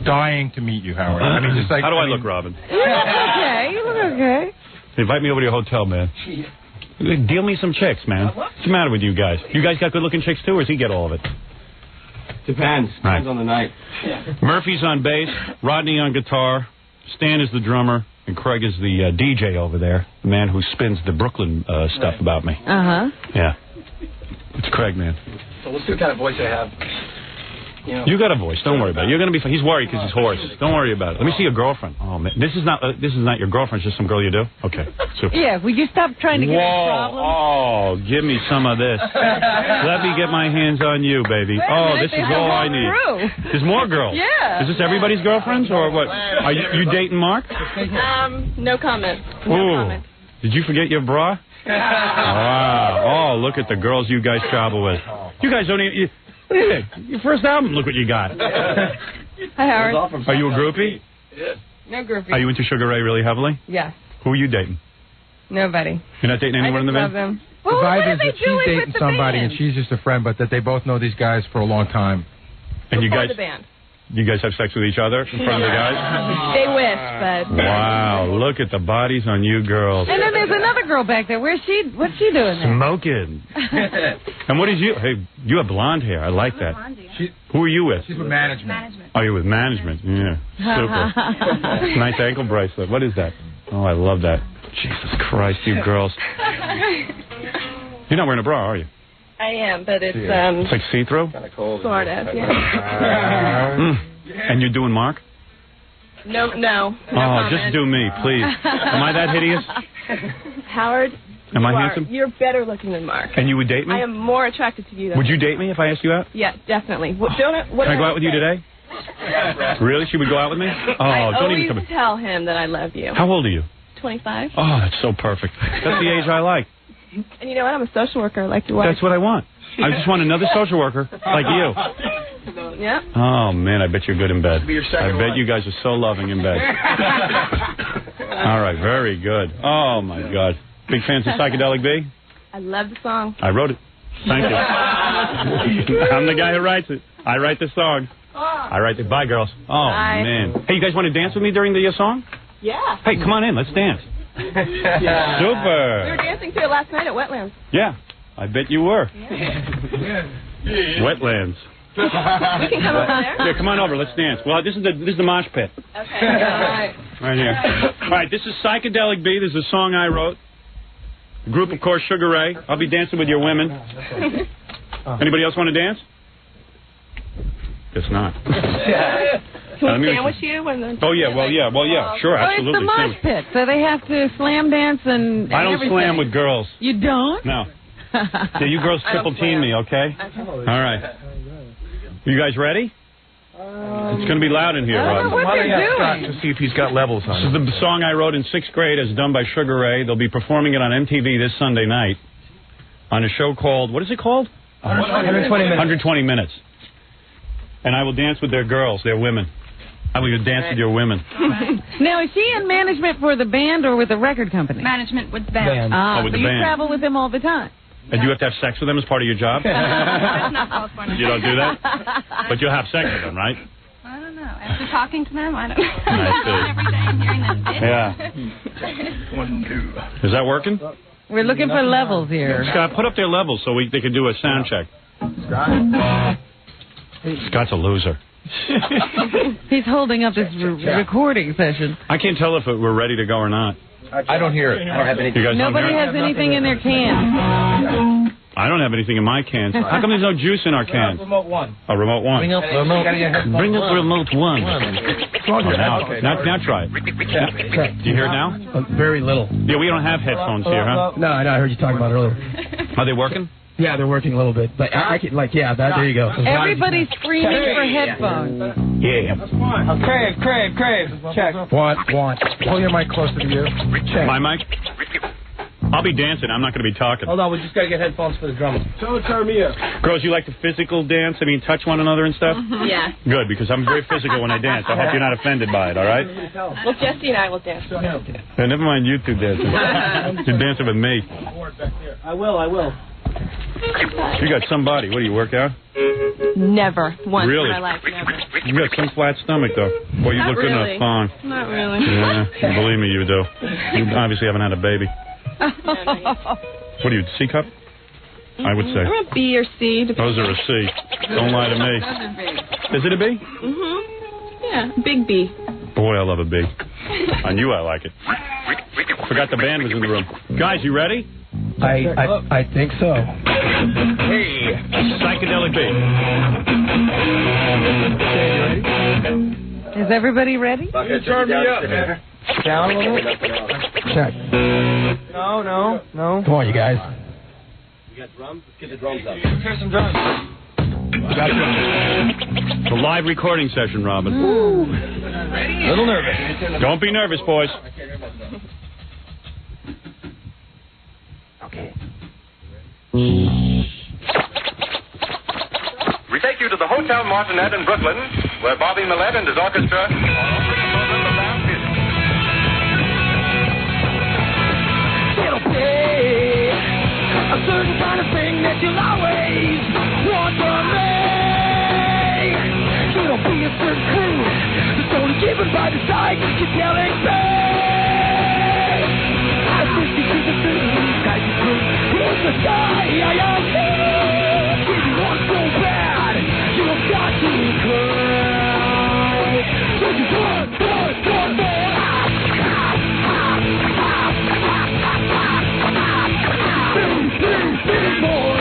Dying to meet you, Howard. I mean, just like. How do I look, Robin? You look okay. You look okay. Invite me over to your hotel, man. Deal me some chicks, man. What's the matter with you guys? You guys got good-looking chicks, too, or does he get all of it? Depends. Depends on the night. Murphy's on bass, Rodney on guitar, Stan is the drummer, and Craig is the DJ over there, the man who spins the Brooklyn stuff about me. Uh-huh. Yeah. It's Craig, man. So let's see what kind of voice I have. You got a voice. Don't worry about it. You're gonna be. He's worried because he's hoarse. Don't worry about it. Let me see your girlfriend. Oh man, this is not your girlfriend. It's just some girl you do. Okay. Super. Yeah. Will you stop trying to get me problems? Oh, give me some of this. Let me get my hands on you, baby. Oh, this is all I need. There's more girls. Yeah. Is this everybody's girlfriends or what? Are you dating Mark? No comment. Ooh. Did you forget your bra? Wow. Oh, look at the girls you guys travel with. You guys don't even. Your first album, look what you got. Hi, Howard. Are you a groupie? No groupie. Are you into Sugar Ray really heavily? Yeah. Who are you dating? Nobody. You're not dating anyone in the love band? them. The vibe is that she's dating somebody and she's just a friend, but that they both know these guys for a long time. And you guys, the band. you guys have sex with each other in front of the guys? They wish, but. Wow, look at the bodies on you girls. And then there's another girl back there. What's she doing there? Smoking. And what is you? Hey, you have blonde hair. I like that. Who are you with? She's with management. Oh, you're with management. Yeah, super. Nice ankle bracelet. What is that? Oh, I love that. Jesus Christ, you girls. You're not wearing a bra, are you? I am, but it's It's like see-through? Sort of, yeah. And you're doing Mark? No. Oh, comment. just do me, please. Am I that hideous? Howard. Am I you are. handsome? You're better looking than Mark. And you would date me? I am more attracted to you than Would you date me if I asked you out? Yeah, definitely. Can Can I go out with you today? Really? She would go out with me? Oh, I don't always even come. tell him that I love you. How old are you? 25. Oh, that's so perfect. That's the age I like. And you know what? I'm a social worker like your wife. That's what I want. I just want another social worker like you. Yeah. Oh, man, I bet you're good in bed. I bet you guys are so loving in bed. All right, very good. Oh, my God. Big fans of Psychedelic B? I love the song. I wrote it. Thank you. I'm the guy who writes it. I write the song. I write it. Bye, girls. Oh, Bye. man. Hey, you guys want to dance with me during the song? Yeah. Hey, come on in. Let's dance. Yeah. We were Super. dancing to it last night at Wetlands. Yeah, I bet you were. Wetlands. We can come over there. Yeah, come on over. Let's dance. Well, this is the mosh pit. Okay. All right. Right here. All right, this is Psychedelic B. This is a song I wrote. The group, of course, Sugar Ray. I'll be dancing with your women. Anybody else want to dance? Guess not. Can we sandwich you? Oh, yeah, sure, absolutely. Well, it's the mosh pit, so they have to slam dance and I don't everything. slam with girls. You don't? No. Yeah, you girls triple team me, okay? All right. You guys ready? It's going to be loud in here, Rob. What are they doing? To see if he's got levels on This is the song I wrote in 6th grade as done by Sugar Ray. They'll be performing it on MTV this Sunday night on a show called, what is it called? 120 minutes. 120 minutes. And I will dance with their girls, their women. I will dance with your women. Now, is she in management for the band or with the record company? Management with the band. Ah, Oh, with so the you band. travel with them all the time? And you have to have sex with them as part of your job? That's not California. You don't do that? But you'll have sex with them, right? I don't know. After talking to them, I don't know. I Every day I'm hearing them. Yeah. 1, 2. Is that working? We're looking for levels here. Scott, put up their levels so they can do a sound check. Scott's a loser. He's holding up this recording session. I can't tell if we're ready to go or not. I don't hear it. I don't have anything. You guys Nobody don't hear has it? anything in their can. I don't have anything in my cans. How come there's no juice in our cans? Remote 1. A remote 1. Bring up remote. Bring up remote 1. Now try it. Do you hear it now? Very little. Yeah, we don't have headphones here, huh? No, I know. I heard you talking about it earlier. Are they working? Yeah, they're working a little bit. But I can, there you go. Everybody's screaming for headphones. Yeah. Crave. Check. Want. Pull your mic closer to you. Check. My mic? I'll be dancing. I'm not going to be talking. Hold on, we just got to get headphones for the drummer. Turn me up. Girls, you like the physical dance? I mean, touch one another and stuff? Yeah. Good, because I'm very physical when I dance. I hope you're not offended by it, all right? Well, Jesse and I will dance. Yeah, never mind you two dancing. You're dancing with me. I will. You got somebody. What do you work out? Never. Once Really? in my life, never. You got some flat stomach, though. Boy, you Not look good in really. a thong. Not really. Yeah, believe me, you do. You obviously haven't had a baby. What are you, C cup? I would say. I'm a B or C. Those are a C. Don't lie to me. Is it a B? Yeah, big B. Boy, I love a B. On you, I like it. Forgot the band was in the room. Guys, you ready? I think so. Hey, psychedelic B. Is everybody ready? Turn me up. Down a little bit. Check. No. Come on, you guys. You got drums? Let's get the drums up. Here's some drums. It's a live recording session, Robin. A little nervous. Don't be nervous, boys. Okay. We take you to the Hotel Martinet in Brooklyn, where Bobby Millett and his orchestra It'll be a certain kind of thing that you'll always want from me. It'll be a certain clue that's only given by the sight you're telling me. I think you see the food, I just put in the sky. I see. If you want so bad, you've got to cry. So you want more.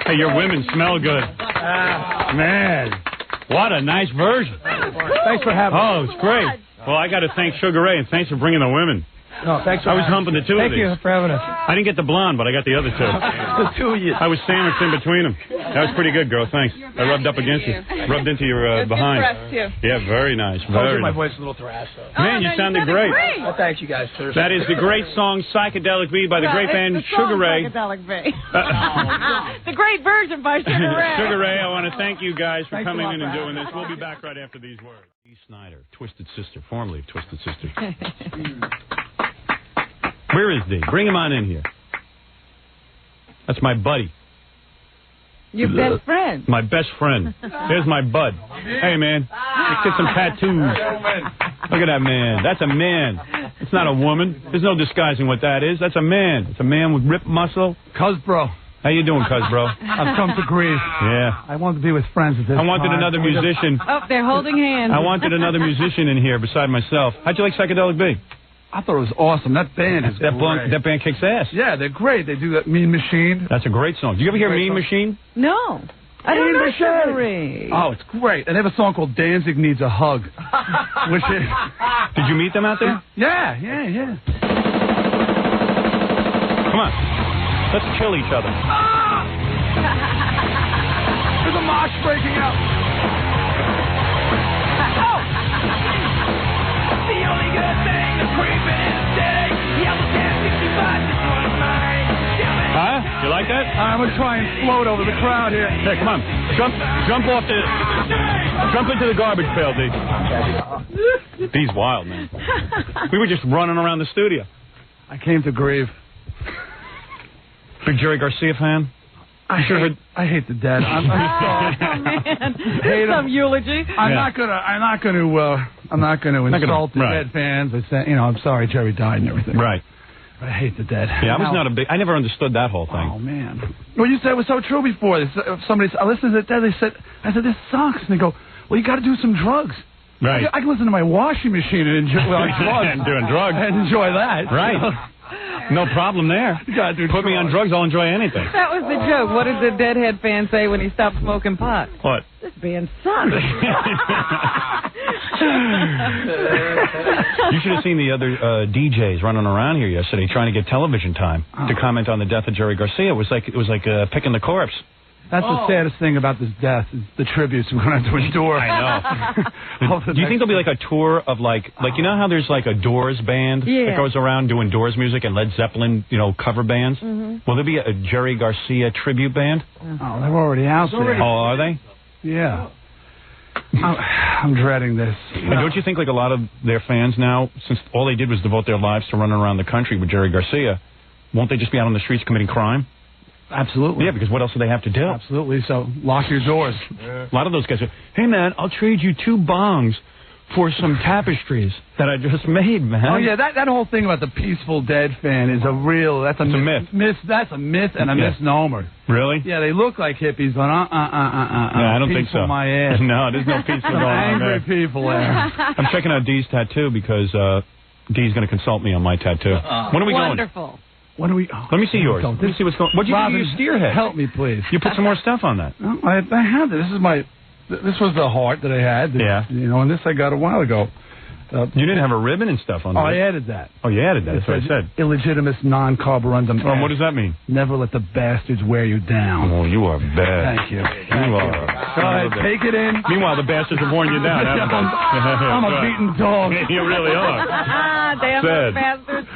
Hey, your women smell good. Man, what a nice version. Thanks for having me. Oh, it's great. Well, I got to thank Sugar Ray, and thanks for bringing the women. No, thanks for I was humping the two of Thank these. you for having us. I didn't get the blonde, but I got the other two. The two of you. I was sandwiched in between them. That was pretty good, girl. Thanks. I rubbed up against you. Rubbed into your behind. Yeah, very nice. Very My nice. voice is a little thrashed. So. Man, you sounded great. Well, thank you guys. Seriously. That is the great song Psychedelic Bee by the great band Sugar Ray. Psychedelic Bee. The great version by Sugar Ray. Sugar Ray, I want to thank you guys for Thanks coming a lot in and for doing this. We'll be back right after these words. Dee Snider, Twisted Sister, formerly of Twisted Sister. Where is Dee? Bring him on in here. That's my buddy. Your best friend. My best friend. There's my bud. Hey, man. Let's get some tattoos. Look at that man. That's a man. It's not a woman. There's no disguising what that is. That's a man. It's a man with ripped muscle. Cuz bro. How you doing, Cuz bro? I've come to grieve. Yeah. I want to be with friends at this I wanted time. another musician. Oh, they're holding hands. I wanted another musician in here beside myself. How'd you like Psychedelic B? I thought it was awesome. That band is great. That band kicks ass. Yeah, they're great. They do that Mean Machine. That's a great song. Did you ever hear Great Mean song. Machine? No. I Mean don't know Machine. Chivalry. Oh, it's great. And they have a song called Danzig Needs a Hug. Which is... Did you meet them out there? Yeah. Come on. Let's kill each other. There's a mosh breaking out. The only good thing that's creeping is dead. Yellow Cat 65 just one mine. Huh? You like that? I'm going to try and float over the crowd here. Hey, come on. Jump into the garbage pail, D. D's wild, man. We were just running around the studio. I came to grieve. Big Jerry Garcia fan? I hate the dead. I'm sorry. Oh, man. Hate Some 'em. eulogy. I'm not gonna insult the right. dead fans. I say, I'm sorry Jerry died and everything. Right. I hate the dead. Yeah, I never understood that whole thing. Oh man. What you said was so true before. I listened to the dead. I said this sucks, and they go, well, you got to do some drugs. Right. I can listen to my washing machine and enjoy drugs. And doing drugs. And enjoy that. Right. No problem there. You gotta do Put me on drugs, I'll enjoy anything. That was the joke. What did the Deadhead fan say when he stopped smoking pot? What? This band sucks. You should have seen the other DJs running around here yesterday trying to get television time to comment on the death of Jerry Garcia. It was like picking the corpse. That's the saddest thing about this death is the tributes we're going to have to endure. I know. Do you think there'll be like a tour of like you know how there's like a Doors band that goes around doing Doors music and Led Zeppelin, cover bands? Mm-hmm. Will there be a Jerry Garcia tribute band? Oh, they're already out there. Oh, are they? Yeah. I'm dreading this. And don't you think like a lot of their fans now, since all they did was devote their lives to running around the country with Jerry Garcia, won't they just be out on the streets committing crime? Absolutely. Yeah, because what else do they have to do? Absolutely. So lock your doors. A lot of those guys are, hey, man, I'll trade you 2 bongs for some tapestries that I just made, man. Oh, yeah, that whole thing about the Peaceful Dead fan is a myth. That's a myth and a misnomer. Really? Yeah, they look like hippies, but Yeah, I don't think so. My ass. No, there's no peaceful going on angry there. people there. I'm checking out Dee's tattoo because Dee's going to consult me on my tattoo. When are we going? Wonderful. When are we? Let me see yours. Let me see what's going on. What'd you do to your steer head? Help me, please. You put some more stuff on that. No, I have this. This was the heart that I had. Yeah. And this I got a while ago. You didn't have a ribbon and stuff on that. Oh, I added that. Oh, you added that. That's what I said. Illegitimate non-carborundum. Oh, what does that mean? Never let the bastards wear you down. Oh, you are bad. Thank you. You are. Go ahead, take it in. Meanwhile, the bastards have worn you down, haven't they? I'm a beaten dog. You really are. Damn Sad. bastards.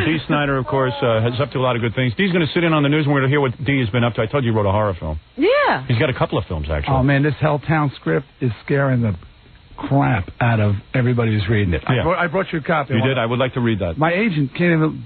Dee Snider, of course, is up to a lot of good things. Dee's going to sit in on the news, and we're going to hear what Dee has been up to. I told you he wrote a horror film. Yeah. He's got a couple of films, actually. Oh, man, this Helltown script is scaring the crap out of everybody who's reading it. Yeah. I brought you a copy. You did? I would like to read that. My agent can't even,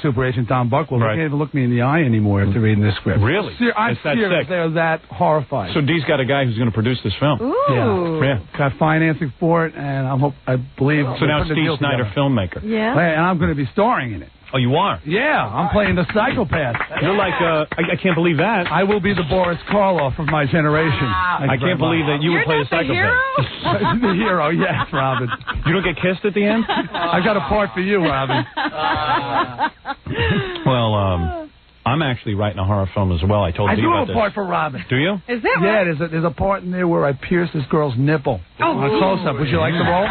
Super Agent Don Buckwell, Right. he can't even look me in the eye anymore after reading this script. Really? I'm It's that serious. sick. They're that horrified. So Dee's got a guy who's going to produce this film. Ooh. Yeah. Got financing for it, and I believe. So now it's they're putting a Dee deal Snider, together. filmmaker. Yeah. And I'm going to be starring in it. Oh, you are? Yeah, I'm playing the psychopath. You're like, I can't believe that. I will be the Boris Karloff of my generation. I can't believe that you would play a psychopath. The hero, yes, Robin. You don't get kissed at the end? I got a part for you, Robin. Well, I'm actually writing a horror film as well. I told I Dee do about have a this. part for Robin. Do you? Is that Yeah, right? there's a part in there where I pierce this girl's nipple. On a close-up. Would you like the role?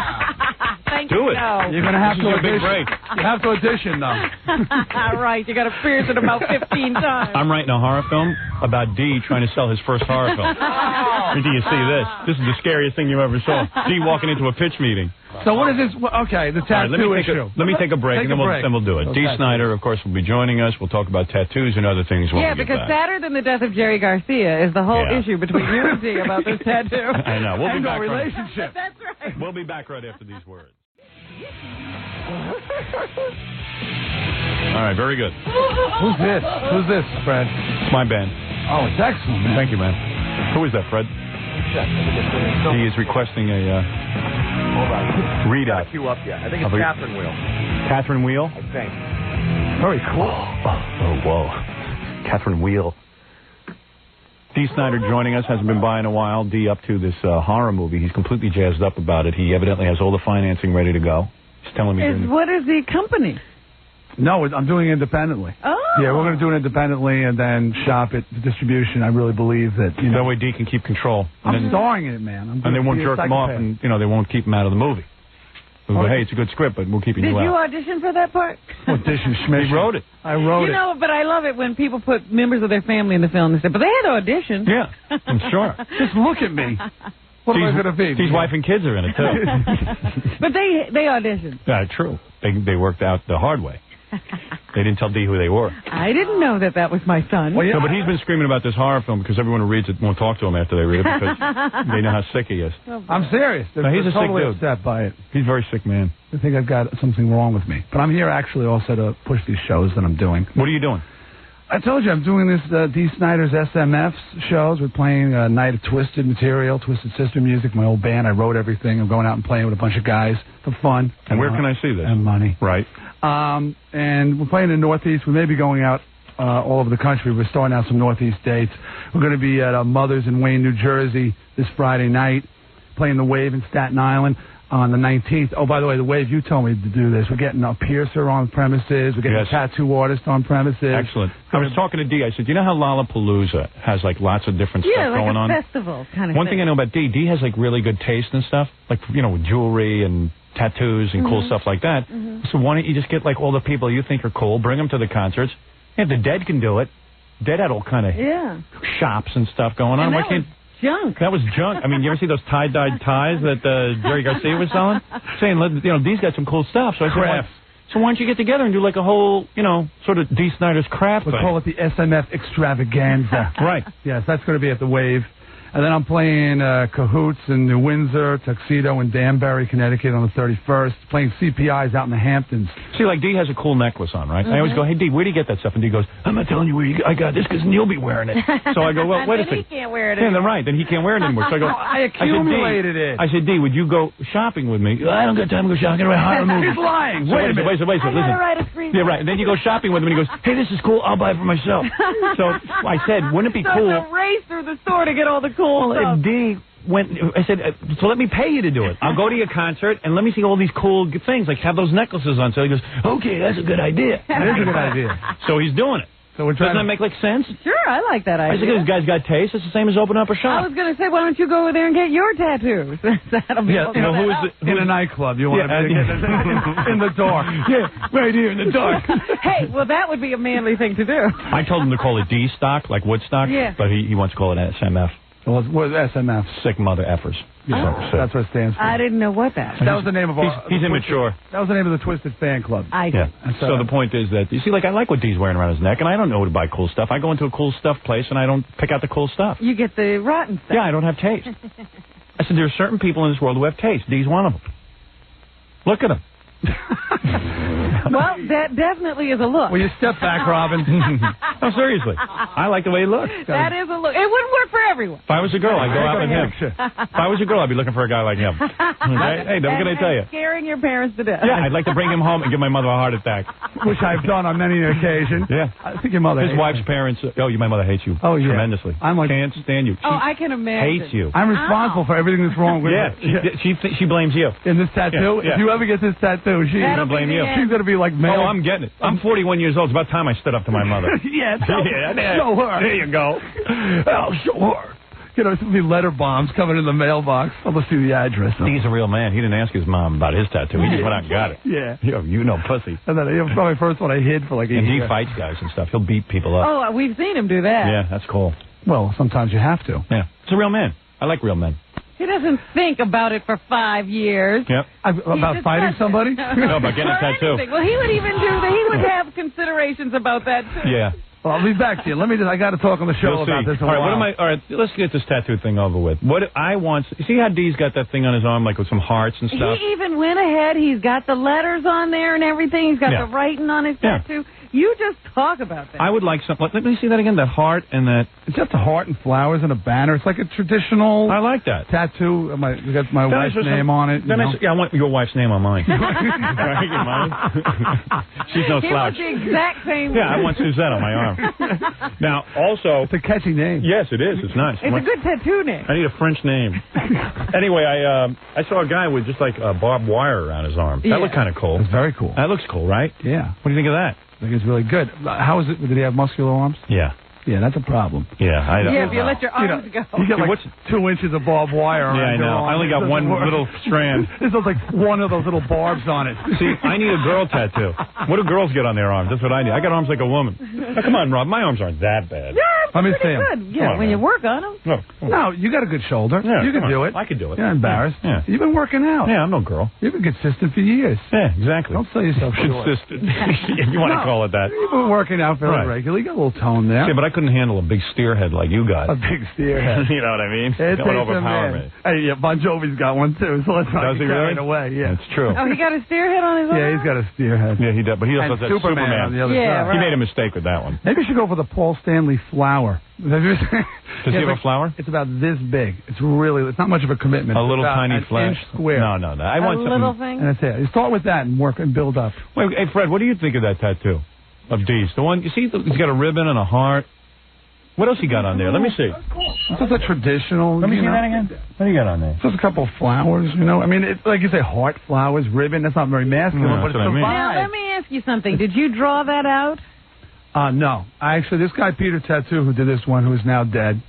Thank Do you. it. No. You're going to have This to is your big audition. break. You have to audition, though. Right, you got to pierce it about 15 times. I'm writing a horror film about Dee trying to sell his first horror film. Wait till you see this. This is the scariest thing you ever saw. Dee walking into a pitch meeting. So what is this? Okay, the All right, tattoo issue. let me take a break, Take and a break. then we'll do it. Those Dee tattoos. Snider, of course, will be joining us. We'll talk about tattoos and other things when Yeah, we get because back. sadder than the death of Jerry Garcia is the whole Yeah. issue between you and Dee about this tattoo. I know. We'll be And back. our Right, relationship. That's right. we'll be back right after these words. All right, very good. Who's this? Who's this, Fred? It's my band. Oh, it's excellent, man. Thank you, man. Who is that, Fred? He is requesting a readout. Queue up yet. I think Of it's a- Catherine Wheel. Catherine Wheel? I think. Very cool. Oh, whoa. Catherine Wheel. Dee Snider joining us. Hasn't been by in a while. Dee up to this horror movie. He's completely jazzed up about it. He evidently has all the financing ready to go. He's telling me... What is the company? No, I'm doing it independently. Oh. Yeah, we're going to do it independently and then shop it, the distribution. I really believe that, you know. That way Dee can keep control. I'm starring in it, man. And they won't jerk him off, and, you know, they won't keep him out of the movie. They'll go, hey, it's a good script, but we'll keep you out. Did you audition for that part? Audition, Schmidt. He wrote it. I wrote it. You know, but I love it when people put members of their family in the film and say, but they had to audition. Yeah, I'm sure. Just look at me. What am I going to be? His wife and kids are in it, too. But they auditioned. True. They worked out the hard way. They didn't tell Dee who they were. I didn't know that was my son. Well, yeah. No, but he's been screaming about this horror film because everyone who reads it won't talk to him after they read it because they know how sick he is. I'm serious. No, he's a totally sick dude. upset by it. He's a very sick man. I think I've got something wrong with me. But I'm here actually also to push these shows that I'm doing. What are you doing? I told you I'm doing this Dee Snider's SMF shows. We're playing a night of Twisted material, Twisted Sister music, my old band. I wrote everything. I'm going out and playing with a bunch of guys for fun. And where can I see this? And money. Right. And we're playing in the Northeast. We may be going out all over the country. We're starting out some Northeast dates. We're going to be at Mother's in Wayne, New Jersey this Friday night, playing the Wave in Staten Island on the 19th. Oh, by the way, the Wave, you told me to do this. We're getting a piercer on premises. We're getting a tattoo artist on premises. Excellent. I was talking to Dee. I said, you know how Lollapalooza has, like, lots of different stuff going on? Yeah, like a festival kind of One thing I know about Dee, Dee has, like, really good taste and stuff. Like, you know, with jewelry and tattoos and cool stuff like that. So why don't you just get, like, all the people you think are cool, bring them to the concerts. Yeah, the Dead can do it. Dead had all kind of shops and stuff going on. Why can't... Junk. That was junk. I mean, you ever see those tie-dyed ties that Jerry Garcia was selling? Saying, you know, Dee's got some cool stuff. So I said, so why don't you get together and do like a whole, you know, sort of Dee Snider's craft thing? We'll call it the SMF Extravaganza. Right. Yes, that's going to be at the Wave. And then I'm playing Cahoots in New Windsor, Tuxedo in Danbury, Connecticut on the 31st. Playing CPIs out in the Hamptons. See, like, Dee has a cool necklace on, right? I always go, hey, Dee, where do you get that stuff? And Dee goes, I'm not telling you where I got this because you'll be wearing it. So I go, well, wait a second. He can't wear it anymore. Right, then he can't wear it anymore. So I go, I accumulated it. I said, Dee, would you go shopping with me? I don't got time to go shopping. I hire a movie. He's lying. So wait a minute. Listen. I gotta write a screenplay. Yeah, right. And then you go shopping with him and he goes, hey, this is cool. I'll buy it for myself. So I said, wouldn't it be cool? So it's a race through the store to get all the cool stuff. If Dee I said, so let me pay you to do it. I'll go to your concert and let me see all these cool things, like have those necklaces on. So he goes, okay, that's a good idea. That is a good idea. So he's doing it. So we're trying Doesn't that make like sense? Sure, I like that idea. I think this guy's got taste. It's the same as opening up a shop. I was going to say, why don't you go over there and get your tattoos? That'll be in a nightclub. You want to get in the dark. Yeah, right here in the dark. Hey, well, that would be a manly thing to do. I told him to call it D stock, like Woodstock, but he wants to call it SMF. What's SMF? Sick mother effers. That's what it stands for. I didn't know what that was. That was the name of our... He's immature. That was the name of the Twisted fan club. So the point is that, you see, like, I like what Dee's wearing around his neck, and I don't know where to buy cool stuff. I go into a cool stuff place, and I don't pick out the cool stuff. You get the rotten stuff. Yeah, I don't have taste. I said, there are certain people in this world who have taste. Dee's one of them. Look at him. Well, that definitely is a look. Will you step back, Robin? No, seriously. I like the way he looks. That is a look. It wouldn't work for everyone. If I was a girl, I'd go out with him. If I was a girl, I'd be looking for a guy like him. Okay? Hey, what can I tell you? Scaring your parents to death. Yeah, I'd like to bring him home and give my mother a heart attack. Which I've done on many occasions. Yeah. I think your mother His wife's parents, my mother hates you. Oh, yeah. Tremendously. I'm like, can't stand you. I can imagine. Hates you. I'm responsible for everything that's wrong with her. She blames you. In this tattoo? Yeah. If you ever get this tattoo, she's going to blame you. She's going to be like, man. Oh, I'm getting it. I'm 41 years old. It's about time I stood up to my mother. Show her. There you go. I'll show her. You know, some letter bombs coming in the mailbox. I'll just see the address. He's a real man. He didn't ask his mom about his tattoo. He just went out and got it. Yeah. You know, pussy. And then it was probably the first one I hid for like a year. And he fights guys and stuff. He'll beat people up. Oh, we've seen him do that. Yeah, that's cool. Well, sometimes you have to. Yeah. It's a real man. I like real men. He doesn't think about it for 5 years. Yep. About fighting somebody? No, about getting a tattoo. Well, he would even do that. He would have considerations about that, too. Yeah. Well, I'll be back to you. I got to talk on the show You'll about see. this. In All a right, while. all right, let's get this tattoo thing over with. What I want, you see how D's got that thing on his arm, like with some hearts and stuff? He even went ahead. He's got the letters on there and everything. He's got the writing on his tattoo. You just talk about that. I would like some. Let me see that again. That heart and that. It's just a heart and flowers and a banner. It's like a traditional. I like that tattoo. We got my wife's name on it. I want your wife's name on mine. She's no slouch. He wants the exact same. Yeah, I want Suzette on my arm. Now, also, it's a catchy name. Yes, it is. It's nice. It's a good tattoo name. I need a French name. Anyway, I saw a guy with just like barbed wire around his arm. That looked kind of cool. It's very cool. That looks cool, right? Yeah. What do you think of that? I think it's really good. How is it? Did he have muscular arms? Yeah. Yeah, that's a problem. Yeah, I don't know. If you let your arms go. You get like 2 inches of barbed wire on I know. I only got one little strand. This looks like one of those little barbs on it. See, I need a girl tattoo. What do girls get on their arms? That's what I need. I got arms like a woman. Now, come on, Rob. My arms aren't that bad. Let me see good. Yeah, when you work on them. No, you got a good shoulder. Yeah, you can do it. I could do it. You're not embarrassed. Yeah. You've been working out. Yeah, I'm no girl. You've been consistent for years. Yeah, exactly. Don't sell yourself short. Consistent. You want to call it that. You've been working out fairly regularly. You got a little tone there. Yeah, but I couldn't handle a big steerhead like you got. A big steerhead. You know what I mean? It That would takes a overpower man. me. Hey, yeah, Bon Jovi's got one too, so let's not Does he get carried really? away. Yeah, That's true. Oh, he got a steerhead on his arm? Yeah, he's got a steerhead. Yeah, he does. But he also And has that Superman on the other side. He made a mistake with that one. Maybe you should go for the Paul Stanley flower. Does he have a flower? It's about this big. It's not much of a commitment. A little It's about tiny an flash. inch square. No. I want something. Little thing? And that's it. You start with that and work and build up. Wait, hey, Fred, what do you think of that tattoo of D's? The one, you see, he's got a ribbon and a heart. What else he got on there? Let me see. It's just a traditional. Let me see that again. What do you got on there? Just a couple of flowers, I mean, it's like you say, heart, flowers, ribbon. That's not very masculine, No, but that's it's what I mean. Now, let me ask you something. Did you draw that out? No. This guy, Peter Tattoo, who did this one, who is now dead,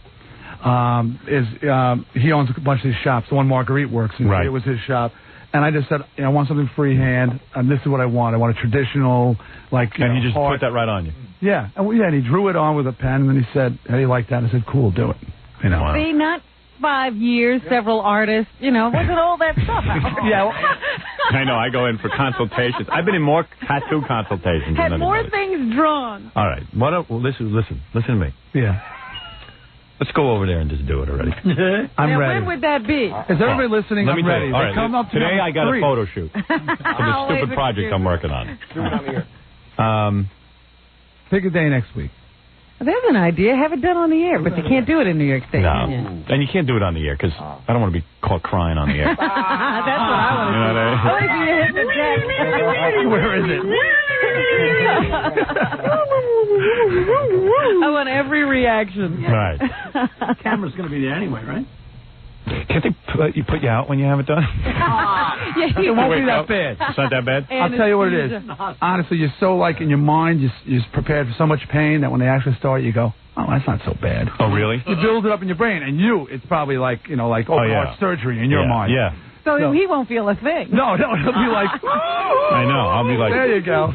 he owns a bunch of these shops. The one Marguerite works in. Right. It was his shop. And I just said, I want something freehand, and this is what I want. I want a traditional, And he just heart. put that right on you. Yeah. And he drew it on with a pen, and then he said, how do you like that? I said, cool, do it. Wow. See, not 5 years, several artists. Wasn't all that stuff out. Yeah. I know. I go in for consultations. I've been in more tattoo consultations Had than more anybody. things drawn. All right. Listen to me. Yeah. Let's go over there and just do it already. I'm now, ready. when would that be? Is everybody listening? Let me I'm tell ready. you. All They right. come up to Today me I got free. a photo shoot for the Always stupid project excuse. I'm working on. Do it on the air. Pick a day next week. There's an idea. Have it done on the air, but you can't do it in New York State. No. Yeah. And you can't do it on the air because I don't want to be caught crying on the air. That's what I want to You know do. what I mean? I want to see you hit the jack. Where is it? I want every reaction. Right. Camera's going to be there anyway, right? Can't they put you out when you have it done? It won't be that bad. It's not that bad? I'll tell you what it is. Honestly, you're so in your mind, you're prepared for so much pain that when they actually start, you go, oh, that's not so bad. Oh, really? You build it up in your brain, and it's probably like heart surgery in your mind. Yeah. So he won't feel a thing. No, he'll be like, I know. I'll be like, there you go.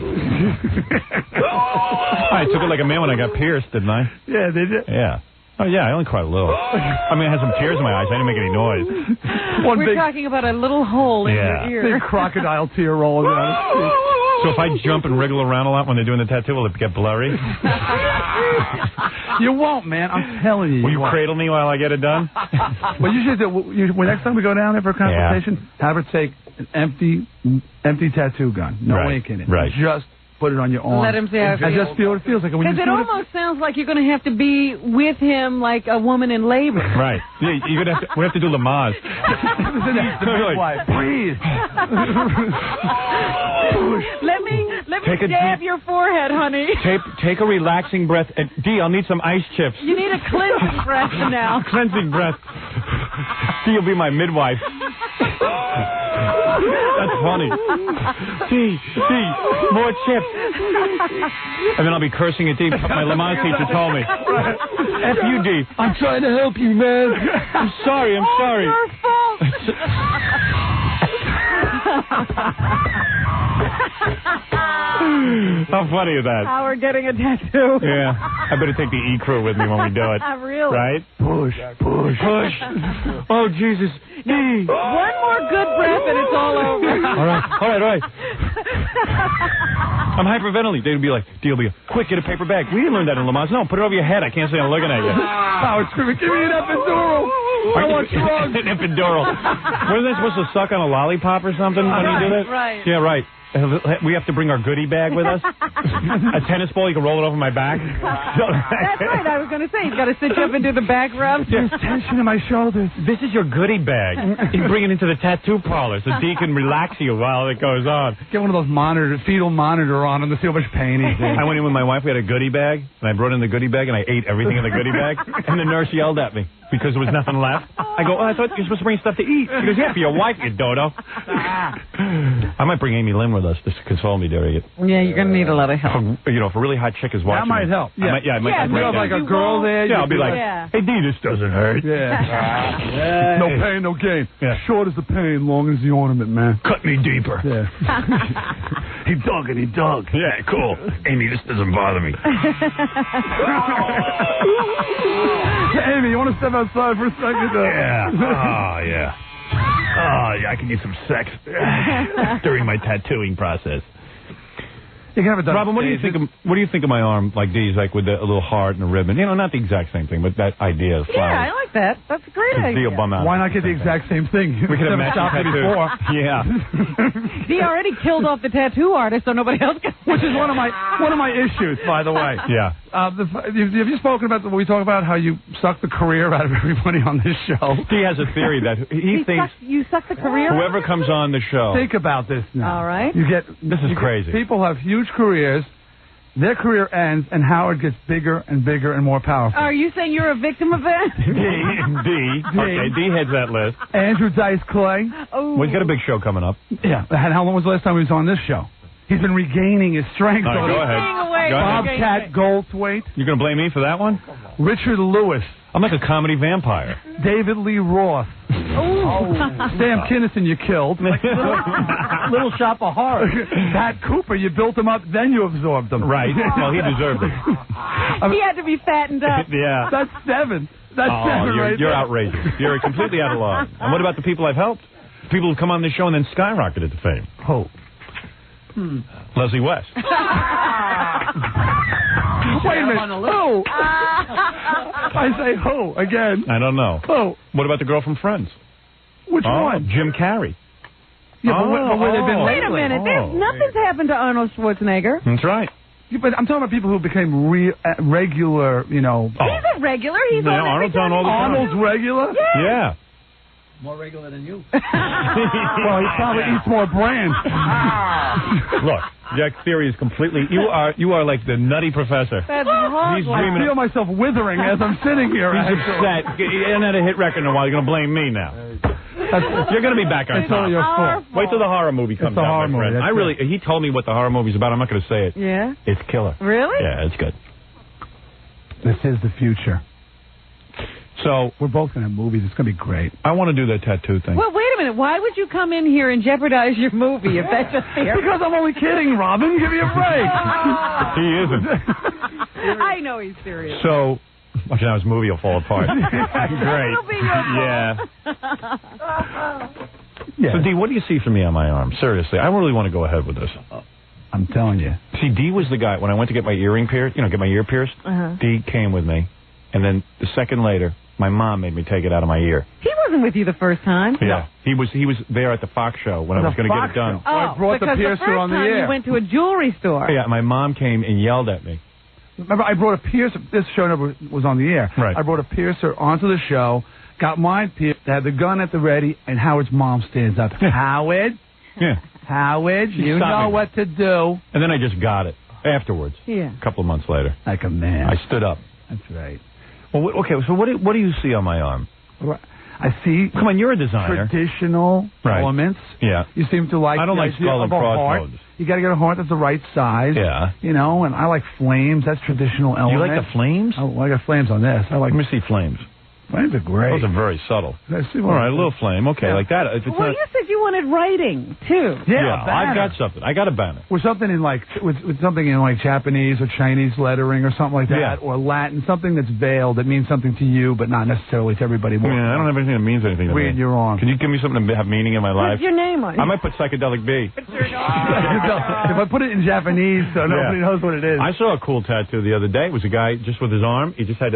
I took it like a man when I got pierced, didn't I? Yeah, did you? Yeah. Oh, yeah, I only cried a little. I mean, I had some tears in my eyes. I didn't make any noise. We're talking about a little hole in Yeah. your ear. Big crocodile tear rolling down his cheek. So if I jump and wriggle around a lot when they're doing the tattoo, will it get blurry? You won't, man. I'm telling you. Will you won't. cradle me while I get it done? Well, you should do. When next time we go down there for a consultation, have her take an empty tattoo gun, no Right, ink in it. right. Just put it on your arm. Let him see how it And feels. just feel what it feels like. And when Because you it do almost sounds like you're going to have to be with him like a woman in labor. Right. Yeah, you're gonna we have to do Lamaze. Breathe. Let me Take a jab deep- your forehead, honey. Take a relaxing breath. D, I'll need some ice chips. You need a cleansing breath now. Cleansing breath. D, you'll be my midwife. That's funny. D, more chips. And then I'll be cursing at D. My Lamaze teacher told me. F you, D. I'm trying to help you, man. I'm sorry. Your fault. How funny is that? Howard getting a tattoo. Yeah. I better take the E crew with me when we do it. Really? Right? Push. Oh, Jesus. D. One more good breath and it's all over. All right. I'm hyperventilating. They'd be like, D.O.B., quick, get a paper bag. We didn't learn that in Lamont. No, put it over your head. I can't say I'm looking at you. Howard screaming, give me an epidural. I want drugs. An epidural. Wasn't they supposed to suck on a lollipop or something when you do that? Right. Yeah, right. We have to bring our goodie bag with us. A tennis ball, you can roll it over my back. That's right. I was going to say, you've got to sit you up and do the back rub. There's tension in my shoulders. This is your goodie bag. You bring it into the tattoo parlor so D can relax you while it goes on. Get one of those fetal monitor on him to see how much pain he's in. I went in with my wife. We had a goodie bag, and I brought in the goodie bag, and I ate everything in the goodie bag. And the nurse yelled at me because there was nothing left. I go, I thought you were supposed to bring stuff to eat. She goes, yeah, for your wife, you dodo. I might bring Amy Lynn with us just to console me during it. Yeah, you're going to need a lot of help. If a really hot chick is watching that might me, help. Yeah, I might you have like a girl there. Yeah, I'll be like, hey, D, this doesn't hurt. Yeah. No pain, no gain. Yeah. Short is the pain, long is the ornament, man. Cut me deeper. Yeah. He dug and he dug. Yeah, cool. Amy, this doesn't bother me. Amy, you want to step outside for a second? Yeah. Oh, yeah. Oh, yeah, I can use some sex during my tattooing process. You can have it done. Robin, what do you think of my arm, like these, like with a little heart and a ribbon? You know, not the exact same thing, but that idea of flowers. Yeah, I like that. That's a great idea. Why not get the exact same thing? We could have matched stopped it before. Yeah. He already killed off the tattoo artist, so nobody else can. Which is one of my issues, by the way. Yeah. Have you spoken about when we talk about how you suck the career out of everybody on this show? He has a theory that he thinks you suck the career. Whoever comes on the show. Think about this now. All right. This is crazy. People have huge careers. Their career ends, and Howard gets bigger and bigger and more powerful. Are you saying you're a victim of that? D. Okay, D heads that list. Andrew Dice Clay. Oh. Well, he's got a big show coming up. Yeah. And how long was the last time he was on this show? He's been regaining his strength. All right, go ahead. Bobcat Goldthwait. You're going to blame me for that one? Richard Lewis. I'm like a comedy vampire. David Lee Roth. Sam Kinison you killed. Little Shop of Horrors. Pat Cooper, you built him up, then you absorbed him. Right. Well, he deserved it. He had to be fattened up. Yeah. That's 7. That's 7 right You're there. outrageous. You're completely out of line. And what about the people I've helped? People who come on this show and then skyrocketed to fame. Who? Leslie West. Wait a minute. Who? I say who again? I don't know. Who? What about the girl from Friends? Which one? Jim Carrey. Yeah, but where they've been Wait a minute. Nothing's happened to Arnold Schwarzenegger. That's right. Yeah, but I'm talking about people who became regular, you know. He's a regular. He's on Arnold's on all the time. Arnold's regular? Yeah. More regular than you. Well, he probably eats more bran. Look, Jack's theory is completely. You are like the nutty professor. That's wrong. He's I dreaming feel myself withering as I'm sitting here. He's upset. He hasn't had a hit record in a while. You're going to blame me now. You're going to be back on It's all top. your fault. Wait till the horror movie comes the out, horror my friend. movie, He told me what the horror movie's about. I'm not going to say it. Yeah? It's killer. Really? Yeah, it's good. This is the future. So we're both going to have movies. It's going to be great. I want to do that tattoo thing. Well, wait a minute. Why would you come in here and jeopardize your movie if that's just fair? Because I'm only kidding, Robin. Give me a break. He isn't. I know he's serious. So, watch now his movie will fall apart. Great. It'll be your fault. Yeah. So, D, what do you see from me on my arm? Seriously, I really want to go ahead with this. I'm telling you. See, D was the guy, when I went to get my earring pierced, get my ear pierced, D came with me, and then the second later, my mom made me take it out of my ear. He wasn't with you the first time. Yeah. He was there at the Fox show when I was going to get it done. Oh, I brought the piercer first on the time air. you went to a jewelry store. Yeah, my mom came and yelled at me. Remember, I brought a piercer. This show never was on the air. Right. I brought a piercer onto the show, got mine pierced, had the gun at the ready, and Howard's mom stands up. Howard? Yeah. Howard, you know what to do. And then I just got it afterwards. Yeah. A couple of months later. Like a man. I stood up. That's right. Well, okay, so what do you see on my arm? I see. Come on, you're a designer. Traditional elements. Yeah. You seem to like. I don't the like idea skull of and a heart. crossbones. You got to get a heart that's the right size. Yeah. And I like flames. That's traditional element. You like the flames? Oh, I got flames on this. I like. Let me see flames. Flames are great. Those are very subtle. All right, a little flame. Okay, like that. If it's Well, not, you said you wanted writing, too. Yeah, I've got something. I got a banner. With something in like with something in like Japanese or Chinese lettering or something like that, Yeah. or Latin, something that's veiled that means something to you but not necessarily to everybody. Yeah, I don't have anything that means anything to me. Weird, you're wrong. Can you give me something to have meaning in my life? What's your name on it? I might put Psychedelic B. If I put it in Japanese, so nobody knows what it is. I saw a cool tattoo the other day. It was a guy just with his arm. He just had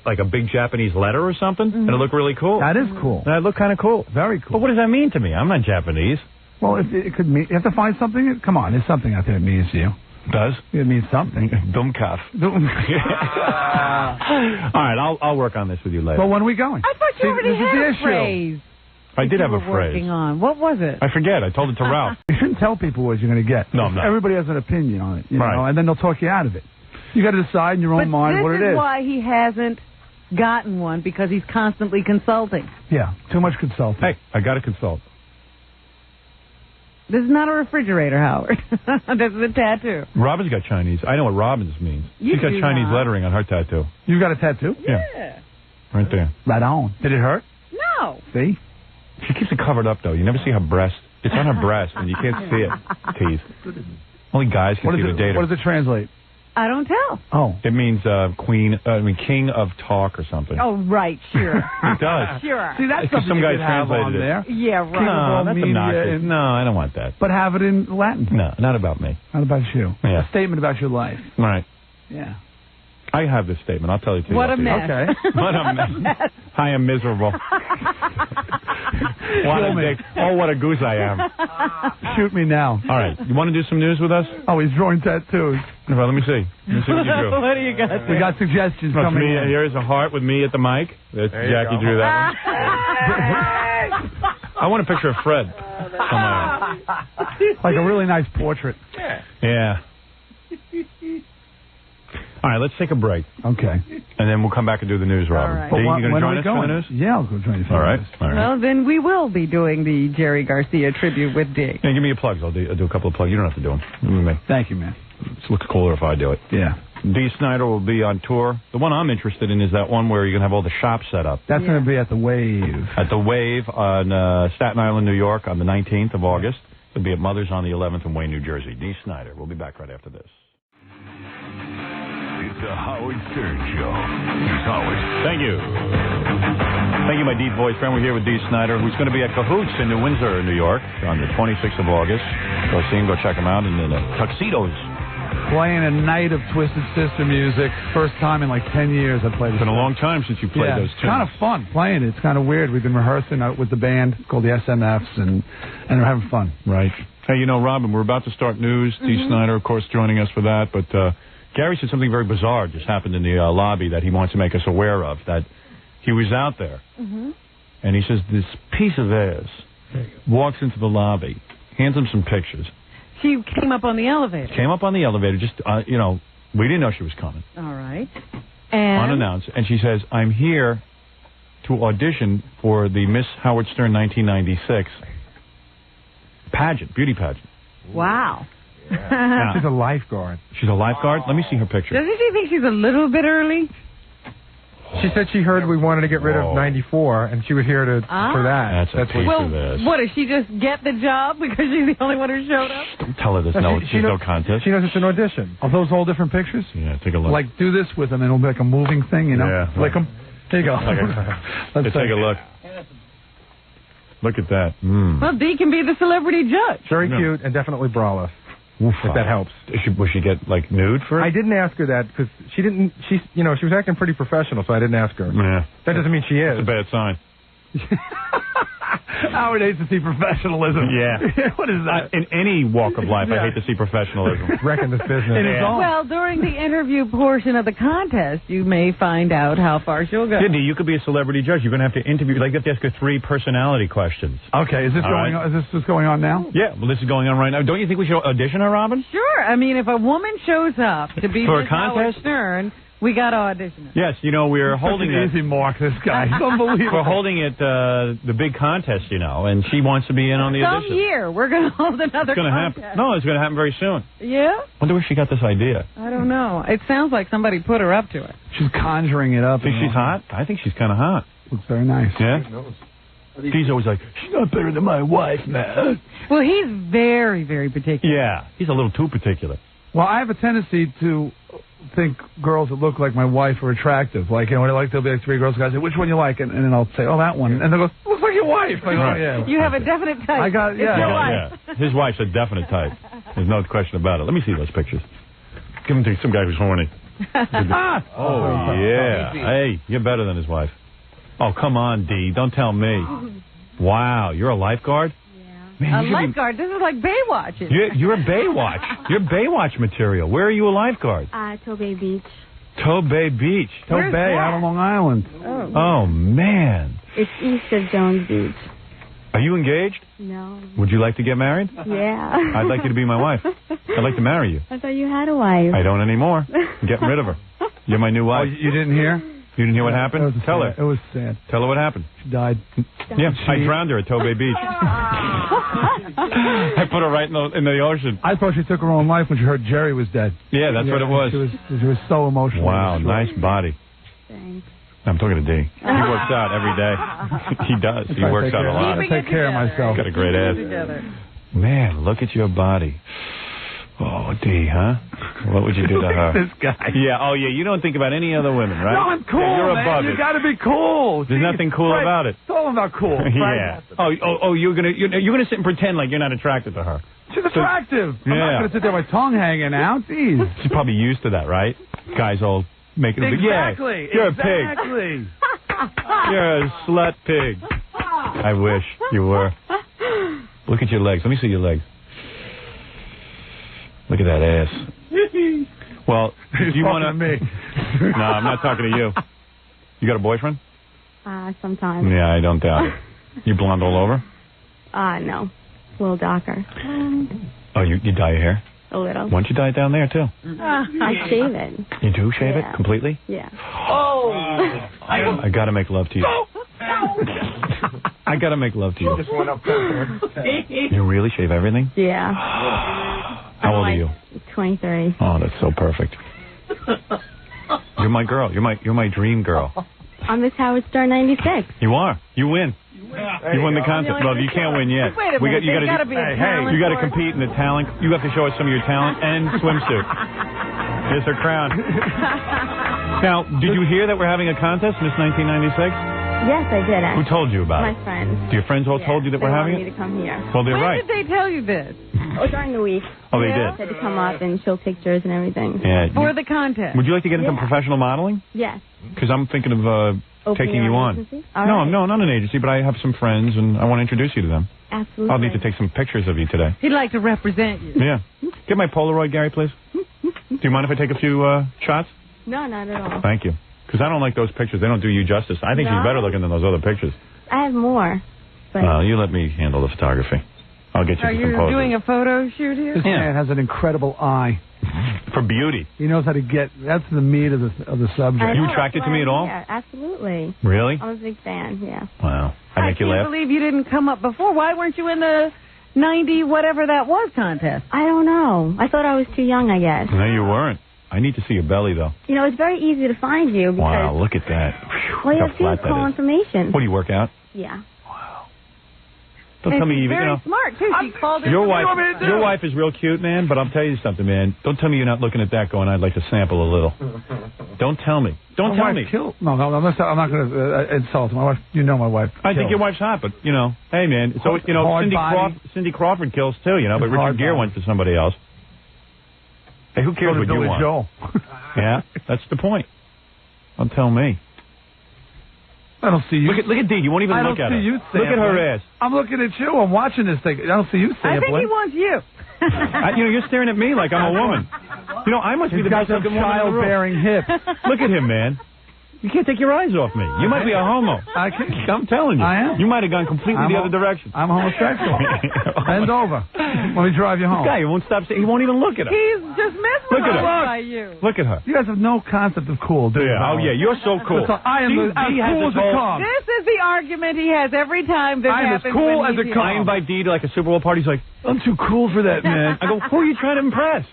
like a big Japanese letter or something, and it looked really cool. That is cool. That looked kind of cool. Very cool. But what does that mean to me? I'm not Japanese. Well, if it could mean, you have to find something. Come on, there's something out there that means to you. Does? It means something. Dumkaf. All right, I'll work on this with you later. Well, when are we going? I thought you already this is the had a issue. phrase. I did have you a were phrase. working on. What was it? I forget. I told it to Ralph. You shouldn't tell people what you're going to get. No, I'm not. Everybody has an opinion on it, you Right. know, and then they'll talk you out of it. You got to decide in your own mind what it This is. is why he hasn't gotten one, because he's constantly consulting. Yeah, too much consulting. Hey, I got to consult. This is not a refrigerator, Howard. This is a tattoo. Robin's got Chinese. I know what Robin's means. You She's got do Chinese not. lettering on her tattoo. You got a tattoo? Yeah. Right there. Right on. Did it hurt? No. See? She keeps it covered up, though. You never see her breast. It's on her breast, and you can't see it. Tease. Only guys can What see does the data. What does it translate? I don't tell. Oh. It means king of talk or something. Oh, right, sure. It does. Sure. See, that's Because something some you guys could have translated on it. there. Yeah, right. No, that's media obnoxious. and- No, I don't want that. But have it in Latin. No, not about me. Not about you. Yeah. A statement about your life. Right. Yeah. I have this statement. I'll tell you. What a after you. mess. Okay. What a mess. I am miserable. What a dick. Oh, what a goose I am. Shoot me now. All right. You want to do some news with us? Oh, he's drawing tattoos. Well, let me see. Let me see what you drew. What do you got there? We got suggestions Look, coming me, in. here's a heart with me at the mic. That's There you Jackie go. drew that one. I want a picture of Fred. Somewhere. Like a really nice portrait. Yeah. All right, let's take a break. Okay. And then we'll come back and do the news, Robin. right. Dee, you when going to are join we us for the going? news? Yeah, I'll go join you for All the right. news. All right. Well, then we will be doing the Jerry Garcia tribute with Dee. Yeah, give me your plugs. I'll do a couple of plugs. You don't have to do them. Give me. Thank you, man. It looks cooler if I do it. Yeah. Dee Snider will be on tour. The one I'm interested in is that one where you're going to have all the shops set up. That's going to be at the Wave. At the Wave on Staten Island, New York on the 19th of August. It'll be at Mother's on the 11th in Wayne, New Jersey. Dee Snider. We'll be back right after this. It's the Howard Stern Show. Here's Howard. Thank you. Thank you, my deep voice friend. We're here with Dee Snider, who's going to be at Cahoots in New Windsor, New York, on the 26th of August. Go see him. Go check him out. And then Tuxedos. Playing a night of Twisted Sister music. First time in like 10 years I played this. It's been a long time since you played those It's tunes. kind of fun playing it. It's kind of weird. We've been rehearsing with the band called the SMFs, and we're having fun. Right. Hey, you know, Robin, we're about to start news. Dee Snider, of course, joining us for that. But Gary said something very bizarre just happened in the lobby that he wants to make us aware of, that he was out there. And he says this piece of ass walks into the lobby, hands him some pictures. She came up on the elevator. Came up on the elevator, just, we didn't know she was coming. All right. And Unannounced. And she says, I'm here to audition for the Miss Howard Stern 1996 pageant, beauty pageant. wow. Yeah. She's a lifeguard. She's a lifeguard? Let me see her picture. Doesn't she think she's a little bit early? She said she heard we wanted to get rid of 94, and she was here to for that. That's a piece Well, of this. what, does she just get the job because she's the only one who showed up? Don't tell her there's no contest. She knows it's an audition. Are those all different pictures? Yeah, take a look. Like, do this with them, and it'll be like a moving thing, you know? Yeah. Like them. There you go. Let's take a look. Look at that. Mm. Well, Dee can be the celebrity judge. Very Yeah. cute and definitely braless. If that helps. Will she get, like, nude for it? I didn't ask her that because she didn't. She was acting pretty professional, so I didn't ask her. Yeah. That doesn't mean she is. That's a bad sign. Howard hates to see professionalism. Yeah. What is that? In any walk of life, I hate to see professionalism. Wrecking this business. Well, during the interview portion of the contest, you may find out how far she'll go. Cindy, you could be a celebrity judge. You're going to have to interview, like, you have to ask her 3 personality questions. Okay, is this All going right. on? Is this going on now? Yeah, well, this is going on right now. Don't you think we should audition her, Robin? Sure. I mean, if a woman shows up to be For a Miss Howard contest? Stern, We got to audition. Yes, you know, we're holding Such an it. easy mark, this guy. It's unbelievable. We're holding it, the big contest, you know, and she wants to be in on the Some audition. year we're going to hold another It's going to contest. happen. No, it's going to happen very soon. Yeah? Wonder where she got this idea. I don't know. It sounds like somebody put her up to it. She's conjuring it up. Think she's hot? I think she's kind of hot. Looks very nice. Yeah? He's always like, she's not better than my wife, man. Well, he's very, very particular. Yeah, he's a little too particular. Well, I have a tendency to think girls that look like my wife are attractive. Like, you know, there'll be like 3 girls, guys say, which one you like? And then I'll say, oh, that one. And they'll go, looks like your wife. Like, Right. oh, yeah. You have a definite type. I got, It's yeah. your wife. Yeah. His wife's a definite type. There's no question about it. Let me see those pictures. Give them to some guy who's horny. Oh, yeah. Hey, you're better than his wife. Oh, come on, D. Don't tell me. Wow, you're a lifeguard? Man, A you should be- lifeguard. This is like Baywatch. You're Baywatch. You're Baywatch material. Where are you a lifeguard? Tobay Beach. Tobay Beach. Tobay, that? out on Long Island. Oh, man. It's east of Jones Beach. Are you engaged? No. Would you like to get married? Yeah. I'd like you to be my wife. I'd like to marry you. I thought you had a wife. I don't anymore. I'm getting rid of her. You're my new wife. Oh, you didn't hear? You didn't hear what happened? Tell her. It was sad. Tell her what happened. She died. Yeah, I drowned her at Tobay Beach. I put her right in the ocean. I thought she took her own life when she heard Jerry was dead. Yeah, that's what it was. She was so emotional. Wow, nice body. Thanks. I'm talking to D. He works out every day. He does. He works out a lot. I take care of myself. Got a great ass. Man, look at your body. Oh, D, huh? What would you do to her? This guy. Yeah, oh, yeah, you don't think about any other women, right? No, I'm cool, Yeah, you're man. above You it. got to be cool. There's nothing cool Frank, about it. It's all about cool. Yeah. Oh, you're gonna sit and pretend like you're not attracted to her. She's attractive. I'm not Yeah. going to sit there with my tongue hanging out. Jeez. She's probably used to that, right? Guys all making Exactly. Yeah, you're a pig. Exactly. You're a slut pig. I wish you were. Look at your legs. Let me see your legs. Look at that ass. Well, do you want to? me. No, I'm not talking to you. You got a boyfriend? Sometimes. Yeah, I don't doubt it. You blonde all over? No. A little darker. Oh, you dye your hair? A little. Why don't you dye it down there too? I shave it. You do shave Yeah. it completely? Yeah. I gotta make love to you. I gotta make love to you. Just went up there. You really shave everything? Yeah. How old are you? 23. Oh, that's so perfect. You're my girl. You're my dream girl. I'm Miss Howard Stern 96. You are. You win. You won the contest. Well, you can't win yet. Wait a minute. You There's gotta be a talent you got to for it. compete in the talent. You have to show us some of your talent and swimsuit. Here's her crown. Now, did you hear that we're having a contest, Miss 1996? Yes, I did. Who told you about My it? friends. Your friends all told you that They we're wanted having me it? to come here. Well, they're When right. did they tell you this? During the week. Oh, they Said did. to come up and show pictures and everything. Yeah. For the contest. Would you like to get into professional modeling? Yes. Because I'm thinking of taking your you own on. agency? All No, right. no, not an agency, but I have some friends, and I want to introduce you to them. Absolutely. I'll need to take some pictures of you today. He'd like to represent you. Yeah. Get my Polaroid, Gary, please. Do you mind if I take a few shots? No, not at all. Thank you. Because I don't like those pictures. They don't do you justice. I think No? she's better looking than those other pictures. I have more. But You let me handle the photography. I'll get you Are some you poses. doing a photo shoot here? This man has an incredible eye. For beauty. He knows how to get. That's the meat of the subject. I know, You attracted that's to why me at I'm all? here. Absolutely. Really? I'm a big fan, yeah. Wow. I make you can't laugh? believe you didn't come up before. Why weren't you in the 90 whatever that was contest? I don't know. I thought I was too young, I guess. No, you weren't. I need to see your belly, though. You know, it's very easy to find you because Wow, look at that. all you Look have to do how is flat call that is. information. What do you work out? Yeah. Don't And tell me she's even, very smart, too. She called in. Your What wife, do you want me to do? your wife is real cute, man. But I'll tell you something, man. Don't tell me you're not looking at that, going, "I'd like to sample a little." Don't tell me. Don't My tell wife me. Killed, no, I'm not going to insult my wife. You know my wife. I think killed. your wife's hot, but hey, man. So Hard body. Cindy Crawford kills too, but Hard Richard Gere body. went to somebody else. Hey, who cares Go to what you Billy want? Joel. Yeah, that's the point. Don't tell me. I don't see you. Look at Dee. You won't even I look don't at see her. you Look at her ass. I'm looking at you. I'm watching this thing. I don't see you I sampling. think he wants you. You're staring at me like I'm a woman. I must be He's the got best some looking woman in the room. childbearing hips. Look at him, man. You can't take your eyes off me. You might be a homo. I'm telling you. I am. You might have gone completely the other direction. I'm homosexual. Bend over. Let me drive you home. This guy, he won't stop saying, he won't even look at her. He's just mesmerized by you. Look at her. You guys have no concept of cool, do you? Yeah. Oh, yeah. You're so cool. So I am as cool as it comes. This is the argument he has every time this I'm happens. as cool when as he's it comes. I invite Dee to like a Super Bowl party. He's like, I'm too cool for that, man. I go, who are you trying to impress?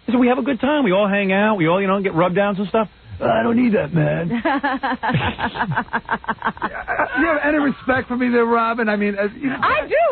I said, we have a good time. We all hang out. We all, get rub downs and stuff. I don't need that, man. You have any respect for me there, Robin? I mean, I do.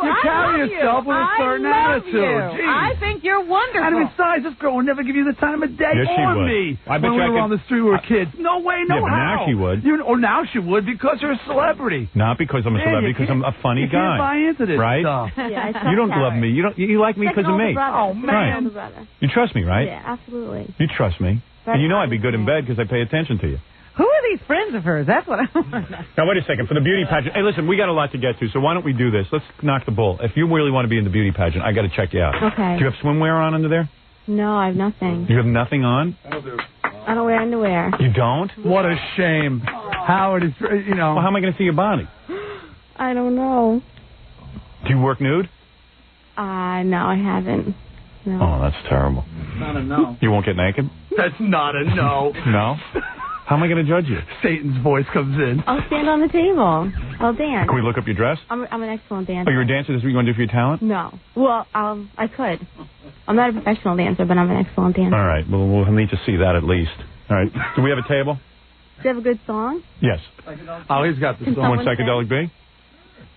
You carry yourself with a certain attitude. You. I think you're wonderful. And besides, this girl would never give you the time of day Yes, she or would. me I bet when we you were on the street we were kids. No way, no Yeah, but how. now she would. Now she would because you're a celebrity. Not because I'm a celebrity, because I'm a funny You can't guy. buy into this right? stuff. Yeah, You don't love me. You like me because of me. Oh, man. Brother. You trust me, right? Yeah, absolutely. You trust me. That's And you know I'd be good in bed because I pay attention to you. Who are these friends of hers? That's what I want to know. Now, wait a second. For the beauty pageant, hey, listen, we got a lot to get to, so why don't we do this? Let's knock the bull. If you really want to be in the beauty pageant, I got to check you out. Okay. Do you have swimwear on under there? No, I have nothing. You have nothing on? I don't wear underwear. You don't? What a shame. Howard is, Well, how am I going to see your body? I don't know. Do you work nude? No, I haven't. No. Oh, that's terrible. Not a no. You won't get naked? That's not a no. No? How am I going to judge you? Satan's voice comes in. I'll stand on the table. I'll dance. Can we look up your dress? I'm an excellent dancer. Oh, you're a dancer? This is what you want to do for your talent? No. Well, I could. I'm not a professional dancer, but I'm an excellent dancer. All right. Well, we'll need to see that at least. All right. Do we have a table? Do you have a good song? Yes. Oh, he's got the Can song. You want someone Psychedelic B?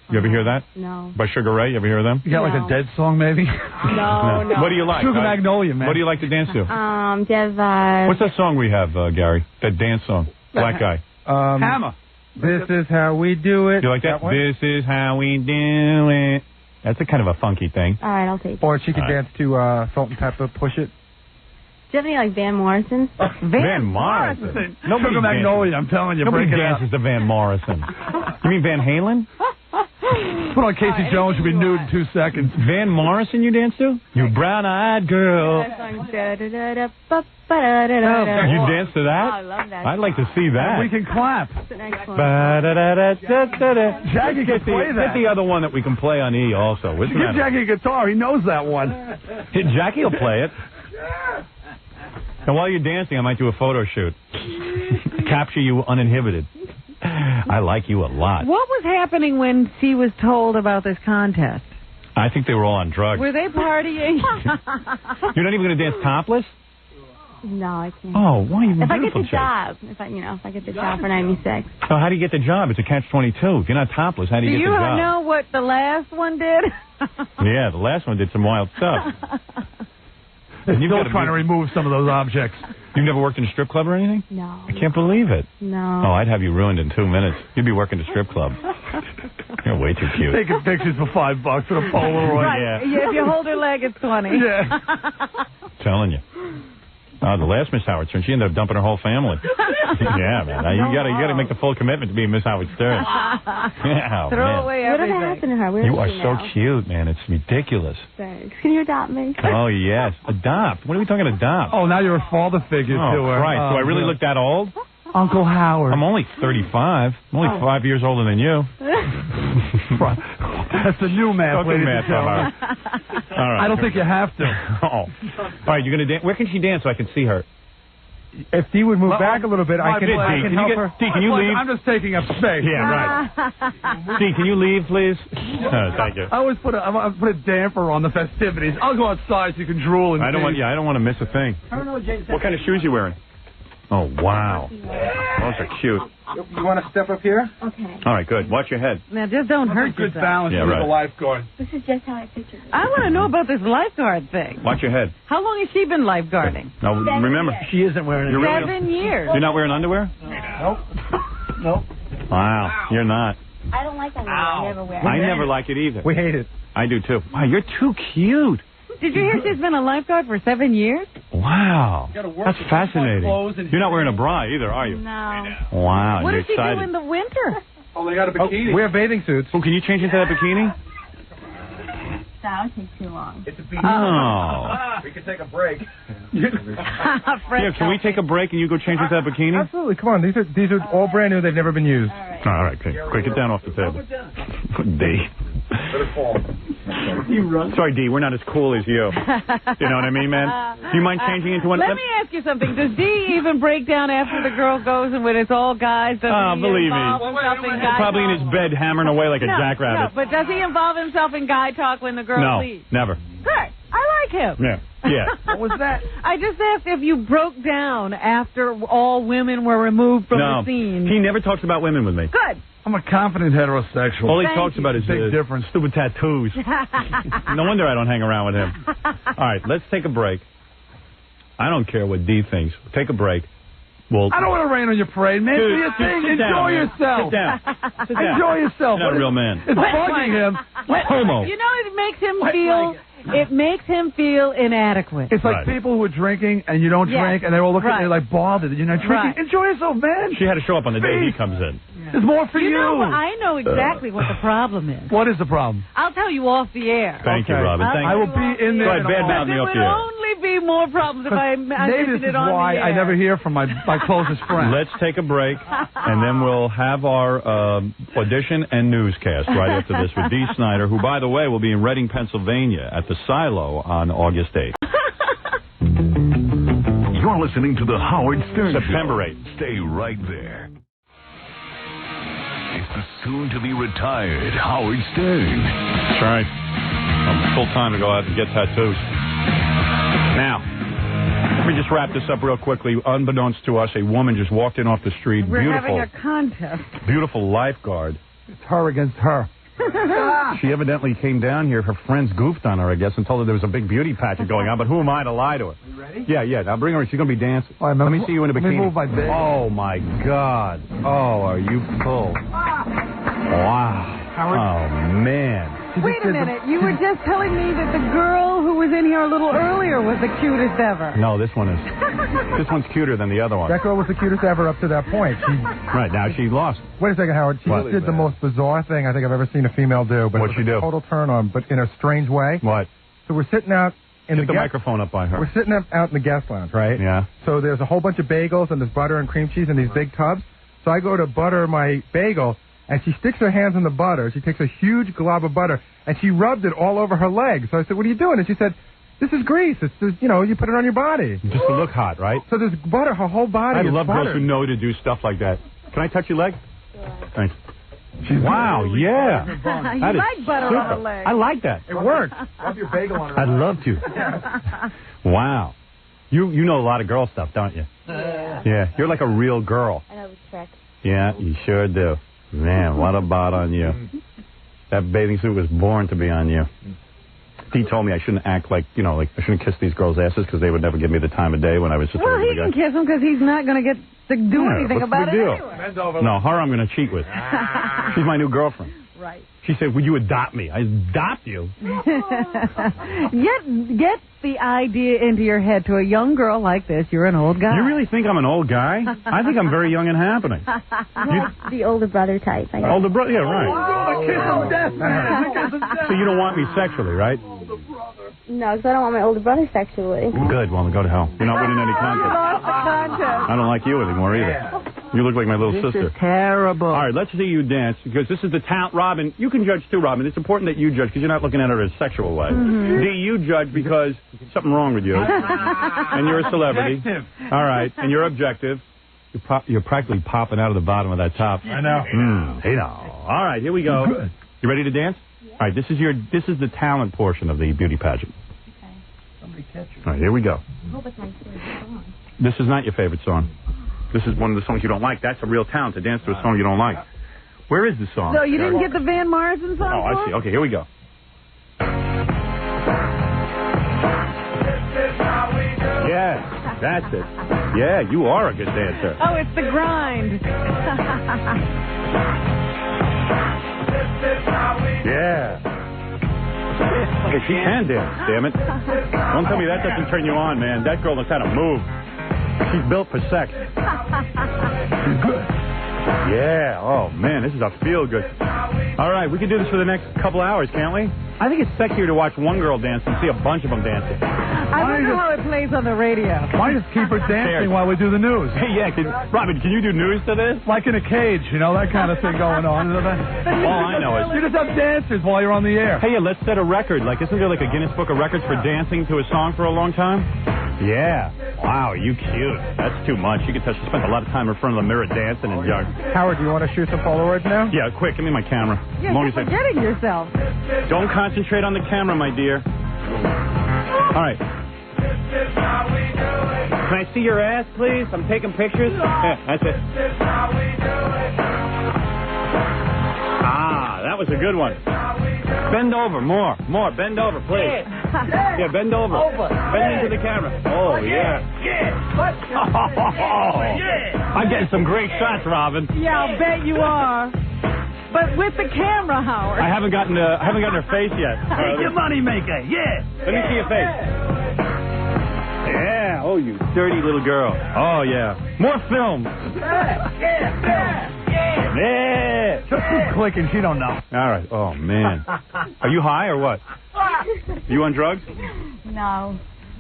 You ever hear that? No. By Sugar Ray? You ever hear them? You got like a dead song, maybe? No. What do you like? Sugar Magnolia, man. What do you like to dance to? Do you have, What's that song we have, Gary? That dance song. Black guy. Hammer. This is how we do it. You like that? one? This is how we do it. That's a kind of a funky thing. All right, I'll take it. Or she could All right. dance to Salt and Pepper, Push It. Do you have any, like, Van Morrison? Van Morrison. Nobody Sugar Magnolia, I'm telling you. Nobody break it out. dances to Van Morrison. You mean Van Halen? Put on Casey Jones, you'll be nude in 2 seconds. Van Morrison you dance to? You brown-eyed girl. That song, You You dance to that? Oh, I love that I'd like to see that. We can clap. It's an excellent Jackie can play that. Get the other one that we can play on E also. Isn't Give that Jackie a guitar. He knows that one. Jackie will play it. And while you're dancing, I might do a photo shoot. Capture you uninhibited. I like you a lot. What was happening when she was told about this contest? I think they were all on drugs. Were they partying? You're not even going to dance topless? No, I can't. Oh, why are you If I get beautiful the chick? job, if I get the job for 96. So how do you get the job? It's a catch-22. If you're not topless, how do Do you get you the job? know what the last one did? Yeah, the last one did some wild stuff. They're You've still gotta trying to remove some of those objects. You've never worked in a strip club or anything? No. I can't believe it. No. Oh, I'd have you ruined in 2 minutes. You'd be working a strip club. You're way too cute. Taking pictures for $5 with a Polaroid. Right. Yeah. If you hold her leg, it's 20. Yeah. Telling you. The last Miss Howard Stern, she ended up dumping her whole family. Yeah, man. Now, you gotta make the full commitment to being Miss Howard Stern. Yeah, Throw man. away Whatever everything. happened to her? Where You is are she so now? cute, man. It's ridiculous. Thanks. Can you adopt me? Oh, yes. Adopt. What are we talking adopt? Oh, now you're a father figure Oh, to her. Christ. Do I really look that old? Uncle Howard. I'm only 35. I'm only 5 years older than you. That's the new math, Don't do ladies math, and gentlemen. All right. I don't think you have to. Oh. All right, you're going to dance. Where can she dance so I can see her? If Dee would move back a little bit, I can help her. Dee, can you leave? I'm just taking up space. Yeah, right. Dee, can you leave, please? Thank you. I always put a damper on the festivities. I'll go outside so you can drool and I don't want to miss a thing. I don't know what James What kind of shoes you wearing? Oh, wow. Those are cute. You want to step up here? Okay. All right, good. Watch your head. Now, just don't hurt good yourself. balance Yeah, with right. the lifeguard. This is just how I pictured it. I want to know about this lifeguard thing. Watch your head. How long has she been lifeguarding? Now, remember, She isn't wearing You're really- 7 years. you're not wearing underwear? Nope. Nope. Wow, you're not. I don't like underwear. I never wear it. I never like it either. We hate it. I do, too. Wow, you're too cute. Did you hear she's been a lifeguard for 7 years? Wow. That's fascinating. clothes and- You're not wearing a bra either, are you? No. Wow, What you're does she excited. do in the winter? Oh, they got a bikini. We have bathing suits. Oh, can you change into that bikini? that would take too long. It's a beat. Oh. We can take a break. Yeah, can we take a break and you go change into that bikini? Absolutely. Come on. These are all brand new. They've never been used. All right, okay. Quick, get down off the table. D. Sorry, D, we're not as cool as you. You know what I mean, man? Do you mind changing into one? Let me ask you something. Does D even break down after the girl goes and when it's all guys? Does he believe involve me. himself in guy Probably in talk? his bed hammering away like a jackrabbit. No, but does he involve himself in guy talk when the girl No, leaves? never. Good. I like him. Yeah. Yeah. What was that? I just asked if you broke down after all women were removed from No, the scene. he never talks about women with me. Good. I'm a confident heterosexual. All he talks about is big difference. stupid tattoos. No wonder I don't hang around with him. All right, let's take a break. I don't care what D thinks. Take a break. Well, I don't want to rain on your parade, man. Dude, Do your thing. sit down, Enjoy man. yourself. Sit down. Sit down. Enjoy yourself. You're not a real man. It's bugging him. Homo. You know, it makes him feel. It makes him feel inadequate. It's like people who are drinking and you don't drink, and they're all looking at you like bothered that you're not drinking. Right. Enjoy yourself, man. She had to show up on the day he comes in. There's more for you. You know what? I know exactly what the problem is. What is the problem? I'll tell you off the air. Thank you, Robin. Thank I you. will be in there. Go ahead, badmouth me There off the would air. only be more problems if I Maybe mentioned this it is on why the air. I never hear from my closest friend. Let's take a break, and then we'll have our audition and newscast right after this with Dee Snider, who, by the way, will be in Reading, Pennsylvania at the Silo on August 8th. You're listening to the Howard Stern September Show. 8th. Stay right there. It's the soon-to-be-retired Howard Stern. That's right. I'm full time to go out and get tattoos. Now, let me just wrap this up real quickly. Unbeknownst to us, a woman just walked in off the street. We're Beautiful. having a contest. Beautiful lifeguard. It's her against her. She evidently came down here. Her friends goofed on her, I guess, and told her there was a big beauty pageant going on. But who am I to lie to her? You ready? Yeah. Now bring her in. She's going to be dancing. All right, Let me see you in a let me bikini. move my bed. Oh, my God. Oh, are you full? Wow. Oh, man. Wait a minute. You were just telling me that the girl who was in here a little earlier was the cutest ever. No, this one is. This one's cuter than the other one. That girl was the cutest ever up to that point. Right, now she lost. Wait a second, Howard. She What? just did the most bizarre thing I think I've ever seen a female do. But What'd it was she do? a total turn on, but in a strange way. What? So we're sitting out in Get the guest- microphone up by her. We're sitting out in the guest lounge, right? Yeah. So there's a whole bunch of bagels and there's butter and cream cheese in these big tubs. So I go to butter my bagel, and she sticks her hands in the butter. She takes a huge glob of butter, and she rubbed it all over her legs. So I said, what are you doing? And she said, this is grease. It's just, you put it on your body. Just to look hot, right? So there's butter, her whole body I is love girls butter. who know to do stuff like that. Can I touch your leg? Thanks. Wow, yeah. You That is like butter super. on the leg. I like that. It works. Rub your bagel on her. I'd love to. Wow. You know a lot of girl stuff, don't you? Yeah. You're like a real girl. I know it's correct. Yeah, you sure do. Man, what about on you? That bathing suit was born to be on you. He told me I shouldn't act like I shouldn't kiss these girls' asses because they would never give me the time of day when I was just Well, a he guy. can kiss him because he's not going to get to do Yeah, anything what's the about big it deal? anyway. No, her I'm going to cheat with. She's my new girlfriend. Right. She said, would you adopt me? I adopt you? Get the idea into your head to a young girl like this. You're an old guy. You really think I'm an old guy? I think I'm very young and happening. The older brother type. I guess. Older brother? Yeah, right. So you don't want me sexually, right? No, because I don't want my older brother sexually. Good. Well, go to hell. You're not winning any You contest. lost the contest. I don't like you anymore either. You look like my little sister. Terrible. All right, let's see you dance because this is the talent. Robin, you can judge too, Robin. It's important that you judge because you're not looking at her in a sexual way. D, you judge because something wrong with you, and you're a celebrity. All right, and you're objective. You're practically popping out of the bottom of that top. I know. Hey now. All right, here we go. You ready to dance? All right, this is the talent portion of the beauty pageant. Okay. All right, here we go. I hope it's my favorite song. This is not your favorite song. This is one of the songs you don't like. That's a real talent to dance to a song you don't like. Where is the song? So you didn't get the Van Morrison song? Oh, I see. Okay, here we go. Yeah, that's it. Yeah, you are a good dancer. Oh, it's the grind. Yeah. Okay, she can dance, damn it. Don't tell me that doesn't turn you on, man. That girl knows how to move. She's built for sex. Yeah. Oh, man, this is a feel-good. All right, we can do this for the next couple hours, can't we? I think it's sexier to watch one girl dance than see a bunch of them dancing. I wonder how it plays on the radio. Why just keep her dancing while we do the news? Hey, yeah, Robin, can you do news to this? Like in a cage, you know, that kind of thing going on. All I know is... You just have dancers while you're on the air. Hey, yeah, let's set a record. Like, isn't there like a Guinness Book of Records for dancing to a song for a long time? Yeah. Wow, you cute. That's too much. You can tell she spent a lot of time in front of the mirror dancing and young. Howard, do you want to shoot some Polaroids now? Yeah, quick, give me my camera. Yeah, you're forgetting yourself. Don't concentrate on the camera, my dear. All right. Can I see your ass, please? I'm taking pictures. Yeah, that's it. Ah, that was a good one. Bend over, more, bend over, please. Yeah, bend over. Bend into the camera. Oh, yeah. I'm getting some great shots, Robin. Yeah, I'll bet you are. But with the camera, Howard. I haven't gotten her face yet. Take your money maker, yeah. Let me see your face. Yeah. Oh, you dirty little girl. Oh, yeah. More film. Yeah. Just keep clicking. She don't know. All right. Oh, man. Are you high or what? You on drugs? No.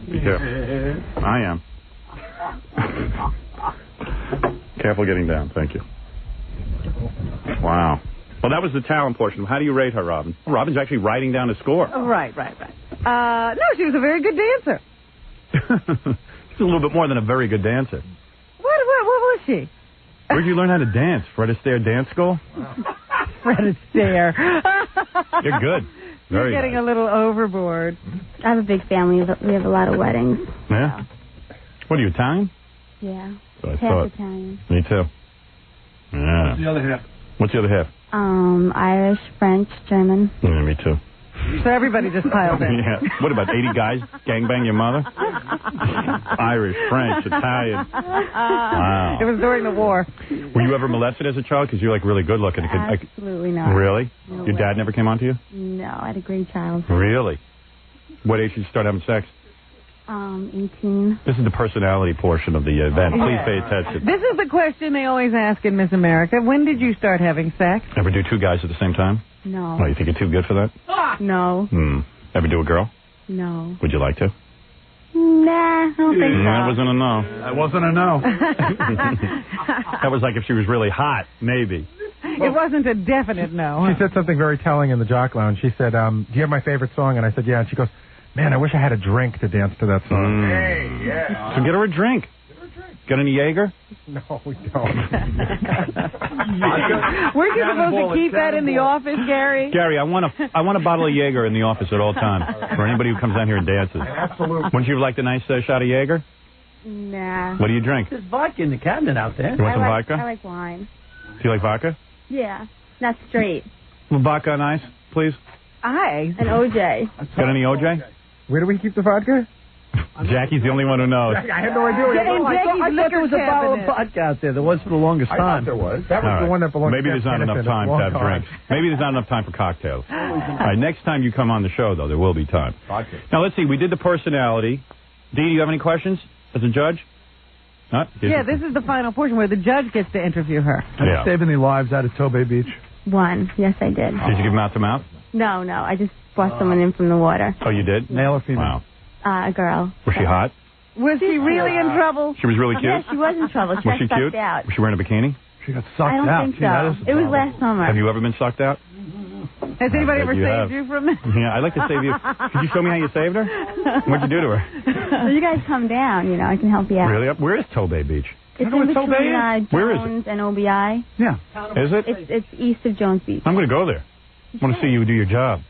Yeah. I am. Careful getting down. Thank you. Wow. Well, that was the talent portion. How do you rate her, Robin? Robin's actually writing down a score. Right. No, she was a very good dancer. She's a little bit more than a very good dancer. What was she? Where'd you learn how to dance? Fred Astaire Dance School? Fred Astaire. You're good. You're getting a little overboard. I have a big family. We have a lot of weddings. Yeah? What are you, Italian? Yeah. So I Half thought. Italian. Me too. Yeah. What's the other half? What's the other half? Irish, French, German. Yeah, me too. So everybody just piled in. Yeah. What, about 80 guys gangbang your mother? Irish, French, Italian. Wow. It was during the war. Were you ever molested as a child? Because you're like really good looking. Absolutely not. Really? No Your way. dad never came on to you? No, I had a great childhood. Really? What age did you start having sex? 18. This is the personality portion of the event. Please pay attention. This is the question they always ask in Miss America. When did you start having sex? Ever do two guys at the same time? No. Oh, you think you're too good for that? No. Ever do a girl? No. Would you like to? Nah, I don't think so. That wasn't a no. That wasn't a no. That was like if she was really hot, maybe. It wasn't a definite no. She said something very telling in the Jock Lounge. She said, do you have my favorite song? And I said, yeah. And she goes, man, I wish I had a drink to dance to that song. Hey, yeah. So get her a drink. Got any Jaeger? No, we don't. Weren't you supposed to keep that in the office, Gary? Gary, I want a bottle of Jaeger in the office at all times for anybody who comes down here and dances. Absolutely. Wouldn't you like a nice shot of Jaeger? Nah. What do you drink? There's vodka in the cabinet out there. You want some vodka? I like wine. Do you like vodka? Yeah. Not straight. Some vodka on ice, please. Ice? An OJ. Got any OJ? Where do we keep the vodka? Jackie's the only one who knows. I had no idea. I thought there was a bottle of vodka out there. There was for the longest I time. thought there was. That was All the right. one that belonged Maybe to there's not enough time to have drinks. Maybe there's not enough time for cocktails. All right, next time you come on the show, though, there will be time. Vodka. Now, let's see. We did the personality. Dee, do you have any questions as a judge? Huh? Yeah, this is the final portion where the judge gets to interview her. Yeah. Save any lives out of Tobay Beach? One. Yes, I did. Did you give mouth to mouth? No. I just brought someone in from the water. Oh, you did? Male or female? Wow. A girl. Was she hot? Was she really in trouble? She was really cute? Yes, she was in trouble. She Was got she cute? sucked out. Was she wearing a bikini? She got sucked I don't out. think Gee, that is so. It was last summer. Have you ever been sucked out? Has anybody ever You saved have. you from it? Yeah, I'd like to save you. Could you show me how you saved her? What'd you do to her? So you guys come down, I can help you out. Really? Where is Tobay Beach? It's know in where Tobay between is? Where is Jones and OBI. Yeah. Is it? It's east of Jones Beach. I'm going to go there. I want to see you do your job.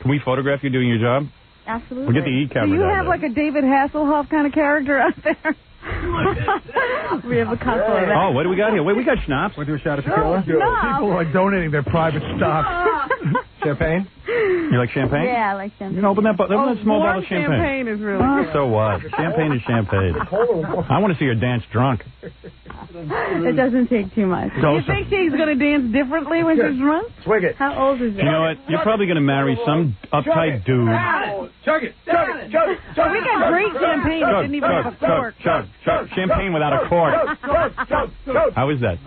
Can we photograph you doing your job? Absolutely. We'll get the E-camera Do you down have there. like a David Hasselhoff kind of character out there? We have a couple of them. Oh, what do we got here? Wait, we got schnapps. Want to do a shot of tequila? People are donating their private stock. Champagne? You like champagne? Yeah, I like champagne. You can open that small bottle of champagne. Champagne is really good. So what? Champagne is champagne. I want to see her dance drunk. It doesn't take too much. Do you think she's going to dance differently when she's drunk? Swig it. How old is it? You know what? You're probably going to marry some uptight dude. Chug it. Chug it. Chug it. Chug We got great champagne that didn't even have a cork. Chug. Champagne without a cork. How is that?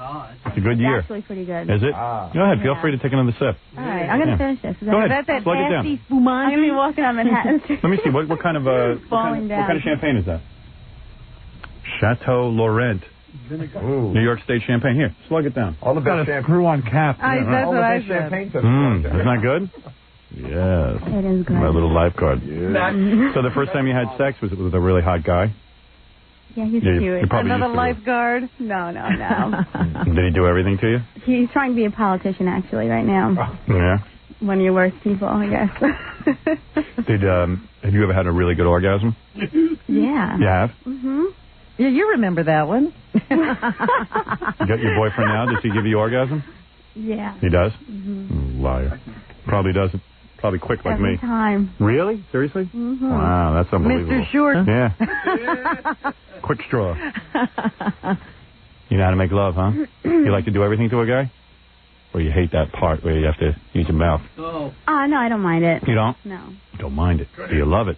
It's a good year. It's actually pretty good. Is it? Go ahead. Feel free to take another sip. All right, I'm going to finish this. Go ahead. Is that Slug it down. nasty spumante? I'm going to be walking on Manhattan. Let me see. What kind of Falling down. what kind of champagne is that? Chateau Laurent. New York State champagne. Here, slug it down. All the best champagne. Screw on cap. That's All what the I best said. champagne. Isn't that good? Yes. It is good. My little lifeguard. So the first time you had sex was with a really hot guy? Yeah, he's Yeah, cute. you're probably Another used to it. lifeguard? No. Did he do everything to you? He's trying to be a politician, actually, right now. Yeah. One of your worst people, I guess. Have you ever had a really good orgasm? Yeah. You have? Mm-hmm. Yeah, you remember that one. You got your boyfriend now? Does he give you orgasm? Yeah. He does? Mm-hmm. Liar. Probably doesn't. Probably quick like Every me. time. Really? Seriously? Mm-hmm. Wow, that's unbelievable. Mr. Short. Yeah. Quick straw. You know how to make love, huh? You like to do everything to a guy? Or you hate that part where you have to use your mouth? No, I don't mind it. You don't? No. You don't mind it. Do you love it?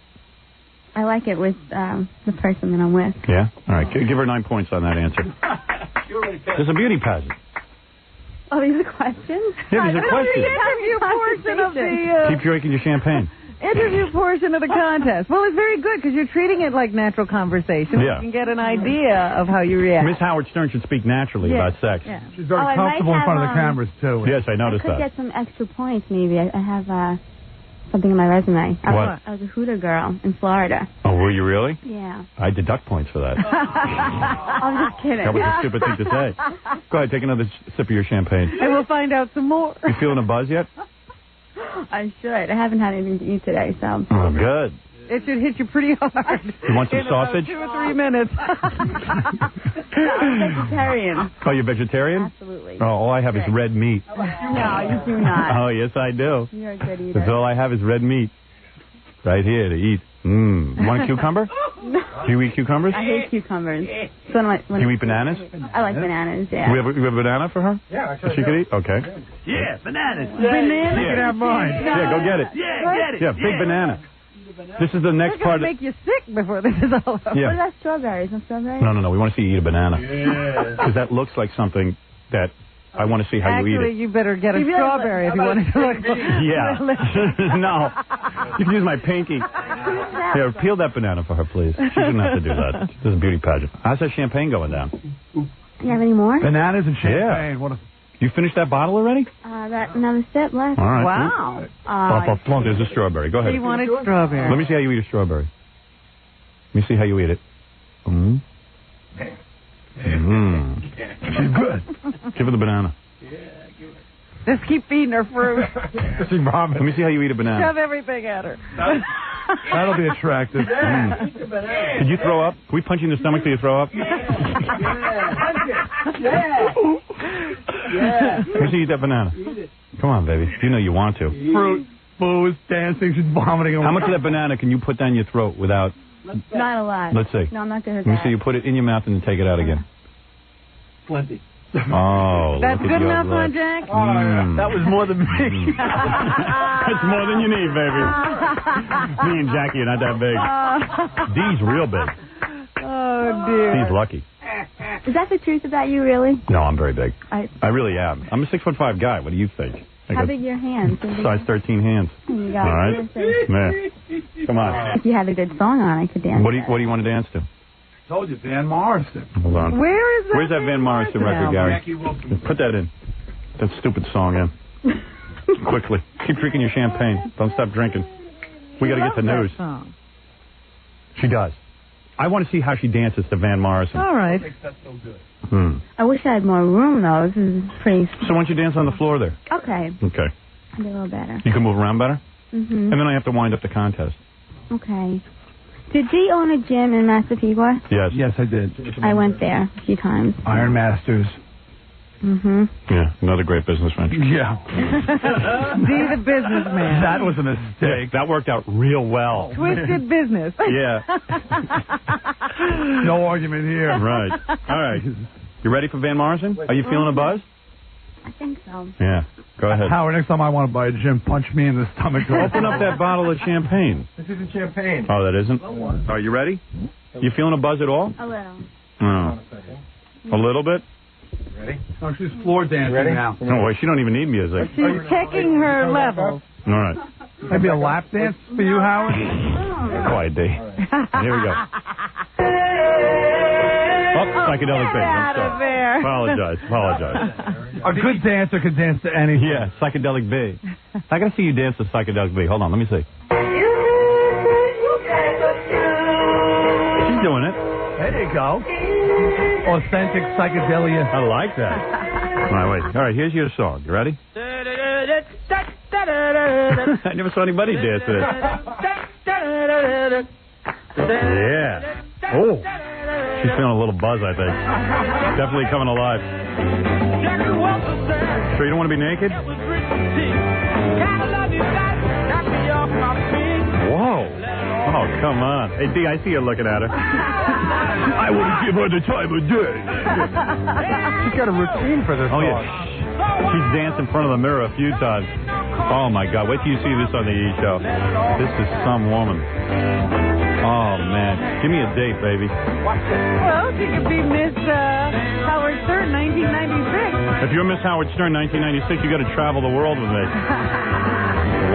I like it with the person that I'm with. Yeah? All right. Give her 9 points on that answer. There's a beauty pageant. Oh, these are questions? Yeah, these are questions. Interview portion of the Keep drinking your champagne. interview portion of the contest. Well, it's very good because you're treating it like natural conversation. Yeah. You can get an idea of how you react. Miss Howard Stern should speak naturally Yeah. about sex. Yeah. She's very I might comfortable in front of have, the cameras, too. Yes, I I noticed could that. get some extra points, maybe. I have something in my resume. What? I was a Hooter girl in Florida. Oh, were you really? Yeah. I deduct points for that. I'm just kidding. That was a stupid thing to say. Go ahead, take another sip of your champagne. And we'll find out some more. You feeling a buzz yet? I should. I haven't had anything to eat today, so. Oh, good. It should hit you pretty hard. You want some in about sausage? 2 or 3 minutes. I'm vegetarian. Oh, you're vegetarian? Absolutely. Oh, all I have is red meat. No, you do not. Oh, yes, I do. You're a good eater. That's all I have is red meat. Right here to eat. You want a cucumber? No. Do you eat cucumbers? I hate cucumbers. So Do you eat bananas? I like bananas, yeah. We have a banana for her? Yeah, She could eat? Okay. Yeah, bananas. Banana? You can have mine. Yeah, go get it. Yeah, get it. Yeah, big banana. This is the next They're part. going to make you sick before this is all over. Yeah. What about strawberries? No strawberries? No. We want to see you eat a banana. Yeah. Because that looks like something that I want to see how you eat Actually, it. you better get a You really strawberry if you want to look. Yeah. No. You can use my pinky. Here, peel that banana for her, please. She shouldn't have to do that. This is a beauty pageant. How's that champagne going down? You have any more? Bananas and champagne. Yeah. What a... You finished that bottle already? Got another sip left. All right. Wow. There's a strawberry. Go ahead. He wanted strawberry. Let me see how you eat a strawberry. Let me see how you eat it. She's good. Give her the banana. Just keep feeding her fruit. Let me see how you eat a banana. Shove everything at her. That'll be attractive. Did you throw up? Can we punch you in the stomach till you throw up? Let me see you eat that banana. Come on, baby. You know you want to. Fruit, booze, dancing, she's vomiting. How much of that banana can you put down your throat without... Not a lot. Let's see. No, I'm not good at Let me that. see you put it in your mouth and then take it out again. Plenty. Oh, That's look at good your enough, huh, lips. Jack? That was more than me. That's more than you need, baby. Me and Jackie are not that big. D's real big. Oh, dear. D's lucky. Is that the truth about you, really? No, I'm very big. I really am. I'm a 6'5" guy. What do you think? I How got big are your hands? size 13 hands. You got All right. it. Yeah. Come on. If you had a good song on, I could dance. What do you want to dance to? Told you, Van Morrison. Hold on. Where is that? Where's that Van Morrison record, Gary? Put that in. That stupid song in. Quickly. Keep drinking your champagne. Don't stop drinking. We got to get the news. Song. She does. I want to see how she dances to Van Morrison. All right. That's so good. I wish I had more room, though. This is pretty... So why don't you dance on the floor there? Okay. Okay. I'll be a little better. You can move around better? Mm-hmm. And then I have to wind up the contest. Okay. Did G own a gym in Massapequa? Yes. Yes, I did. I went there a few times. Iron Masters. Mm-hmm. Yeah, another great business venture. Yeah. D the businessman. That was a mistake. That worked out real well. Twisted business. Yeah. No argument here. Right. All right. You ready for Van Morrison? Are you feeling a buzz? I think so. Yeah. Go ahead. Howard, next time I want to buy a gym, punch me in the stomach. Open up that bottle of champagne. This isn't champagne. Oh, that isn't? Are you ready? You feeling a buzz at all? A little. No. A little bit? Ready? Oh, she's floor dancing now. No, wait, she don't even need music. She's checking her level. All right. Maybe a lap dance for you, Howard? Quiet, D. Here we go. Oh, psychedelic bass. Out of there. Apologize. A good dancer can dance to anything. Yeah, psychedelic B. I gotta see you dance to psychedelic B. Hold on, let me see. She's doing it. There you go. Authentic psychedelia. I like that. All right, wait. All right, here's your song. You ready? I never saw anybody dance to this. Yeah. Oh. She's feeling a little buzz, I think. Definitely coming alive. Sure you don't want to be naked? Whoa. Oh, come on. Hey, D, I see you looking at her. I wouldn't give her the time of day. She's got a routine for this. Oh, yeah. She's danced in front of the mirror a few times. Oh, my God. Wait till you see this on the E! Show. This is some woman. Oh, man. Give me a date, baby. Well, she could be Miss Howard Stern, 1996. If you're Miss Howard Stern, 1996, you got to travel the world with me.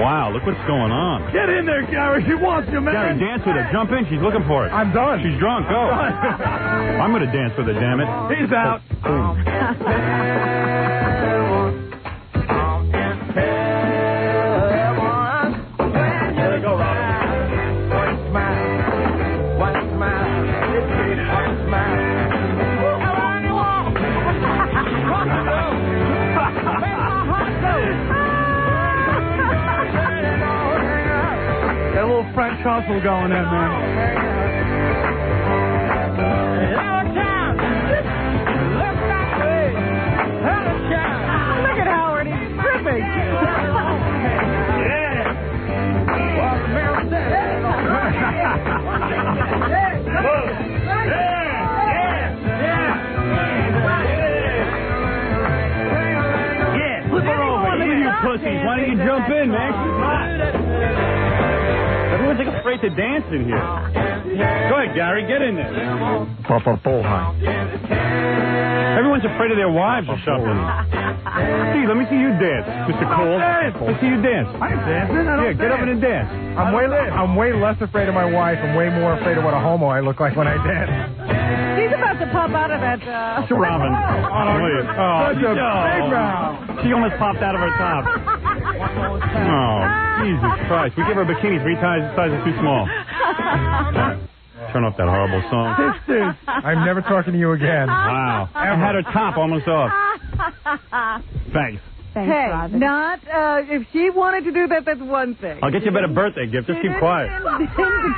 Wow, look what's going on. Get in there, Gary. She wants you, man. Gary, dance with her. Jump in. She's looking for it. I'm done. She's drunk. Go. I'm going to dance with her, damn it. He's out. That little French hustle going in, man. Look at Howard, he's tripping. Flip her over. You pussies. Why don't you jump in, man? Everyone's like afraid to dance in here. Go ahead, Gary. Get in there. Everyone's afraid of their wives or something. Gee, let me see you dance, Mr. Cole. Let's see you dance. I ain't dancing. Yeah, get up and dance. I'm way less afraid of my wife. I'm way more afraid of what a homo I look like when I dance. She's about to pop out of that. Mr. Robin. Such a big mouth. She almost popped out of her top. Oh, Jesus Christ. We give her a bikini 3 sizes too small. Turn off that horrible song. Sisters. I'm never talking to you again. Wow. I had her top almost off. Thanks. Thanks, Hey, Robin. not if she wanted to do that, that's one thing. I'll get you a better birthday gift. Just keep quiet.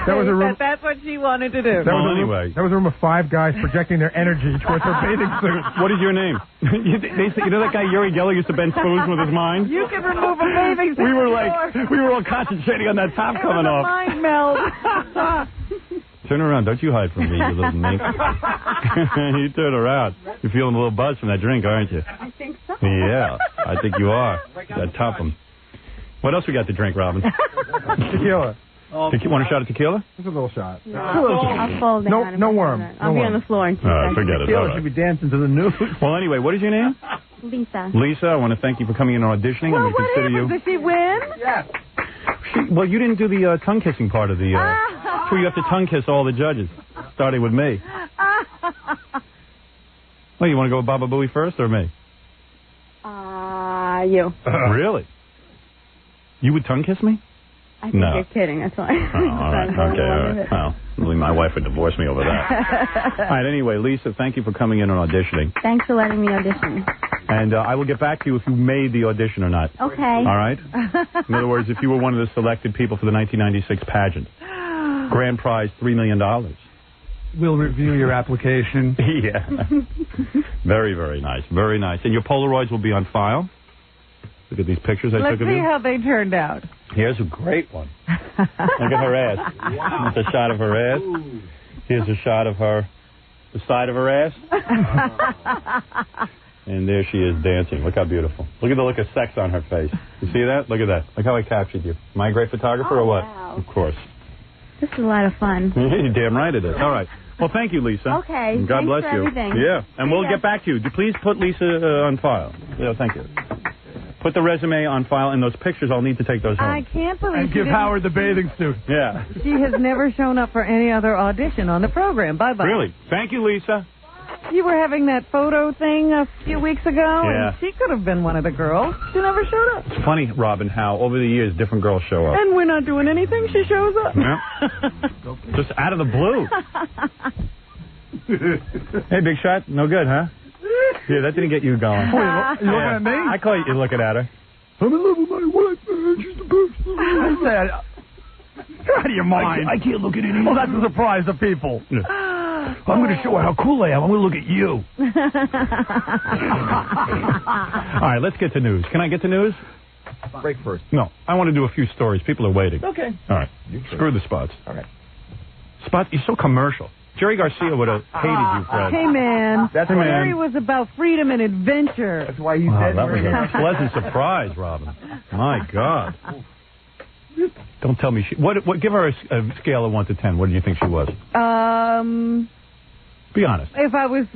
That was a room. That's what she wanted to do. That was a room, anyway. that was a room of 5 guys projecting their energy towards her bathing suit. What is your name? You know that guy Uri Geller used to bend spoons with his mind? You can remove a bathing suit. We were all concentrating on that top coming off. Mind meld. Turn around. Don't you hide from me, you little mink. You turn around. You're feeling a little buzz from that drink, aren't you? I think so. Yeah, I think you are. That top 'em. What else we got to drink, Robin? Tequila. Want a shot of tequila? Just a little shot. No, I'll fall down. No worm. I'll be on the floor in 2 seconds. Forget it. Tequila All right. should be dancing to the news. Well, anyway, what is your name? Lisa. Lisa, I want to thank you for coming in and auditioning. Well, and we what consider happened? you. Did she win? Yes. Well, you didn't do the tongue kissing part of the. Where you have to tongue kiss all the judges, starting with me. Well, you want to go with Baba Booey first or me? You. Really? You would tongue kiss me? I think No. you're kidding. That's why. Oh, all right. Okay, all right. Well, really, my wife would divorce me over that. All right, anyway, Lisa, thank you for coming in and auditioning. Thanks for letting me audition. And I will get back to you if you made the audition or not. Okay. All right? In other words, if you were one of the selected people for the 1996 pageant. Grand prize, $3 million. We'll review your application. Yeah. Very, very nice. Very nice. And your Polaroids will be on file. Look at these pictures I Let's took of see you. how they turned out. Here's a great one. Look at her ass. It's a shot of her ass. Here's a shot of her the side of her ass. And there she is dancing. Look how beautiful. Look at the look of sex on her face. You see that? Look at that. Look how I captured you. Am I a great photographer or what? Wow. Of course. This is a lot of fun. You're damn right it is. All right. Well, thank you, Lisa. Okay. And God Thanks bless for you. everything. Yeah. And we'll get back to you. Please put Lisa on file. Yeah, thank you. Put the resume on file and those pictures. I'll need to take those home. I can't believe And she give didn't- Howard the bathing suit. Yeah. She has never shown up for any other audition on the program. Bye-bye. Really? Thank you, Lisa. You were having that photo thing a few weeks ago, Yeah. and she could have been one of the girls. She never showed up. It's funny, Robin, how over the years different girls show up. And we're not doing anything. She shows up. Yeah. Just out of the blue. Hey, Big Shot. No good, huh? Yeah, that didn't get you going. You looking at me? I call you looking at her. I'm in love with my wife, man. She's the best. I said, you're out of your mind. I can't look at anyone. Well, that's a surprise to people. I'm going to show her how cool I am. I'm going to look at you. All right, let's get to news. Can I get to news? Break first. No, I want to do a few stories. People are waiting. Okay. All right. Screw the spots. All right. Spot, you're so commercial. Jerry Garcia would have hated you, Fred. Hey, man. That's the right. story was about freedom and adventure. That's why you Wow, that was a pleasant surprise, Robin. My God. Don't tell me she... What? Give her a scale of 1 to 10. What do you think she was? Be honest. If I was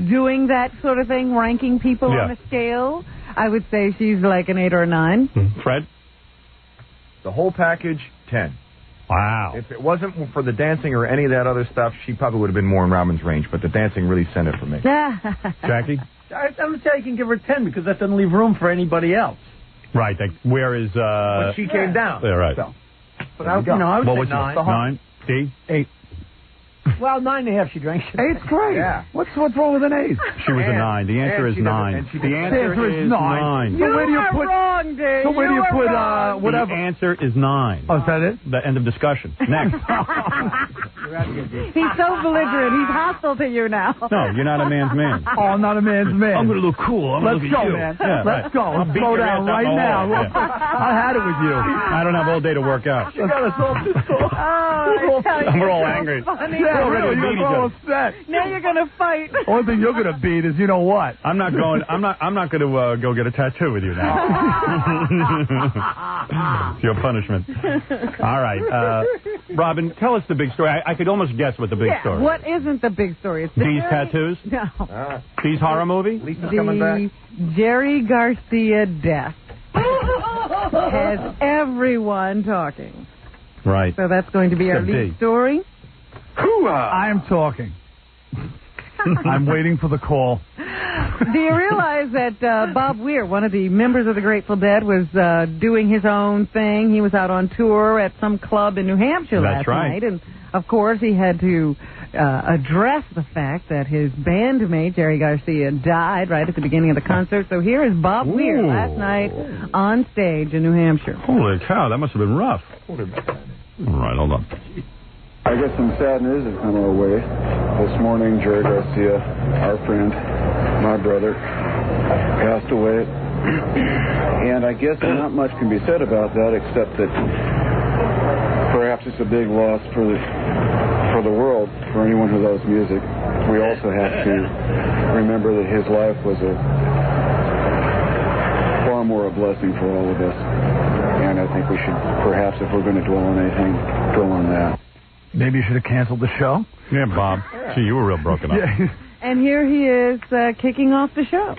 doing that sort of thing, ranking people Yeah. on a scale, I would say she's like an 8 or a 9. Fred? The whole package, 10. Wow. If it wasn't for the dancing or any of that other stuff, she probably would have been more in Robin's range, but the dancing really sent it for me. Jackie? I'm going to say I can give her 10 because that doesn't leave room for anybody else. Right. Where is... When she came down. Yeah, right. So, but I would say 9. 9? D? 8. Well, 9.5 she drank. 8's great. Yeah. What's wrong with an 8? She was a 9. The answer is 9. The answer is 9. So where do you put... wrong, Dave. So where do you put, whatever... The answer is 9. Oh, is that it? The end of discussion. Next. He's so belligerent. He's hostile to you now. No, you're not a man's man. Oh, I'm not a man's man. I'm going to look cool. I'm Let's gonna go, look at you. man. Yeah, Let's go. I'll Let's beat slow your down ass right up now. all day. Yeah. I had it with you. I don't have all day to work out. She got us all pissed off. We're all angry. Funny. Yeah, We're really, ready to beat you're each all other. upset. Now you're going to fight. Only thing you're gonna beat is you know what? I'm not going to go get a tattoo with you now. It's your punishment. All right, Robin, tell us the big story. I could almost guess what the big Yeah, story. what isn't the big story? It's the These Jerry- tattoos? No. These horror movie? Lisa's coming back. The Jerry Garcia death has everyone talking. Right. So that's going to be our Except lead D. story. I am talking. I'm waiting for the call. Do you realize that Bob Weir, one of the members of the Grateful Dead, was doing his own thing? He was out on tour at some club in New Hampshire That's last right. night. And, of course, he had to address the fact that his bandmate, Jerry Garcia, died right at the beginning of the concert. So here is Bob Weir last night on stage in New Hampshire. Holy cow, that must have been rough. All right, hold on. I guess some sad news has come our way. This morning, Jerry Garcia, our friend, my brother, passed away. And I guess not much can be said about that except that perhaps it's a big loss for the world, for anyone who loves music. We also have to remember that his life was far more a blessing for all of us. And I think we should, perhaps, if we're going to dwell on anything, dwell on that. Maybe you should have canceled the show. Yeah, Bob. Gee, you were real broken up. Yeah. And here he is kicking off the show.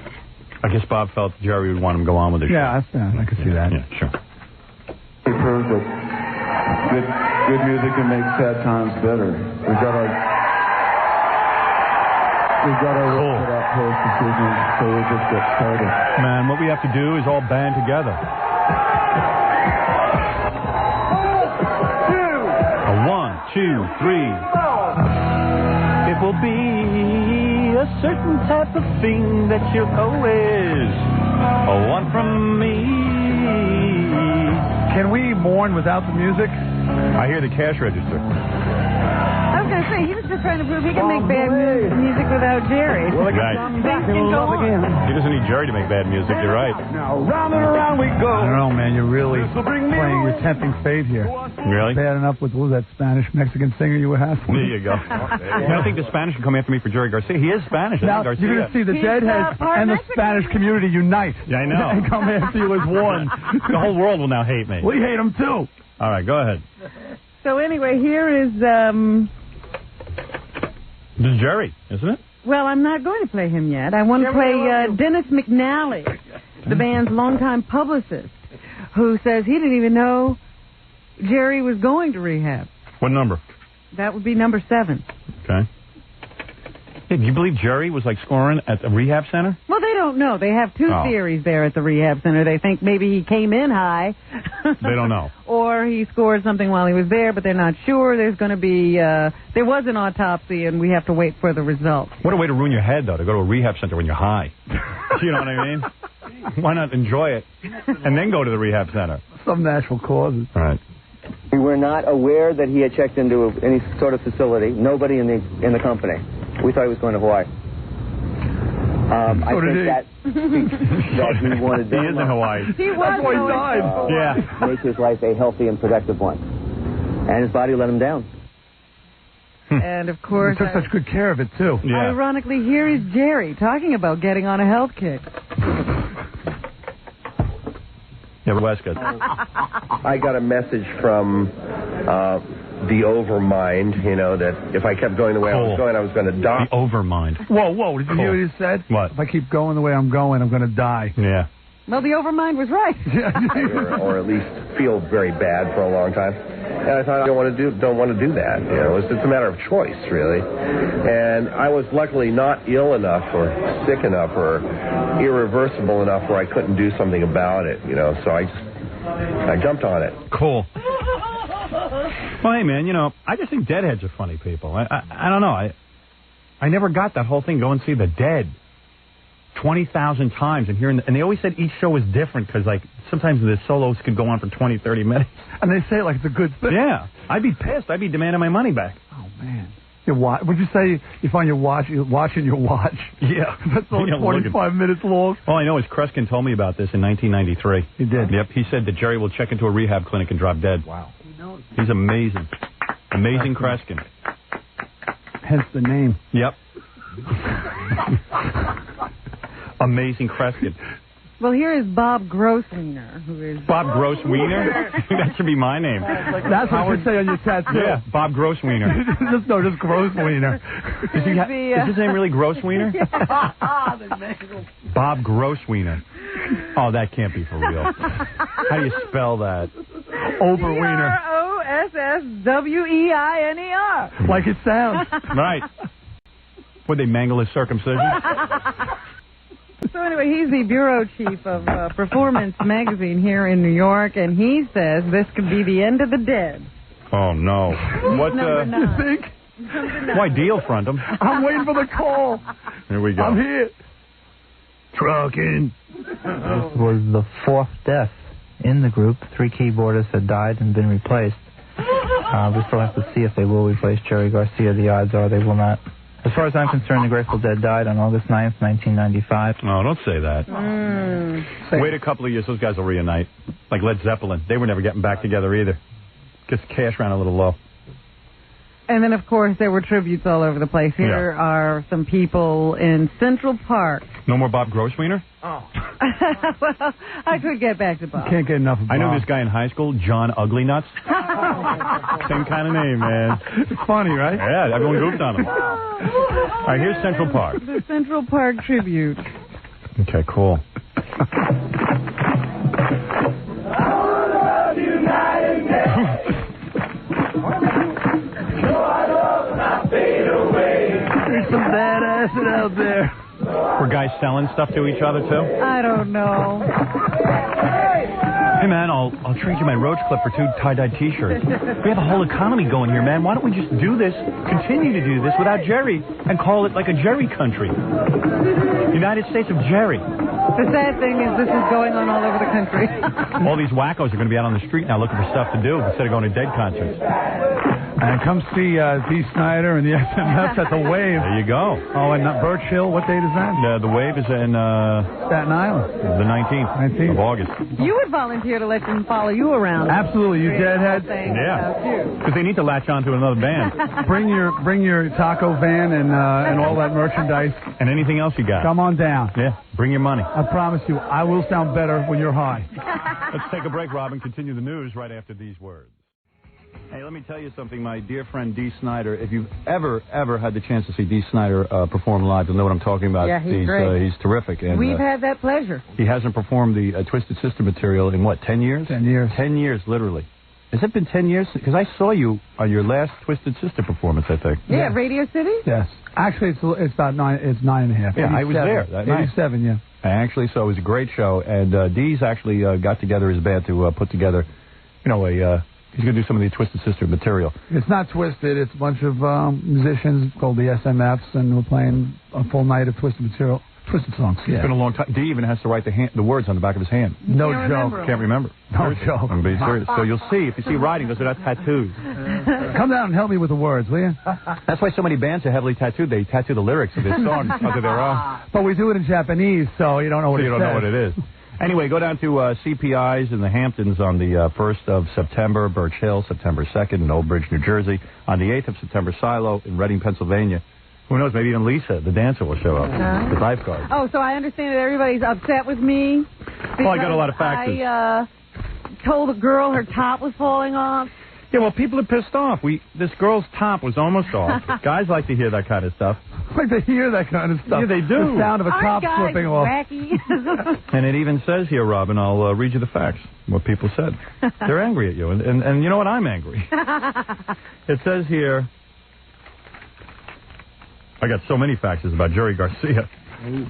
I guess Bob felt Jerry would want him to go on with the show. Yeah, I could see that. Yeah, sure. We proved that good music can make sad times better. We've got our work cut out for us this evening, so we'll just get started. Man, what we have to do is all band together. A 1, 2, 3. It will be a certain type of thing that you'll always want from me. Can we mourn without the music? I hear the cash register. Of going to say, he was just trying to prove he can make bad music without Jerry. Right. He doesn't need Jerry to make bad music. You're right. Now round and around we go. I don't know, man. You're really playing your tempting fate here. Really? Bad enough with what was that Spanish-Mexican singer you were half with? There you go. I don't think the Spanish can come after me for Jerry Garcia. He is Spanish. Now, Garcia. you're going to see the Deadheads and the Spanish community unite. Yeah, I know. And come after you as one. The whole world will now hate me. We hate them, too. All right, go ahead. So anyway, here is, This is Jerry, isn't it? well, I'm not going to play him yet. I want to play Dennis McNally, the band's longtime publicist, who says he didn't even know Jerry was going to rehab. What number? That would be number 7. Okay. Hey, do you believe Jerry was like scoring at the rehab center? Well, they don't know. They have 2 theories there at the rehab center. They think maybe he came in high. They don't know. Or he scored something while he was there, but they're not sure. There's going to be, there was an autopsy, and we have to wait for the results. What a way to ruin your head, though, to go to a rehab center when you're high. You know what I mean? Why not enjoy it and then go to the rehab center? Some natural causes. All right. We were not aware that he had checked into any sort of facility. Nobody in the company. We thought he was going to Hawaii. I think that speaks that he wanted He is in Hawaii. He was going died. Yeah. make his life a healthy and productive one. And his body let him down. And, of course, He took such good care of it, too. ironically, here is Jerry talking about getting on a health kick. Yeah, Westcott. I got a message from the Overmind, you know, that if I kept going the way I was going to die. The Overmind. Whoa, did you hear what he said? What? If I keep going the way I'm going, I'm going to die. Yeah. Well, the Overmind was right. or at least feel very bad for a long time. And I thought, I don't want to do that. You know, it's a matter of choice, really. And I was luckily not ill enough or sick enough or irreversible enough where I couldn't do something about it. You know, so I jumped on it. Cool. Well, hey, man, you know, I just think Deadheads are funny people. I don't know. I never got that whole thing. Go and see the Dead 20,000 times and hearing, and they always said each show was different because, like, sometimes the solos could go on for 20, 30 minutes. And they say it like it's a good thing. Yeah. I'd be pissed. I'd be demanding my money back. Oh, man. Would you say you find you're watching your watch? Yeah. That's only 25 minutes long. All I know is Kreskin told me about this in 1993. He did? Yep. He said that Jerry will check into a rehab clinic and drop dead. Wow. He's amazing. Amazing Kreskin. Hence the name. Yep. Amazing Kreskin. Well, here is Bob Grosswiener, who is... Bob Grosswiener? That should be my name. That's what you say on your tattoo. Yeah, Bob Grosswiener. just Grosswiener. Is his name really Grosswiener? Bob Grosswiener. Oh, that can't be for real. How do you spell that? Overwiener. Grosswiener. Like it sounds. Right. Would they mangle his circumcision? So anyway, he's the bureau chief of Performance Magazine here in New York, and he says this could be the end of the Dead. Oh, no. What, Number 9. You think? Why deal front him? I'm waiting for the call. Here we go. I'm here. Trucking. This was the 4th death in the group. 3 keyboardists had died and been replaced. We still have to see if they will replace Jerry Garcia. The odds are they will not. As far as I'm concerned, the Grateful Dead died on August 9th, 1995. Oh, don't say that. Wait a couple of years, those guys will reunite. Like Led Zeppelin. They were never getting back together either. Guess cash ran a little low. And then, of course, there were tributes all over the place. Here are some people in Central Park. No more Bob Grosswiener? Oh. Well, I could get back to Bob. Can't get enough of Bob. I know this guy in high school, John Ugly Nuts. Same kind of name, man. It's funny, right? Yeah, everyone goofed on him. All right, here's Central Park. The Central Park tribute. Okay, cool. There's some badasses out there. Were guys selling stuff to each other, too? I don't know. Hey, man, I'll trade you my Roach Clip for 2 tie-dye T-shirts. We have a whole economy going here, man. Why don't we just do this, continue to do this without Jerry, and call it like a Jerry country? United States of Jerry. The sad thing is this is going on all over the country. All these wackos are going to be out on the street now looking for stuff to do instead of going to Dead concerts. And come see Dee Snider and the SMFs at the Wave. There you go. Oh, and Birch Hill, what date is that? The Wave is in Staten Island. The 19th of August. You would volunteer to let them follow you around. Absolutely, you deadhead. Yeah. Because they need to latch on to another band. Bring your taco van and all that merchandise. And anything else you got. Come on down. Yeah, bring your money. I promise you, I will sound better when you're high. Let's take a break, Robin. Continue the news right after these words. Hey, let me tell you something, my dear friend Dee Snider. If you've ever had the chance to see Dee Snider perform live, you'll know what I'm talking about. Yeah, he's great. He's terrific. And, We've had that pleasure. He hasn't performed the Twisted Sister material in, 10 years? 10 years. 10 years, literally. Has it been 10 years? Because I saw you on your last Twisted Sister performance, I think. Yeah, Radio City? Yes. Actually, it's about 9.5. Yeah, I was there that night. 87, yeah. I actually saw it was a great show, and Dee's actually got together his band to put together, he's going to do some of the Twisted Sister material. It's not Twisted. It's a bunch of musicians called the SMFs, and we're playing a full night of Twisted material. Twisted songs, yeah. It's been a long time. Dee even has to write the words on the back of his hand. No joke. Can't remember. No joke. I'm being serious. So you'll see, if you see writing, those are not tattoos. Come down and help me with the words, will you? That's why so many bands are heavily tattooed. They tattoo the lyrics of their songs under their own. But we do it in Japanese, so you don't know what it is. You don't know what it is. Anyway, go down to CPI's in the Hamptons on the 1st of September, Birch Hill, September 2nd in Old Bridge, New Jersey. On the 8th of September, Silo in Reading, Pennsylvania. Who knows, maybe even Lisa, the dancer, will show up. The lifeguard. Oh, so I understand that everybody's upset with me? Well, I got a lot of faxes. I told a girl her top was falling off. Yeah, well, people are pissed off. This girl's top was almost off. Guys like to hear that kind of stuff. Like to hear that kind of stuff. Yeah, they do. The sound of a top slipping off. Wacky? And it even says here, Robin, I'll read you the facts, what people said. They're angry at you, and you know what? I'm angry. It says here, I got so many faxes about Jerry Garcia. Well,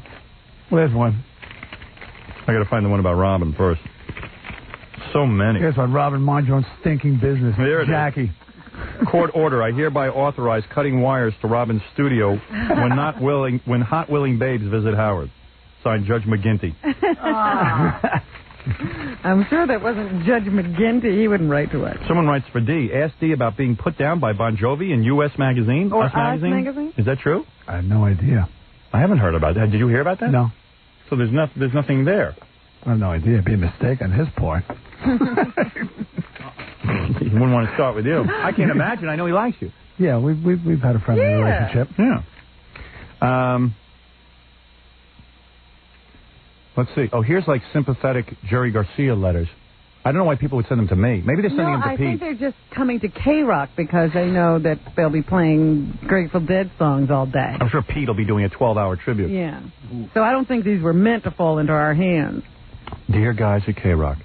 there's one. I got to find the one about Robin first. So many. Here's one. Robin, mind your own stinking business. There it Jackie. Is. Court order. I hereby authorize cutting wires to Robin's studio when hot willing babes visit Howard. Signed, Judge McGinty. I'm sure that wasn't Judge McGinty. He wouldn't write to us. Someone writes for D. Ask D about being put down by Bon Jovi in U.S. Magazine. Or Us Magazine? Is that true? I have no idea. I haven't heard about that. Did you hear about that? No. So there's nothing there. I have no idea. It'd be a mistake on his part. He wouldn't want to start with you. I can't imagine. I know he likes you. Yeah, we've had a friendly relationship. Yeah. Let's see. Oh, here's like sympathetic Jerry Garcia letters. I don't know why people would send them to me. Maybe they're sending them to I Pete. think they're just coming to K-Rock because they know that they'll be playing Grateful Dead songs all day. I'm sure Pete will be doing a 12-hour tribute. Yeah. So I don't think these were meant to fall into our hands. Dear guys at K-Rock,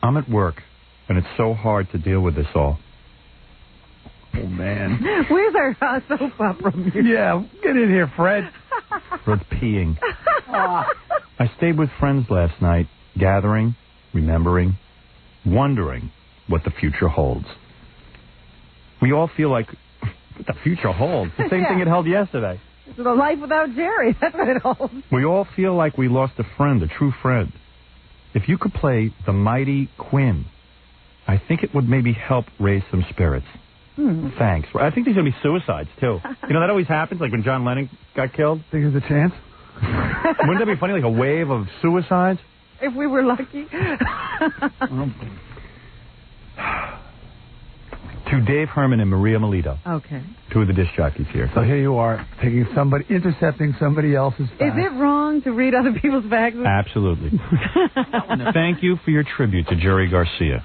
I'm at work, and it's so hard to deal with this all. Oh, man. Where's our soap opera music? Yeah, get in here, Fred. Fred's peeing. I stayed with friends last night, gathering, remembering, wondering what the future holds. We all feel like what the future holds. The same thing it held yesterday. It's the life without Jerry. That's what it holds. We all feel like we lost a friend, a true friend. If you could play the mighty Quinn, I think it would maybe help raise some spirits. Thanks. I think these are going to be suicides, too. You know, that always happens, like when John Lennon got killed. Think there's a chance? Wouldn't that be funny, like a wave of suicides? If we were lucky. To Dave Herman and Maria Melito. Okay. Two of the disc jockeys here. So here you are, intercepting somebody else's fax. Is it wrong to read other people's faxes? Absolutely. Thank you for your tribute to Jerry Garcia.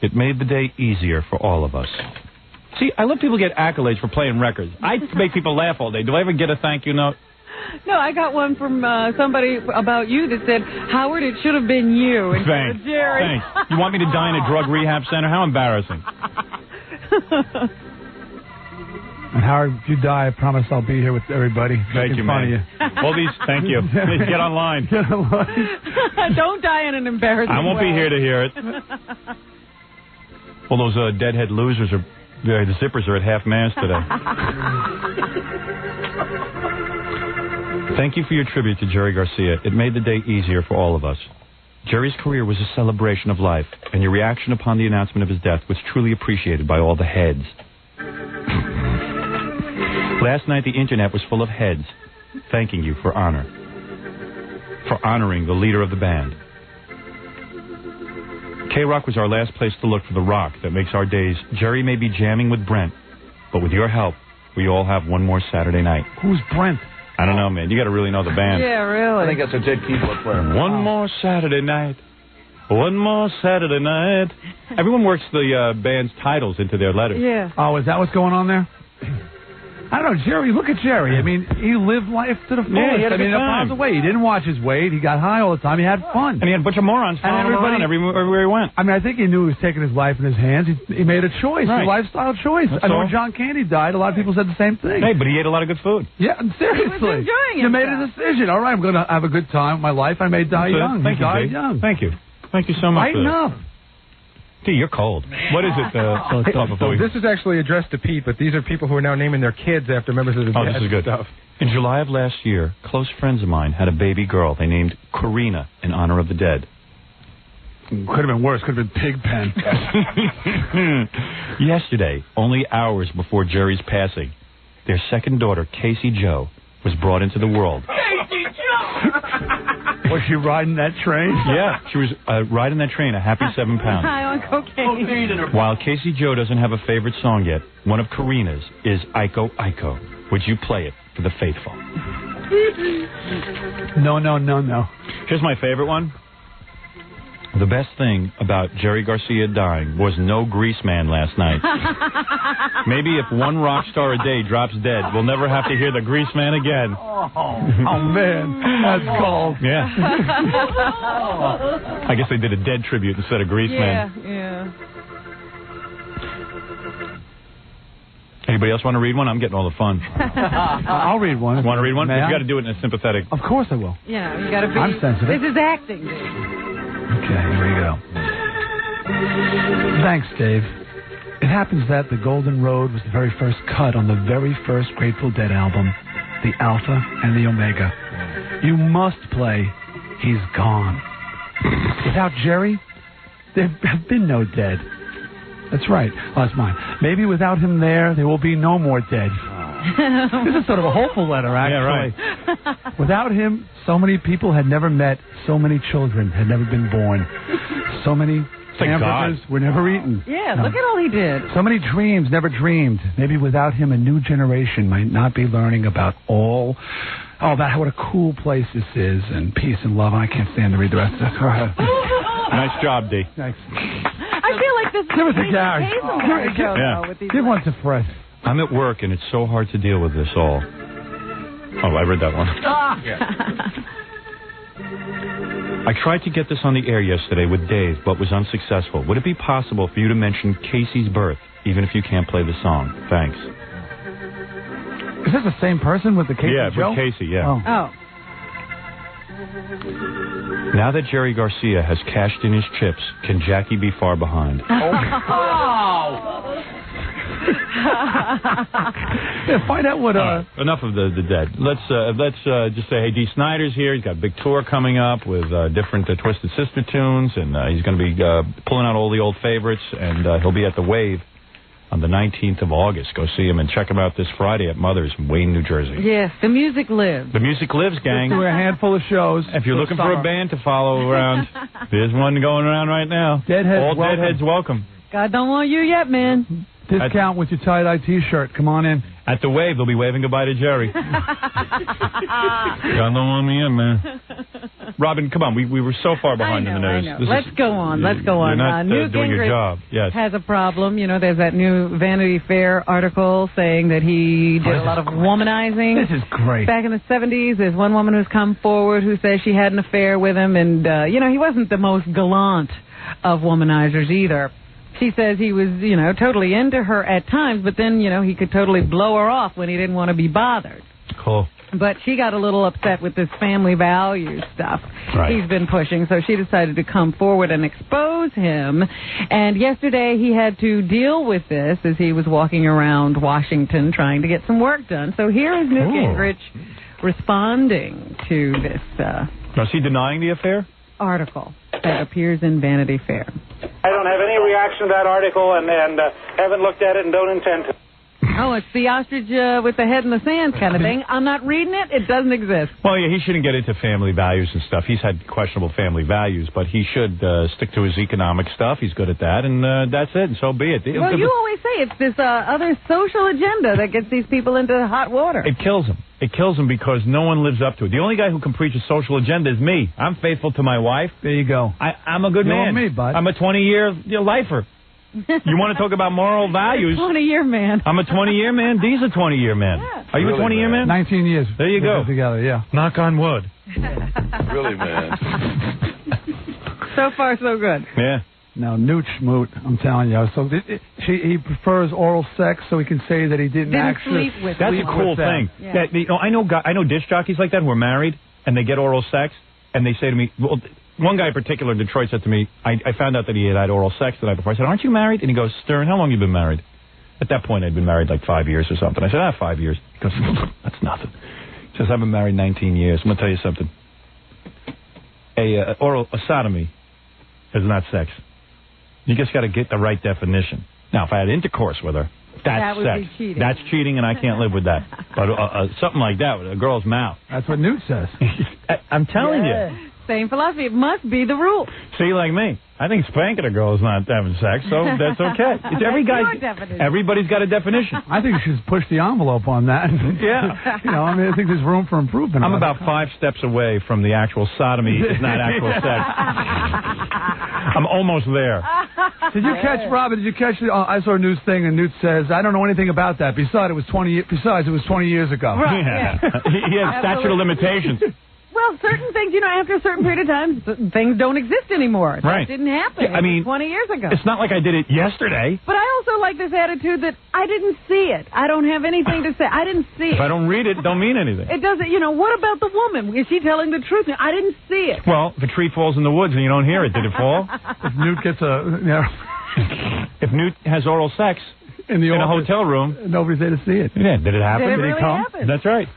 It made the day easier for all of us. See, I love people get accolades for playing records. I make people laugh all day. Do I ever get a thank you note? No, I got one from somebody about you that said, Howard, it should have been you instead of Jerry. Thanks. You want me to die in a drug rehab center? How embarrassing. And Howard, if you die, I promise I'll be here with everybody. Thank you, man. All these, thank you. Please get online. Don't die in an embarrassing way. I won't be here to hear it. Well, those deadhead losers are The zippers are at half mast today. Thank you for your tribute to Jerry Garcia. It made the day easier for all of us. Jerry's career was a celebration of life, and your reaction upon the announcement of his death was truly appreciated by all the heads. Last night, the internet was full of heads, thanking you for honoring the leader of the band. K-Rock was our last place to look for the rock that makes our days. Jerry may be jamming with Brent, but with your help, we all have one more Saturday night. Who's Brent? I don't know, man. You got to really know the band. Yeah, really. I think that's a dead keyboard player. One more Saturday night. One more Saturday night. Everyone works the band's titles into their letters. Yeah. Oh, is that what's going on there? I don't know, Jerry. Look at Jerry. I mean, he lived life to the fullest. Yeah, he had a good miles time. away. He didn't watch his weight. He got high all the time. He had fun. And he had a bunch of morons following him around everywhere he went. I mean, I think he knew he was taking his life in his hands. He made a choice, Right. a lifestyle choice. That's I mean, all. when John Candy died, a lot of people said the same thing. Hey, but he ate a lot of good food. Yeah, seriously. He was enjoying You made a himself. decision. All right, I'm going to have a good time with my life. I may die That's it. young. Thank He you, died Dave. young. Thank you. Thank you so much. Lighten up. T, you're cold. What is it? So this is actually addressed to Pete, but these are people who are now naming their kids after members of the Oh, Dead this is good. stuff. In July of last year, close friends of mine had a baby girl they named Karina in honor of the dead. Could have been worse. Could have been Pigpen. Yesterday, only hours before Jerry's passing, their second daughter, Casey Jo, was brought into the world. Was she riding that train? Yeah, she was riding that train, a happy 7 pounds. High on cocaine. While Casey Jo doesn't have a favorite song yet, one of Karina's is Iko Iko. Would you play it for the faithful? No. Here's my favorite one. The best thing about Jerry Garcia dying was no grease man last night. Maybe if one rock star a day drops dead, we'll never have to hear the grease man again. Oh man, that's cold. Yeah. I guess they did a dead tribute instead of grease man. Yeah. Anybody else want to read one? I'm getting all the fun. I'll read one. Want to read one? May You I? got to do it in a sympathetic. Of course I will. Yeah, you got to be. I'm sensitive. This is acting, Dave. Okay, here we go. Thanks, Dave. It happens that The Golden Road was the very first cut on the very first Grateful Dead album, The Alpha and the Omega. You must play He's Gone. Without Jerry, there have been no Dead. That's right. Oh, that's mine. Maybe without him there will be no more Dead. This is sort of a hopeful letter, actually. Yeah, right. Without him, so many people had never met, so many children had never been born, so many hamburgers were never eaten. Yeah, look at all he did. So many dreams never dreamed. Maybe without him, a new generation might not be learning about about what a cool place this is, and peace and love. I can't stand to read the rest of it. Go ahead. Nice job, D. Thanks. I feel like this Give it is to Gary. Yeah. with these Give one to Fred. I'm at work, and it's so hard to deal with this all. Oh, I read that one. I tried to get this on the air yesterday with Dave, but was unsuccessful. Would it be possible for you to mention Casey's birth, even if you can't play the song? Thanks. Is this the same person with the Casey Yeah, Joe? with Casey, yeah. Oh. Now that Jerry Garcia has cashed in his chips, can Jackie be far behind? Yeah, find out what. Enough of the dead. Let's just say, hey, Dee Snider's here. He's got a big tour coming up with different Twisted Sister tunes, and he's going to be pulling out all the old favorites, and he'll be at the Wave on the 19th of August. Go see him and check him out this Friday at Mother's in Wayne, New Jersey. Yes, the music lives. The music lives, gang. Do a handful of shows. If you're looking for a band to follow around, there's one going around right now. Deadheads all welcome. Deadheads welcome. God don't want you yet, man. Discount with your tie-dye T-shirt. Come on in. At the Wave, they'll be waving goodbye to Jerry. God don't want me in, man. Robin, come on. We were so far behind in the news. I know. Let's go on. You're not Newt doing your Gingrich job. Yes. has a problem. You know, there's that new Vanity Fair article saying that he did a lot of womanizing. This is great. Back in the 70s, there's one woman who's come forward who says she had an affair with him, and, he wasn't the most gallant of womanizers either. She says he was, totally into her at times, but then, he could totally blow her off when he didn't want to be bothered. Cool. But she got a little upset with this family values stuff he's been pushing, so she decided to come forward and expose him. And yesterday he had to deal with this as he was walking around Washington trying to get some work done. So here is Newt Gingrich responding to this Is he denying the affair? article that appears in Vanity Fair. I don't have any reaction to that article and haven't looked at it and don't intend to. Oh, it's the ostrich with the head in the sand kind of thing. I'm not reading it. It doesn't exist. Well, yeah, he shouldn't get into family values and stuff. He's had questionable family values, but he should stick to his economic stuff. He's good at that, and that's it, and so be it. Well, you always say it's this other social agenda that gets these people into hot water. It kills him. It kills him because no one lives up to it. The only guy who can preach a social agenda is me. I'm faithful to my wife. There you go. I'm a good You're man. me, bud. I'm a 20-year lifer. You want to talk about moral values? 20-year man. I'm a 20-year man. Dee's a 20-year man. Yeah. Are you a 20-year man? 19 years. There you go. Together, yeah. Knock on wood. Really, man. So far, so good. Yeah. Now, Newt Schmoot, I'm telling you. So he prefers oral sex, so he can say that he didn't actually sleep with That's them. a cool thing. Yeah. Yeah, I know disc jockeys like that who are married and they get oral sex, and they say to me, well, one guy in particular in Detroit said to me, I found out that he had oral sex the night before. I said, aren't you married? And he goes, Stern, how long have you been married? At that point, I'd been married like 5 years or something. I said, 5 years. He goes, that's nothing. He says, I've been married 19 years. I'm going to tell you something. A sodomy is not sex. You just got to get the right definition. Now, if I had intercourse with her, that's would sex. be cheating. That's cheating, and I can't live with that. But something like that with a girl's mouth. That's what Newt says. I'm telling you. Same philosophy. It must be the rule. See, like me, I think spanking a girl is not having sex, so that's okay. It's everybody's got a definition. I think you should push the envelope on that. Yeah. I mean, I think there's room for improvement. I'm about 5 steps away from the actual sodomy is not actual sex. I'm almost there. Did you catch, Robin? Did you catch? I saw a news thing, and Newt says, "I don't know anything about that." Besides, it was 20 years ago. Right, yeah. He has statute of limitations. Well, certain things, after a certain period of time, things don't exist anymore. Right. That didn't happen. Yeah, I mean, 20 years ago. It's not like I did it yesterday. But I also like this attitude that I didn't see it. I don't have anything to say. I didn't see it. If I don't read it, it don't mean anything. It doesn't, what about the woman? Is she telling the truth? I didn't see it. Well, if a tree falls in the woods and you don't hear it, did it fall? If Newt gets If Newt has oral sex in a hotel room, nobody's there to see it. Yeah, did it happen? Did it he really come? happen? That's right.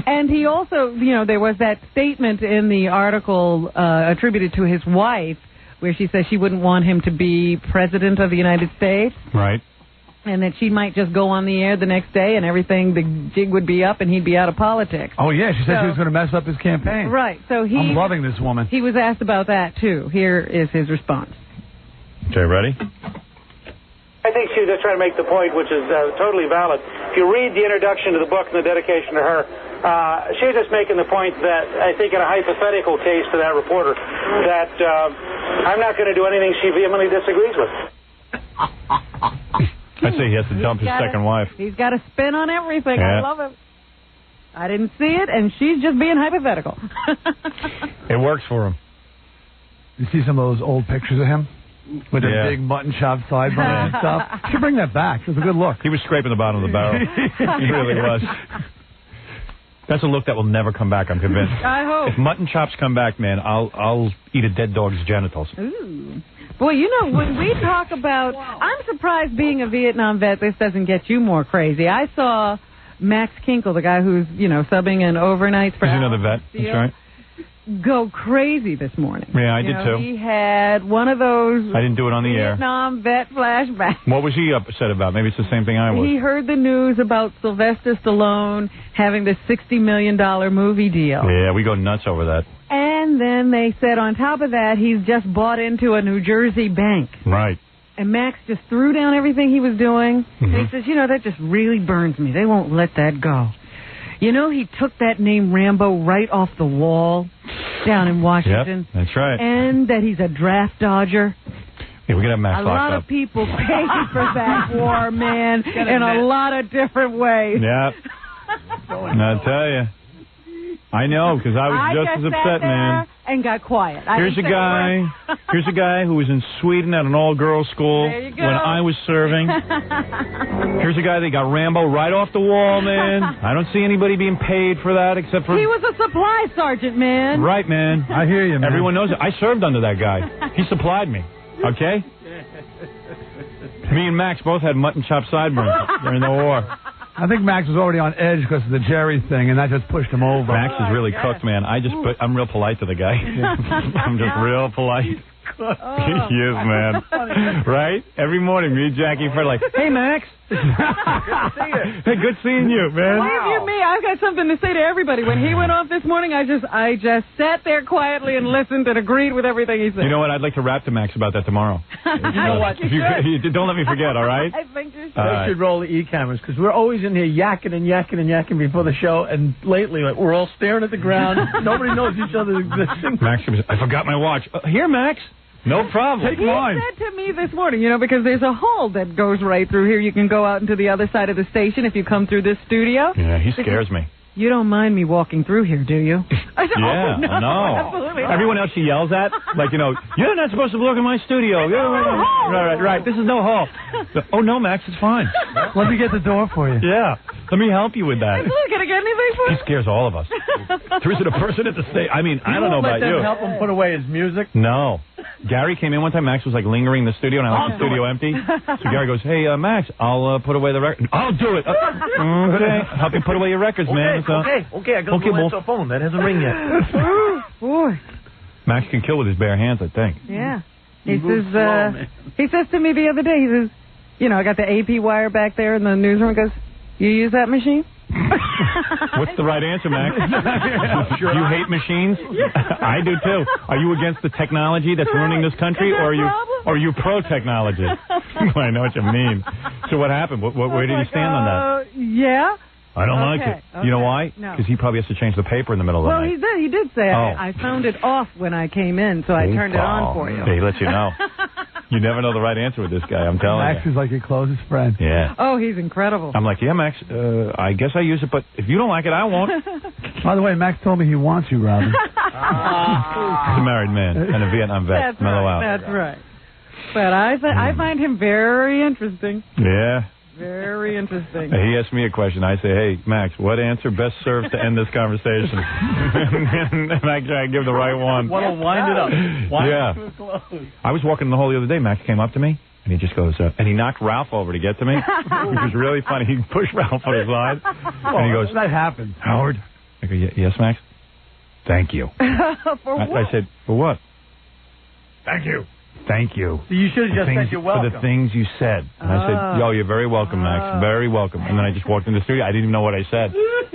And he also, there was that statement in the article attributed to his wife where she says she wouldn't want him to be president of the United States. Right. And that she might just go on the air the next day and everything, the jig would be up and he'd be out of politics. Oh, yeah, she said she was going to mess up his campaign. Right, so I'm loving this woman. He was asked about that, too. Here is his response. Okay, ready? I think she was just trying to make the point, which is totally valid. If you read the introduction to the book and the dedication to her, she was just making the point that I think in a hypothetical case to that reporter that I'm not going to do anything she vehemently disagrees with. I say he has to dump his second wife. He's got a spin on everything. Yeah. I love him. I didn't see it, and she's just being hypothetical. It works for him. You see some of those old pictures of him? With the big mutton chop sideburns and stuff. Should bring that back. It was a good look. He was scraping the bottom of the barrel. He really was. That's a look that will never come back, I'm convinced. I hope. If mutton chops come back, man, I'll eat a dead dog's genitals. Ooh. Boy, when we talk about... I'm surprised being a Vietnam vet, this doesn't get you more crazy. I saw Max Kinkle, the guy who's, subbing in overnights for... He's another vet. That's right. Go crazy this morning. Yeah, I did too. He had one of those... I didn't do it on the air. Vietnam vet flashbacks. What was he upset about? Maybe it's the same thing I was. He heard the news about Sylvester Stallone having this $60 million movie deal. Yeah, we go nuts over that. And then they said on top of that, he's just bought into a New Jersey bank. Right. And Max just threw down everything he was doing. And he says, that just really burns me. They won't let that go. He took that name Rambo right off the wall down in Washington. Yep, that's right. And that he's a draft dodger. Yeah, we got to have Max locked locked up. A lot up. of people paid for that war, man, in a lot of different ways. Yep. I tell you. I know, because I was just as sat upset, there man. and got quiet. Here's a guy. Here's a guy who was in Sweden at an all-girls school There you go. when I was serving. Here's a guy that got Rambo right off the wall, man. I don't see anybody being paid for that except for... He was a supply sergeant, man. Right, man. I hear you, man. Everyone knows it. I served under that guy. He supplied me. Okay? Me and Max both had mutton chop sideburns during the war. I think Max was already on edge because of the Jerry thing, and that just pushed him over. Max is really cooked, man. I'm real polite to the guy. I'm just real polite. He is, man. Right? Every morning, me and Jackie and Fred are like, hey, Max. Good to see you. Hey, good seeing you, man. Believe you me, I've got something to say to everybody. When he went off this morning, I just sat there quietly and listened and agreed with everything he said. You know what? I'd like to rap to Max about that tomorrow. You know what? Don't let me forget, all right? I think you should. They should roll the e-cameras because we're always in here yakking and yakking and yakking before the show, and lately we're all staring at the ground. Nobody knows each other's existence. Max, I forgot my watch. Here, Max. No problem. He said to me this morning, because there's a hall that goes right through here. You can go out into the other side of the station if you come through this studio. Yeah, he scares me. You don't mind me walking through here, do you? I said, yeah, no, absolutely not. Everyone else she yells at, like, you're not supposed to look in my studio. Right. This is no hall. Oh, no, Max, it's fine. Let me get the door for you. Yeah. Let me help you with that. Can I get anything for He you? scares all of us. There isn't a person at the stage. I mean, I don't know about you. Help him put away his music. No. Gary came in one time. Max was like lingering in the studio, and I left the studio empty. So Gary goes, hey, Max, I'll put away the record. I'll do it. Okay. Help you put away your records, man. Okay. I got to answer the phone. That hasn't ring yet. Boy. Max can kill with his bare hands, I think. Yeah. He says to me the other day, he says, I got the AP wire back there in the newsroom. He goes, you use that machine? What's the right answer, Max? You hate machines? I do too. Are you against the technology that's ruining this country, or are you pro-technology? I know what you mean. So what happened? Where did he stand on that? Yeah. I don't like it. Okay. You know why? No. Because he probably has to change the paper in the middle of the night. Well, he did say I found it off when I came in, so I turned it on for you. He lets you know. You never know the right answer with this guy, I'm telling Max you. is like your closest friend. Yeah. Oh, he's incredible. I'm like, yeah, Max, I guess I use it, but if you don't like it, I won't. By the way, Max told me he wants you, Robin. He's a married man and a Vietnam vet. That's Mellow right. out. That's right. But I find him very interesting. Yeah. Very interesting. He asked me a question. I say, hey, Max, what answer best serves to end this conversation? And I try to give the right one. What'll wind it up? I was walking in the hall the other day. Max came up to me, and he just goes, and he knocked Ralph over to get to me, which was really funny. He pushed Ralph on his side, and he goes, that happens. Howard? I go, yes, Max? Thank you. For what? I said, for what? Thank you. Thank you. So you should have just said you're welcome. For the things you said. And I said, you're very welcome, Max. Very welcome. And then I just walked in the studio. I didn't even know what I said. You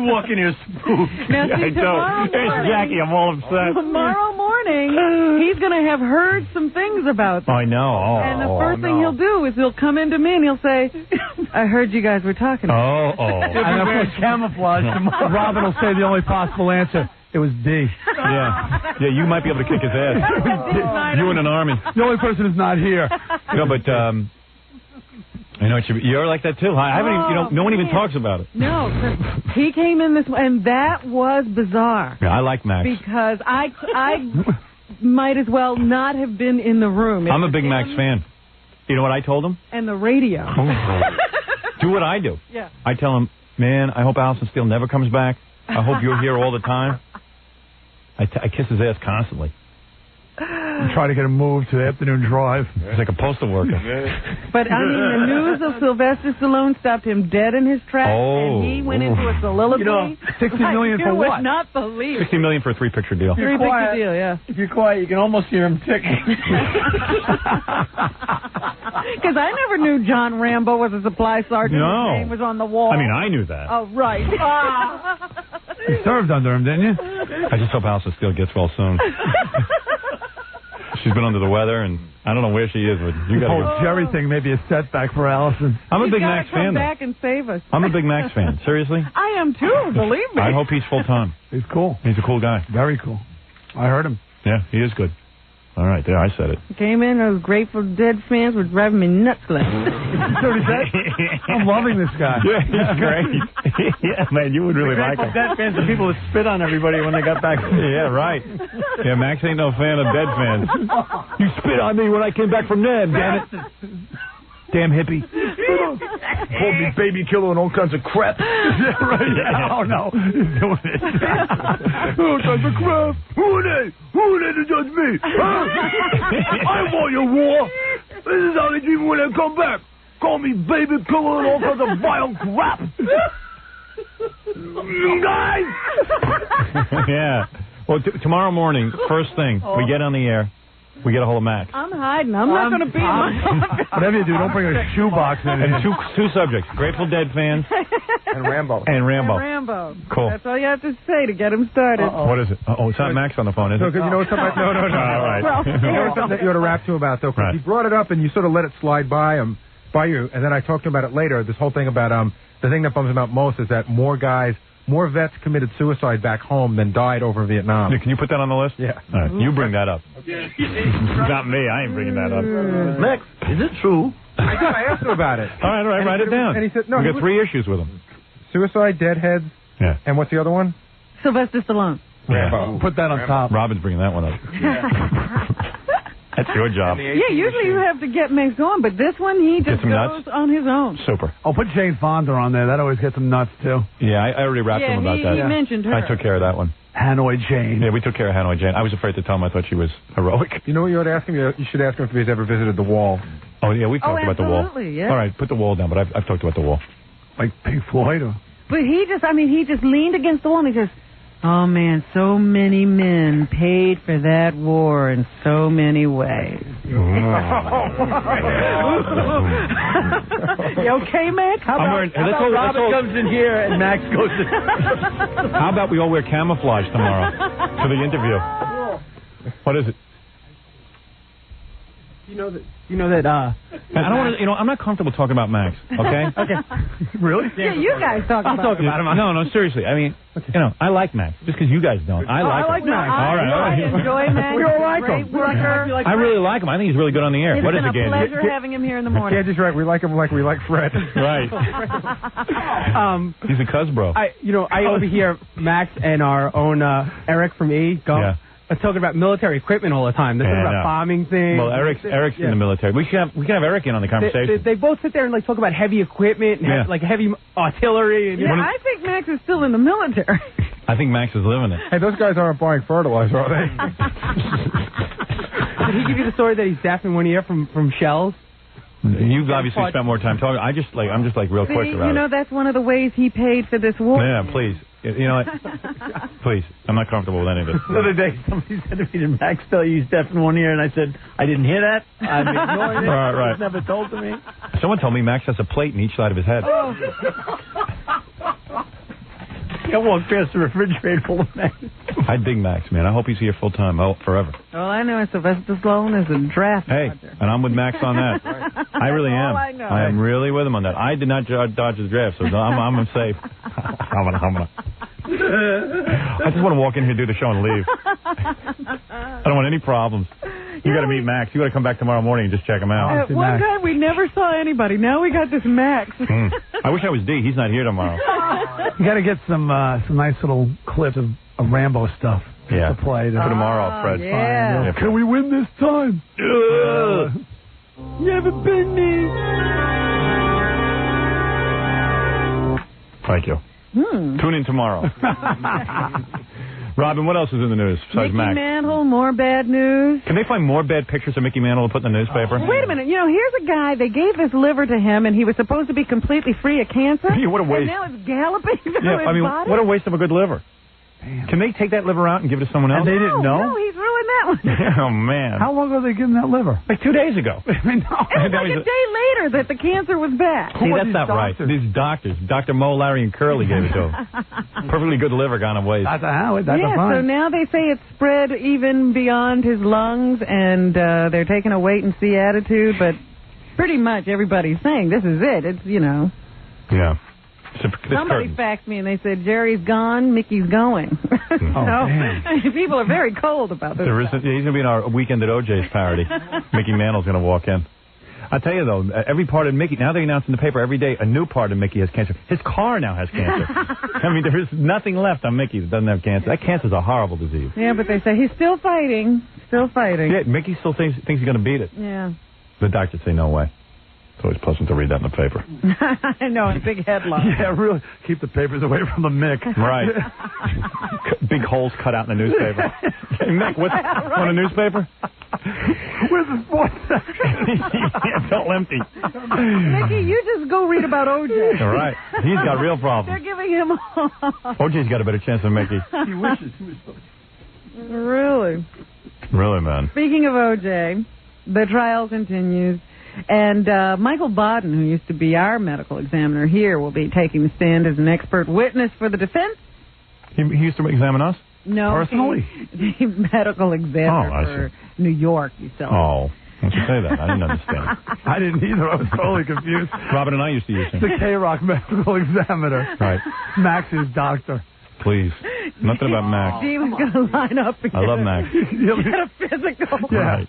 walk in here spooked. Now, see, I don't. There's Jackie. I'm all upset. Tomorrow morning, he's going to have heard some things about this. I know. And the first thing he'll do is he'll come into me and he'll say, I heard you guys were talking about it. And of course, camouflage. Robin will say the only possible answer. It was D. Yeah, you might be able to kick his ass. You in an army. The only person who's not here. No, but I know you're like that too. I haven't even, no one even talks about it. No, he came in and that was bizarre. Yeah, I like Max. Because I might as well not have been in the room. I'm a big Max fan. You know what I told him? And the radio. Do what I do. Yeah. I tell him, man, I hope Allison Steele never comes back. I hope you're here all the time. I kiss his ass constantly. I'm trying to get him moved to the afternoon drive. He's like a postal worker. But, I mean, the news of Sylvester Stallone stopped him dead in his tracks, and he went into a soliloquy. $60 million for what? I would not believe it. $60 million for a 3-picture deal. Three-picture deal, yeah. If you're quiet, you can almost hear him tick. Because I never knew John Rambo was a supply sergeant. No. His name was on the wall. I mean, I knew that. Oh, right. You served under him, didn't you? I just hope Allison Steele gets well soon. She's been under the weather, and I don't know where she is, but you got the whole Jerry thing may be a setback for Allison. I'm a big Max fan, come back and save us. I'm a big Max fan. Seriously? I am too, believe me. I hope he's full-time. He's cool. He's a cool guy. Very cool. I heard him. Yeah, he is good. All right, there, I said it. Came in, those Grateful Dead fans were driving me nuts. I'm loving this guy. Yeah, he's great. Yeah, man, you would really like him. Dead fans are people that spit on everybody when they got back. Yeah, right. Yeah, Max ain't no fan of Dead fans. You spit on me when I came back from Ned, damn it. Damn hippie. Called me baby killer and all kinds of crap. Yeah, right. Yeah. Oh, no. He's doing it. All kinds of crap. Who are they? Who are they to judge me? Huh? I want your war. This is how they treat me when I come back. Call me baby killer and all kinds of vile crap. Guys! Yeah. Well, tomorrow morning, first thing, we get on the air. We get a hold of Max. I'm hiding. I'm not going to be in my Whatever you do, don't bring a shoebox in. And two subjects, Grateful Dead fans. And Rambo. And Rambo. Cool. That's all you have to say to get him started. What is it? Oh, it's not Max on the phone, is it? No, because you know something. No. All right. Well, You know something that you ought to rap to about, though, because you brought it up and you sort of let it slide by you, and then I talked to him about it later, this whole thing about, the thing that bums him out most is that more vets committed suicide back home than died over Vietnam. Yeah, can you put that on the list? Yeah. All right, you bring that up. Not me. I ain't bringing that up. Max, is it true? I asked him about it. All right, write it down. And he said, no. We got 3 issues with him. Suicide, Deadheads, and what's the other one? Sylvester Stallone. Yeah. Put that on top. Robin's bringing that one up. That's your job. Yeah, usually you have to get Max going, but this one he just goes on his own. Super. Oh, put Jane Fonda on there. That always gets him nuts, too. Yeah, I already rapped him about that. He mentioned her. I took care of that one. Hanoi Jane. Yeah, we took care of Hanoi Jane. I was afraid to tell him I thought she was heroic. You know what you ought to ask him? You should ask him if he's ever visited the Wall. Oh, yeah, we've talked about the Wall. Yeah. All right, put the Wall down, but I've talked about the Wall. Like Pink Floyd? Or... But he just leaned against the wall and he says, oh, man, so many men paid for that war in so many ways. You okay, Max? How about Robin comes in here and Max goes in. How about we all wear camouflage tomorrow for the interview? What is it? You know that. I don't want to. I'm not comfortable talking about Max. Okay. Okay. Really? Yeah, you guys talk about him. No, seriously. I mean, I like Max. Just because you guys don't, I like him. Max. All right. I enjoy Max. We all like him. I really like him. I think he's really good on the air. It's What is been it, a pleasure having him here in the morning. Yeah, just right. We like him like we like Fred. Right. He's a cuz bro. I overhear Max and our own Eric from E talking about military equipment all the time. They're talking about bombing things. Well, Eric's in the military. We can have Eric in on the conversation. They both sit there and talk about heavy equipment and like heavy artillery. And, I think Max is still in the military. I think Max is living it. Hey, those guys aren't buying fertilizer, are they? Did he give you the story that he's deaf in one ear from shells? You've obviously spent more time talking. I'm just real quick about it. That's one of the ways he paid for this war. Yeah, please. You know what? Please. I'm not comfortable with any of it. The other day, somebody said to me, did Max tell you he's deaf in one ear? And I said, I didn't hear that. I'm ignoring it. Right. It was never told to me. Someone told me Max has a plate in each side of his head. Oh. I walked past the refrigerator full of Max. I dig Max, man. I hope he's here full time, forever. All I know is Sylvester Stallone is a draft dodger. And I'm with Max on that. I really am. I know. I am really with him on that. I did not dodge the draft, so I'm safe. I just want to walk in here, do the show, and leave. I don't want any problems. You got to meet Max. You got to come back tomorrow morning and just check him out. At one time, we never saw anybody. Now we got this Max. I wish I was D. He's not here tomorrow. You got to get some nice little clips of Rambo stuff to play. For tomorrow, Fred. Yeah. Can we win this time? Never been me. Thank you. Tune in tomorrow. Robin, what else is in the news besides Max? Mickey Mantle, more bad news. Can they find more bad pictures of Mickey Mantle to put in the newspaper? Wait a minute. Here's a guy, they gave this liver to him, and he was supposed to be completely free of cancer. Yeah, what a waste. And now it's galloping through his body. What a waste of a good liver. Damn. Can they take that liver out and give it to someone else? And they didn't know? No, he's ruined that one. Oh, man. How long ago did they give him that liver? Like 2 days ago. It was like a day later that the cancer was back. See, that's not right. These doctors, Dr. Mo, Larry, and Curly gave it to him. Perfectly good liver gone a waste. That's Howard. That's so now they say it's spread even beyond his lungs, and they're taking a wait-and-see attitude, but pretty much everybody's saying this is it. It's, Yeah. Somebody faxed me and they said, Jerry's gone, Mickey's going. Man. People are very cold about this. He's going to be in our Weekend at OJ's parody. Mickey Mantle's going to walk in. I tell you, though, every part of Mickey, now they announce in the paper every day, a new part of Mickey has cancer. His car now has cancer. I mean, there is nothing left on Mickey that doesn't have cancer. That cancer's a horrible disease. Yeah, but they say he's still fighting. Still fighting. Yeah, Mickey still thinks he's going to beat it. Yeah. The doctors say no way. It's always pleasant to read that in the paper. I know, a big headline. Yeah, really. Keep the papers away from the Mick. Right. Big holes cut out in the newspaper. Hey, Mick, want a newspaper? Where's the sports section? It's all empty. Mickey, you just go read about OJ. All right. He's got real problems. They're giving him OJ's got a better chance than Mickey. He wishes he was supposed to. Really? Really, man. Speaking of OJ, the trial continues. And Michael Baden, who used to be our medical examiner here, will be taking the stand as an expert witness for the defense. He used to examine us? No. Personally? The medical examiner for New York, you said. Oh. Why'd you say that? I didn't understand. I didn't either. I was totally confused. Robin and I used to use him. The K-Rock medical examiner. Right. Max's doctor. Please. Nothing about Max. Steven's going to line up and I love Max. get a physical. Yeah. Right.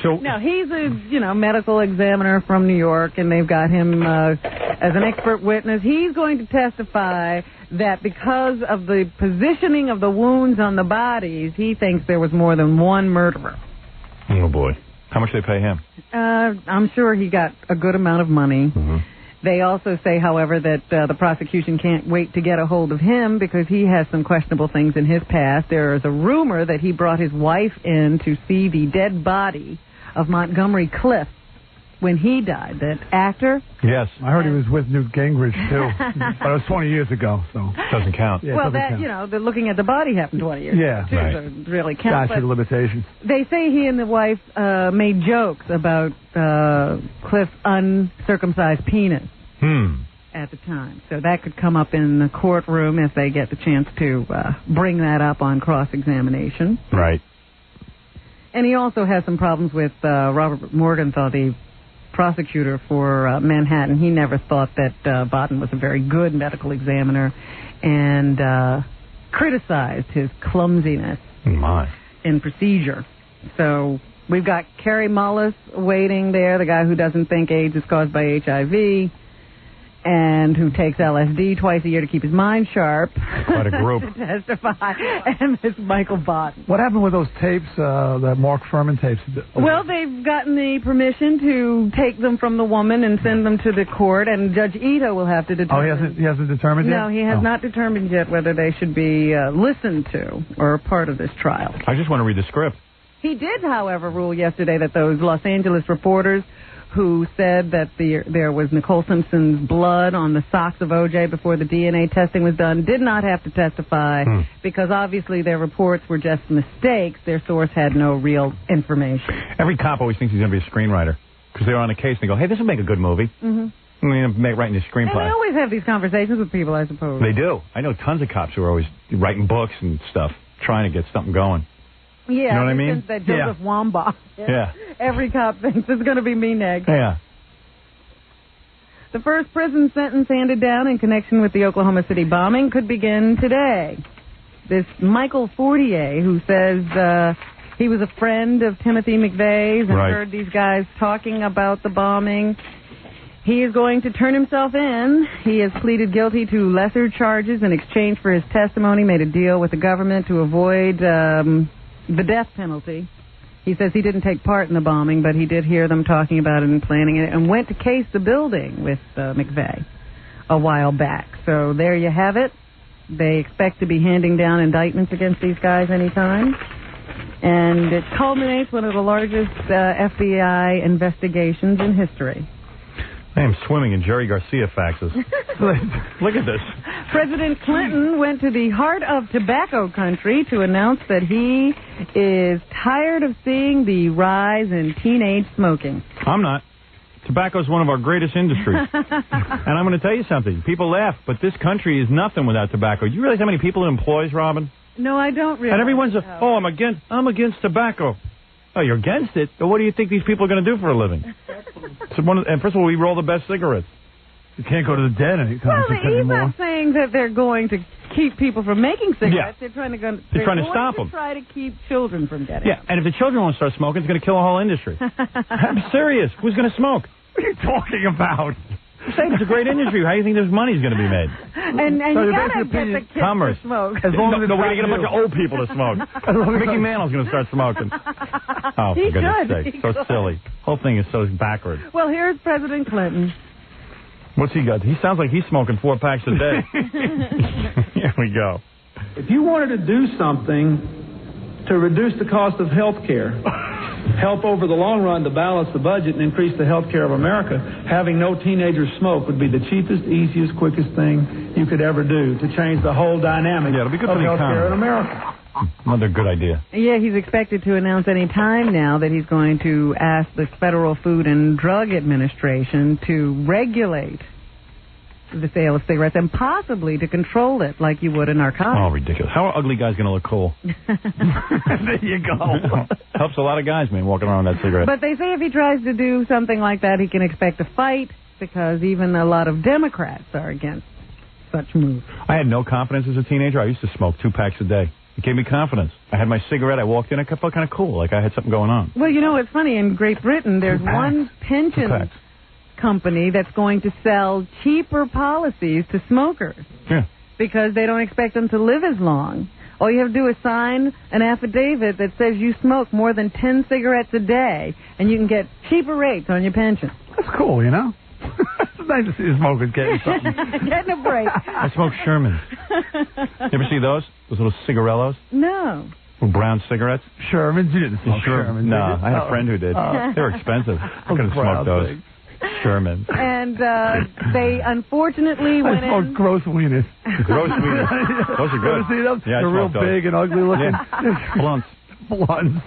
So, now, he's a medical examiner from New York, and they've got him as an expert witness. He's going to testify that because of the positioning of the wounds on the bodies, he thinks there was more than one murderer. Oh, boy. How much they pay him? I'm sure he got a good amount of money. Mm-hmm. They also say, however, that the prosecution can't wait to get a hold of him because he has some questionable things in his past. There is a rumor that he brought his wife in to see the dead body of Montgomery Clift when he died. That actor? Yes. I heard he was with Newt Gingrich, too. But it was 20 years ago, so. Doesn't count. Yeah, well, doesn't that, the looking at the body happened 20 years ago. Too, right. so it really counts. Statute of limitations. They say he and the wife made jokes about Clift's uncircumcised penis at the time. So that could come up in the courtroom if they get the chance to bring that up on cross-examination. Right. And he also has some problems with Robert Morgenthau, the prosecutor for Manhattan. He never thought that Baden was a very good medical examiner and criticized his clumsiness in procedure. So we've got Kerry Mullis waiting there, the guy who doesn't think AIDS is caused by HIV and who takes LSD twice a year to keep his mind sharp. Quite a group. To testify. And it's Michael Baden. What happened with those tapes, the Mark Furman tapes? Well, they've gotten the permission to take them from the woman and send them to the court, and Judge Ito will have to determine. Oh, he hasn't determined yet? No, he has not determined yet whether they should be listened to or a part of this trial. I just want to read the script. He did, however, rule yesterday that those Los Angeles reporters who said that there was Nicole Simpson's blood on the socks of O.J. before the DNA testing was done did not have to testify because obviously their reports were just mistakes. Their source had no real information. Every cop always thinks he's going to be a screenwriter because they're on a case and they go, hey, this will make a good movie. Mm-hmm. Writing a screenplay. And they always have these conversations with people, I suppose. They do. I know tons of cops who are always writing books and stuff, trying to get something going. Yeah, you know what I mean? That Joseph Wambach. Yeah. Every cop thinks it's going to be me next. Yeah. The first prison sentence handed down in connection with the Oklahoma City bombing could begin today. This Michael Fortier, who says he was a friend of Timothy McVeigh's and heard these guys talking about the bombing, he is going to turn himself in. He has pleaded guilty to lesser charges in exchange for his testimony, made a deal with the government to avoid the death penalty. He says he didn't take part in the bombing, but he did hear them talking about it and planning it and went to case the building with McVeigh a while back. So there you have it. They expect to be handing down indictments against these guys anytime. And it culminates one of the largest FBI investigations in history. I am swimming in Jerry Garcia faxes. Look at this. President Clinton went to the heart of tobacco country to announce that he is tired of seeing the rise in teenage smoking. I'm not. Tobacco is one of our greatest industries. And I'm going to tell you something. People laugh, but this country is nothing without tobacco. Do you realize how many people it employs, Robin? No, I don't realize. And everyone's, I'm against tobacco. Oh, you're against it? But what do you think these people are going to do for a living? And first of all, we roll the best cigarettes. You can't go to the dead any Well, concerts he's anymore. not saying that they're going to keep people from making cigarettes. Yeah. They're trying to They're trying to stop them. Try to keep children from getting. Yeah, and if the children won't start smoking, it's going to kill a whole industry. I'm serious. Who's going to smoke? What are you talking about? I'm saying it's a great industry. How do you think this money's going to be made? And So you your gotta basic get opinion- the kids Commerce. to smoke. As long as it's we're not going to get a bunch you. of old people to smoke. Mickey Mantle's going to start smoking. Oh, He for goodness could. sake. He So could. silly. Whole thing is so backwards. Well, here's President Clinton. What's he got? He sounds like he's smoking 4 packs a day. Here we go. If you wanted to do something to reduce the cost of health care, help over the long run to balance the budget and increase the health care of America, having no teenagers smoke would be the cheapest, easiest, quickest thing you could ever do to change the whole dynamic Yeah, it'll be good of for the health care in economy. America. Another good idea. Yeah, he's expected to announce any time now that he's going to ask the Federal Food and Drug Administration to regulate the sale of cigarettes and possibly to control it like you would a narcotic. Oh, ridiculous. How are ugly guys going to look cool? There you go. Helps a lot of guys, man, walking around with that cigarette. But they say if he tries to do something like that, he can expect a fight because even a lot of Democrats are against such moves. I had no confidence as a teenager. I used to smoke 2 packs a day. It gave me confidence. I had my cigarette. I walked in. I felt kind of cool, like I had something going on. Well, you know, it's funny. In Great Britain, there's one pension packs. company that's going to sell cheaper policies to smokers Yeah. because they don't expect them to live as long. All you have to do is sign an affidavit that says you smoke more than 10 cigarettes a day, and you can get cheaper rates on your pension. That's cool, you know? It's nice to see the smokers getting something. Getting a break. I smoke Shermans. You ever see those? Those little cigarellos? No. Little brown cigarettes? Shermans? You didn't smoke Shermans, No, did you? I had a friend who did. They were expensive. I couldn't smoke those. Shermans. And they unfortunately went I smoked in. gross wieners. Gross wieners. Those are You good. ever see them? Yeah, I They're real smoked those. big and ugly looking. Yeah. Blunts. Blunts.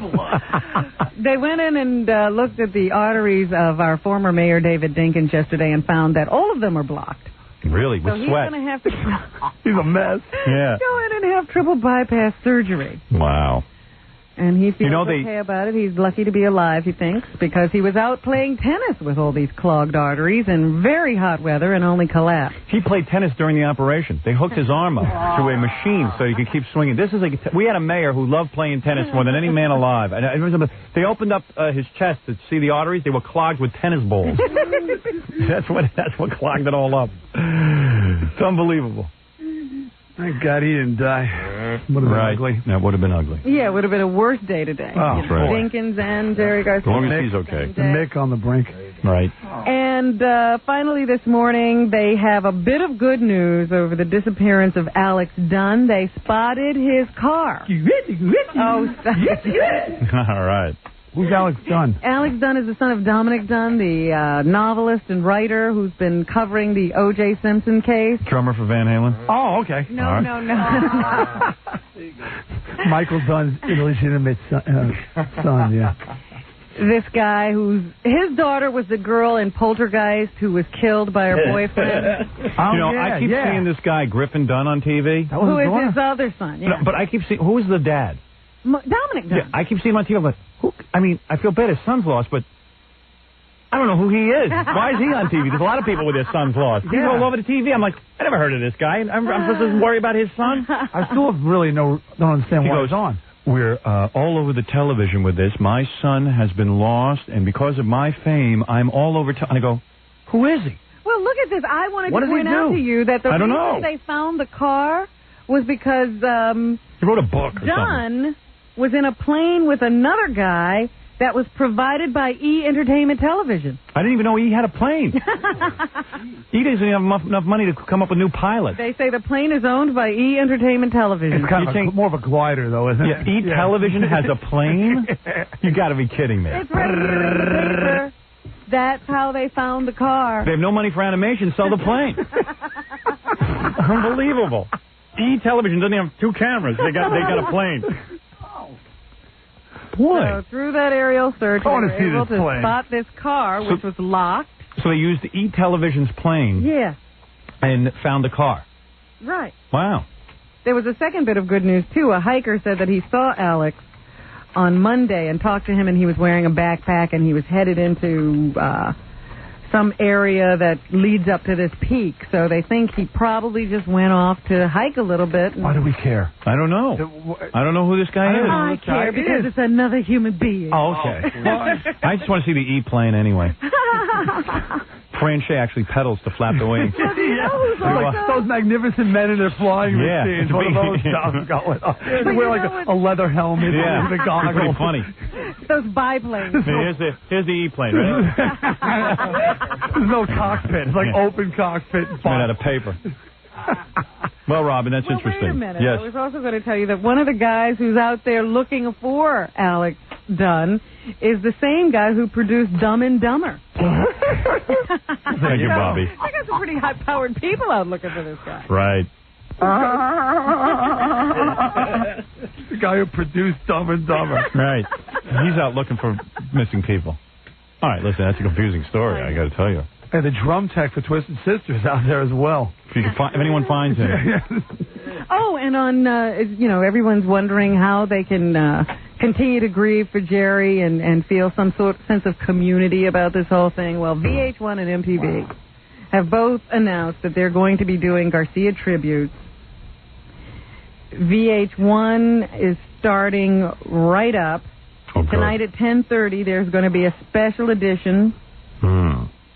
They went in and looked at the arteries of our former mayor David Dinkins yesterday and found that all of them are blocked. Really? So With he's sweat? going to have to He's a mess. Yeah. go in and have triple bypass surgery. Wow. And he feels know, okay about it. He's lucky to be alive, he thinks, because he was out playing tennis with all these clogged arteries in very hot weather and only collapsed. He played tennis during the operation. They hooked his arm up through a machine so he could keep swinging. This is we had a mayor who loved playing tennis more than any man alive. And they opened up his chest to see the arteries. They were clogged with tennis balls. That's what clogged it all up. It's unbelievable. Thank God he didn't die. Would have been Right. ugly. That would have been ugly. Yeah, it would have been a worse day today. Oh, that's right. Dinkins and Jerry Garcia. As long as he's okay. The Mick on the brink. Right. And finally this morning, they have a bit of good news over the disappearance of Alex Dunn. They spotted his car. Oh, stop. All right. Who's Alex Dunn? Alex Dunn is the son of Dominic Dunn, the novelist and writer who's been covering the O.J. Simpson case. Drummer for Van Halen. Oh, okay. No. Michael Dunn's illegitimate son, yeah. This guy his daughter was the girl in Poltergeist who was killed by her boyfriend. I keep seeing this guy, Griffin Dunn, on TV. Who is his other son, yeah. But I keep seeing, who's the dad? Dominic Dunn. Yeah, I keep seeing him on TV, but I feel bad his son's lost, but I don't know who he is. Why is he on TV? There's a lot of people with their sons lost. He's all over the TV. I'm like, I never heard of this guy. I'm supposed to worry about his son? I still really don't understand why he's on. We're all over the television with this. My son has been lost, and because of my fame, I'm all over. And I go, who is he? Well, look at this. I wanted What to does he point out do? to you that the I don't reason know. they found the car was because He wrote a book or something. Dunn was in a plane with another guy that was provided by E! Entertainment Television. I didn't even know he had a plane. He doesn't have enough money to come up with new pilots. They say the plane is owned by E! Entertainment Television. It's kind of more of a glider, though, isn't it? Yeah, E! Television has a plane? You got to be kidding me. It's right here in the paper. That's how they found the car. They have no money for animation. Sell the plane. Unbelievable. E! Television doesn't have 2 cameras. They got a plane. Boy. So through that aerial search, I wanna they see were able this to plane. spot this car, which was locked. So they used E! Television's plane Yeah, and found the car. right. Wow. There was a second bit of good news, too. A hiker said that he saw Alex on Monday and talked to him, and he was wearing a backpack, and he was headed into some area that leads up to this peak. So they think he probably just went off to hike a little bit. Why do we care? I don't know. I don't know who this guy is. I care because it's another human being. Oh, okay. I just want to see the E-plane anyway. Fran Shea actually pedals to flap the wings. Those magnificent men in their flying machines. One of those stuff going on. They wear like a leather helmet and the goggles. Pretty funny. Those biplanes. Here's the E-plane. Right? There's no cockpit. It's like open cockpit. Made out of paper. Well, Robin, that's interesting. Wait a minute. Yes. I was also going to tell you that one of the guys who's out there looking for Alex Dunn is the same guy who produced Dumb and Dumber. Thank you, Bobby. I got some pretty high-powered people out looking for this guy. Right. The guy who produced Dumb and Dumber. Right. He's out looking for missing people. All right, listen, that's a confusing story, I got to tell you. And the drum tech for Twisted Sisters out there as well. If anyone finds him. Oh, and on, everyone's wondering how they can continue to grieve for Jerry and feel some sense of community about this whole thing. Well, VH1 and MTV have both announced that they're going to be doing Garcia tributes. VH1 is starting right up. Tonight at 10:30, there's going to be a special edition.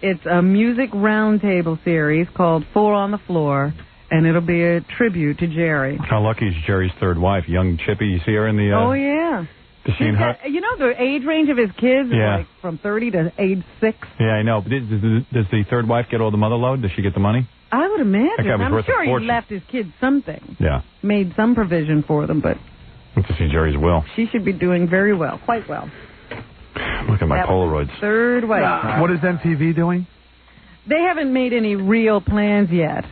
It's a music roundtable series called Four on the Floor, and it'll be a tribute to Jerry. How lucky is Jerry's third wife, young Chippy? You see her in the... oh, yeah. Does she and her... the age range of his kids is like from 30 to age 6. Yeah, I know. But does the third wife get all the mother load? Does she get the money? I would imagine. That guy was I'm worth a sure he fortune. left his kids something. Yeah. Made some provision for them, but... Let's see Jerry's will. She should be doing very well, quite well. Look at my That Polaroids. Third wife. What is MTV doing? They haven't made any real plans yet.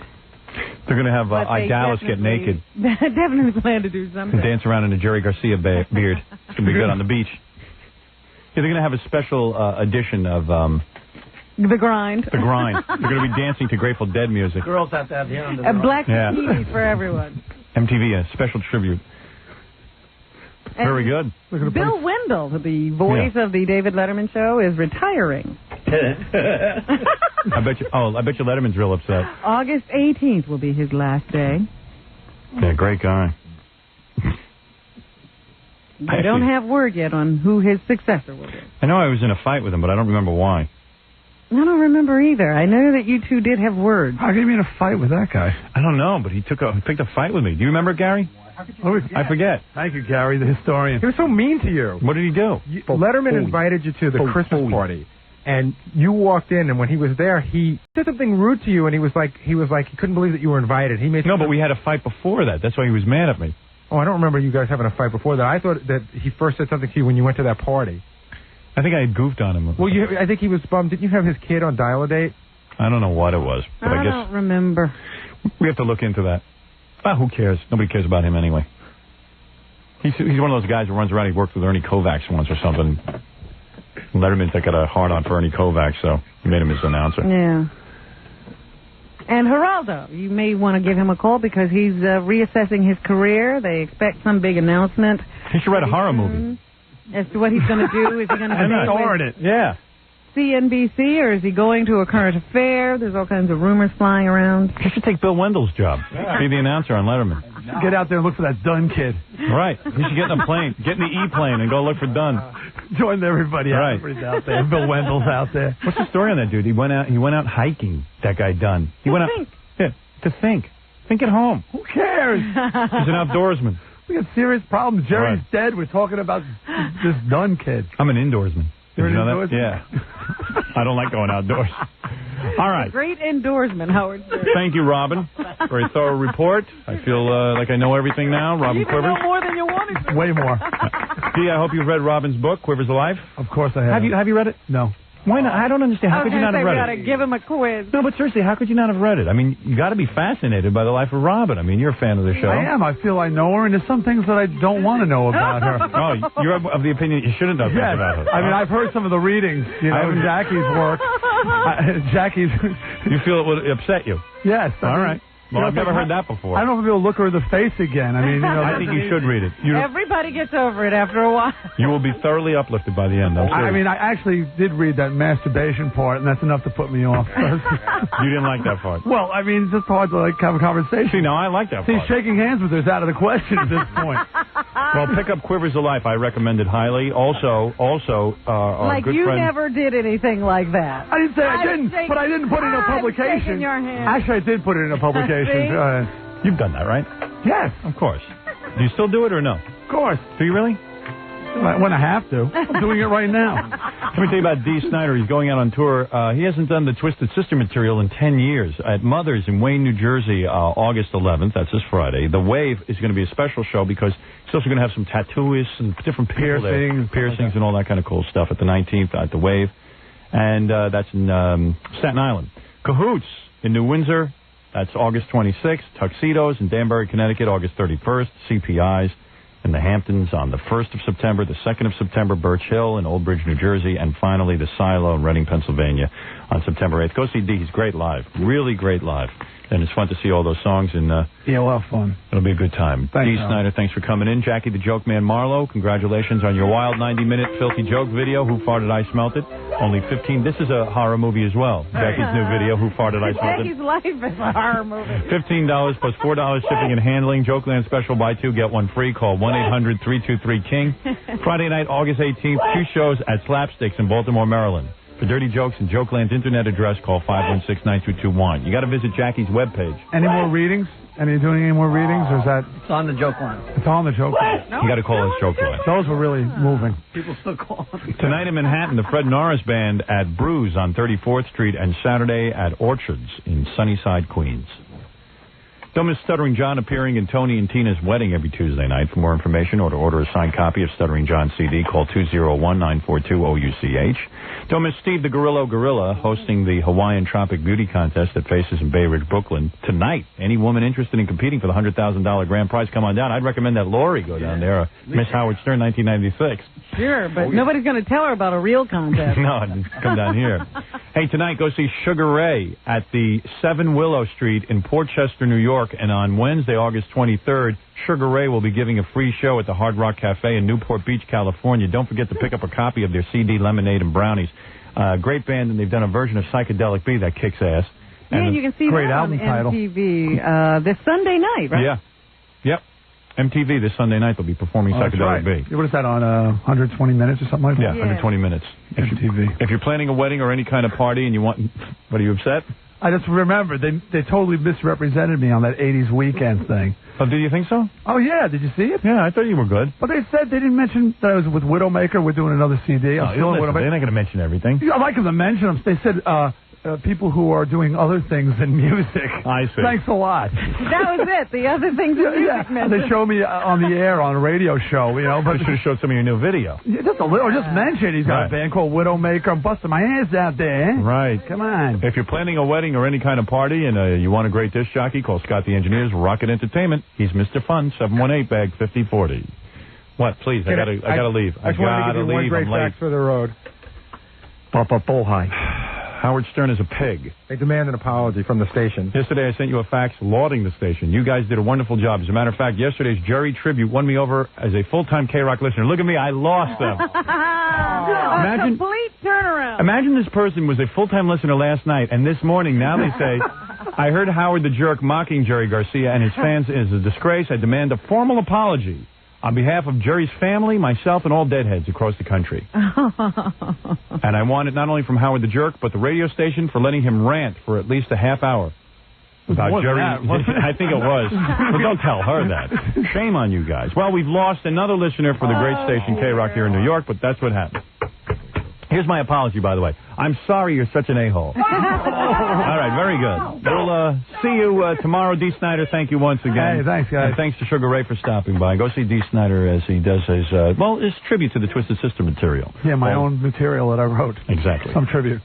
They're going to have But they Dallas get naked They definitely plan to do something. and dance around in a Jerry Garcia beard. It's going to be good on the beach. Yeah, they're going to have a special edition of... The Grind. The Grind. They're going to be dancing to Grateful Dead music. Girls have to have the hand. A black bikini for everyone. MTV, a special tribute. Very good. Bill Wendell, the voice of the David Letterman show, is retiring. I bet you Letterman's real upset. August 18th will be his last day. Yeah, great guy. I don't have word yet on who his successor will be. I know I was in a fight with him, but I don't remember why. I don't remember either. I know that you two did have words. How can you be in a fight with that guy? I don't know, but he picked a fight with me. Do you remember, Gary? I forget. Thank you, Gary, the historian. He was so mean to you. What did he do? Letterman invited you to the Christmas party, and you walked in, and when he was there, he said something rude to you, and he was like he couldn't believe that you were invited. He made but we had a fight before that. That's why he was mad at me. Oh, I don't remember you guys having a fight before that. I thought that he first said something to you when you went to that party. I think I had goofed on him. Well, I think he was bummed. Didn't you have his kid on Dial-A-Date? I don't know what it was, but I guess don't remember. We have to look into that. Who cares? Nobody cares about him anyway. He's one of those guys who runs around. He worked with Ernie Kovacs once or something. Letterman's got a hard-on for Ernie Kovacs, so he made him his announcer. Yeah. And Geraldo, you may want to give him a call because he's reassessing his career. They expect some big announcement. He should write a horror movie. As to what he's going to do. Is he going to stay with it? Yeah. CNBC, or is he going to a current affair? There's all kinds of rumors flying around. He should take Bill Wendell's job. Be the announcer on Letterman. Get out there and look for that Dunn kid. Right. He should get in a plane. Get in the E-plane and go look for Dunn. Join everybody. Right. Everybody's out there. Bill Wendell's out there. What's the story on that dude? He went out hiking, that guy Dunn. He went out to think. Think at home. Who cares? He's an outdoorsman. We got serious problems. Jerry's dead. We're talking about this Dunn kid. I'm an indoorsman. You're Did you an know that? indoorsman? Yeah. I don't like going outdoors. All right. Great endorsement, Howard. Thank you, Robin, for a thorough report. I feel like I know everything now. Robin You Quivers. know more than you wanted to. Way more. Dee, I hope you've read Robin's book, Quivers Alive. Of course I have. Have you read it? No. Why not? I don't understand. How could you not have read we gotta it? give him a quiz. No, but seriously, how could you not have read it? I mean, you got to be fascinated by the life of Robin. I mean, you're a fan of the show. I am. I feel I know her, and there's some things that I don't want to know about her. Oh, you're of the opinion you shouldn't know things Yes. about her. I mean, I've heard some of the readings, Jackie's work. Jackie's... You feel it would upset you? Yes. All right. Well, I've never heard that before. I don't know if we'll look her in the face again. I mean, I think you should read it. Everybody gets over it after a while. You will be thoroughly uplifted by the end. I mean, I actually did read that masturbation part, and that's enough to put me off. You didn't like that part? Well, I mean, it's just hard to have a conversation. See, now I like that part. Shaking hands with her is out of the question at this point. Well, pick up Quivers of Life. I recommend it highly. Also, our like good you friend... never did anything like that. I didn't say I didn't, but I didn't put it in a publication. Your hand. Actually, I did put it in a publication. You've done that, right? Yes. Of course. Do you still do it or no? Of course. Do you really? When I have to. I'm doing it right now. Let me tell you about Dee Snider. He's going out on tour. He hasn't done the Twisted Sister material in 10 years. At Mother's in Wayne, New Jersey, August 11th. That's this Friday. The Wave is going to be a special show because he's also going to have some tattooists and different people piercings and all that kind of cool stuff at the 19th at the Wave. And that's in Staten Island. Cahoots in New Windsor. That's August 26th. Tuxedos in Danbury, Connecticut, August 31st. CPIs in the Hamptons on the 1st of September. The 2nd of September, Birch Hill in Old Bridge, New Jersey. And finally, the Silo in Reading, Pennsylvania on September 8th. Go see Dee. He's great live. Really great live. And it's fun to see all those songs. And yeah, we'll have fun. It'll be a good time. Thanks, Dee Snider, thanks for coming in. Jackie the Joke Man Marlowe, congratulations on your wild 90-minute filthy joke video. Who Farted I Smelt It? Only 15. This is a horror movie as well. Jackie's new video, Who Farted I Smelt It? Jackie's life is a horror movie. $15 plus $4 shipping and handling. Jokeland special, buy two, get one free. Call 1-800-323-KING. Friday night, August 18th, 2 shows at Slapsticks in Baltimore, Maryland. For dirty jokes and Jokeland's internet address, call 516-9221. You got to visit Jackie's webpage. Any more readings? Are you doing any more readings, or is that... It's on the joke line. It's on the joke line. You got to call us joke line. Those were really moving. People still call. Tonight in Manhattan, the Fred Norris Band at Brews on 34th Street, and Saturday at Orchards in Sunnyside, Queens. Don't miss Stuttering John appearing in Tony and Tina's wedding every Tuesday night. For more information or to order a signed copy of Stuttering John's CD, call 201-942-OUCH. Don't miss Steve the Gorilla hosting the Hawaiian Tropic Beauty Contest at Faces in Bay Ridge, Brooklyn. Tonight, any woman interested in competing for the $100,000 grand prize, come on down. I'd recommend that Lori go down there. Miss Howard Stern, 1996. Sure, but nobody's going to tell her about a real contest. No, come down here. Hey, tonight, go see Sugar Ray at the 7 Willow Street in Port Chester, New York. And on Wednesday, August 23rd, Sugar Ray will be giving a free show at the Hard Rock Cafe in Newport Beach, California. Don't forget to pick up a copy of their CD, Lemonade and Brownies. Great band, and they've done a version of Psychedelic B that kicks ass. And you can see great that album on title. MTV this Sunday night, right? Yeah. Yep. MTV this Sunday night they'll be performing Psychedelic right. B. What is that, on 120 minutes or something like that? Yeah, 120 minutes. MTV. If you're planning a wedding or any kind of party and you want... What, are you upset? I just remember they totally misrepresented me on that 80s weekend thing. Oh, did you think so? Oh, yeah. Did you see it? Yeah, I thought you were good. But they said they didn't mention that I was with Widowmaker. We're doing another CD. I'm still in Widowmaker. They're not going to mention everything. I'd like them to mention them. They said people who are doing other things than music. I see. Thanks a lot. That was it. The other things that music meant. They show me on the air on a radio show, you know. But you should have showed some of your new video. Yeah, just a little. Just mention he's got a band called Widowmaker. I'm busting my ass out there. Right. Come on. If you're planning a wedding or any kind of party and you want a great disc jockey, call Scott the Engineers, Rocket Entertainment. He's Mr. Fun, 718-BAG-5040. What? Please, I gotta leave. I just wanted to give you one great fact for the road. Papa Bohai. Howard Stern is a pig. They demand an apology from the station. Yesterday I sent you a fax lauding the station. You guys did a wonderful job. As a matter of fact, yesterday's Jerry tribute won me over as a full-time K-Rock listener. Look at me, I lost them. A complete turnaround. Imagine this person was a full-time listener last night, and this morning now they say, I heard Howard the Jerk mocking Jerry Garcia and his fans is a disgrace. I demand a formal apology on behalf of Jerry's family, myself, and all deadheads across the country. And I want it not only from Howard the Jerk, but the radio station for letting him rant for at least a half hour about Jerry. I think it was. But don't tell her that. Shame on you guys. Well, we've lost another listener for the great station K-Rock here in New York, but that's what happened. Here's my apology, by the way. I'm sorry you're such an a-hole. All right, very good. We'll see you tomorrow. Dee Snider, thank you once again. Hey, thanks, guys. And thanks to Sugar Ray for stopping by. Go see Dee Snider as he does his, his tribute to the Twisted Sister material. Yeah, my own material that I wrote. Exactly. Some tribute.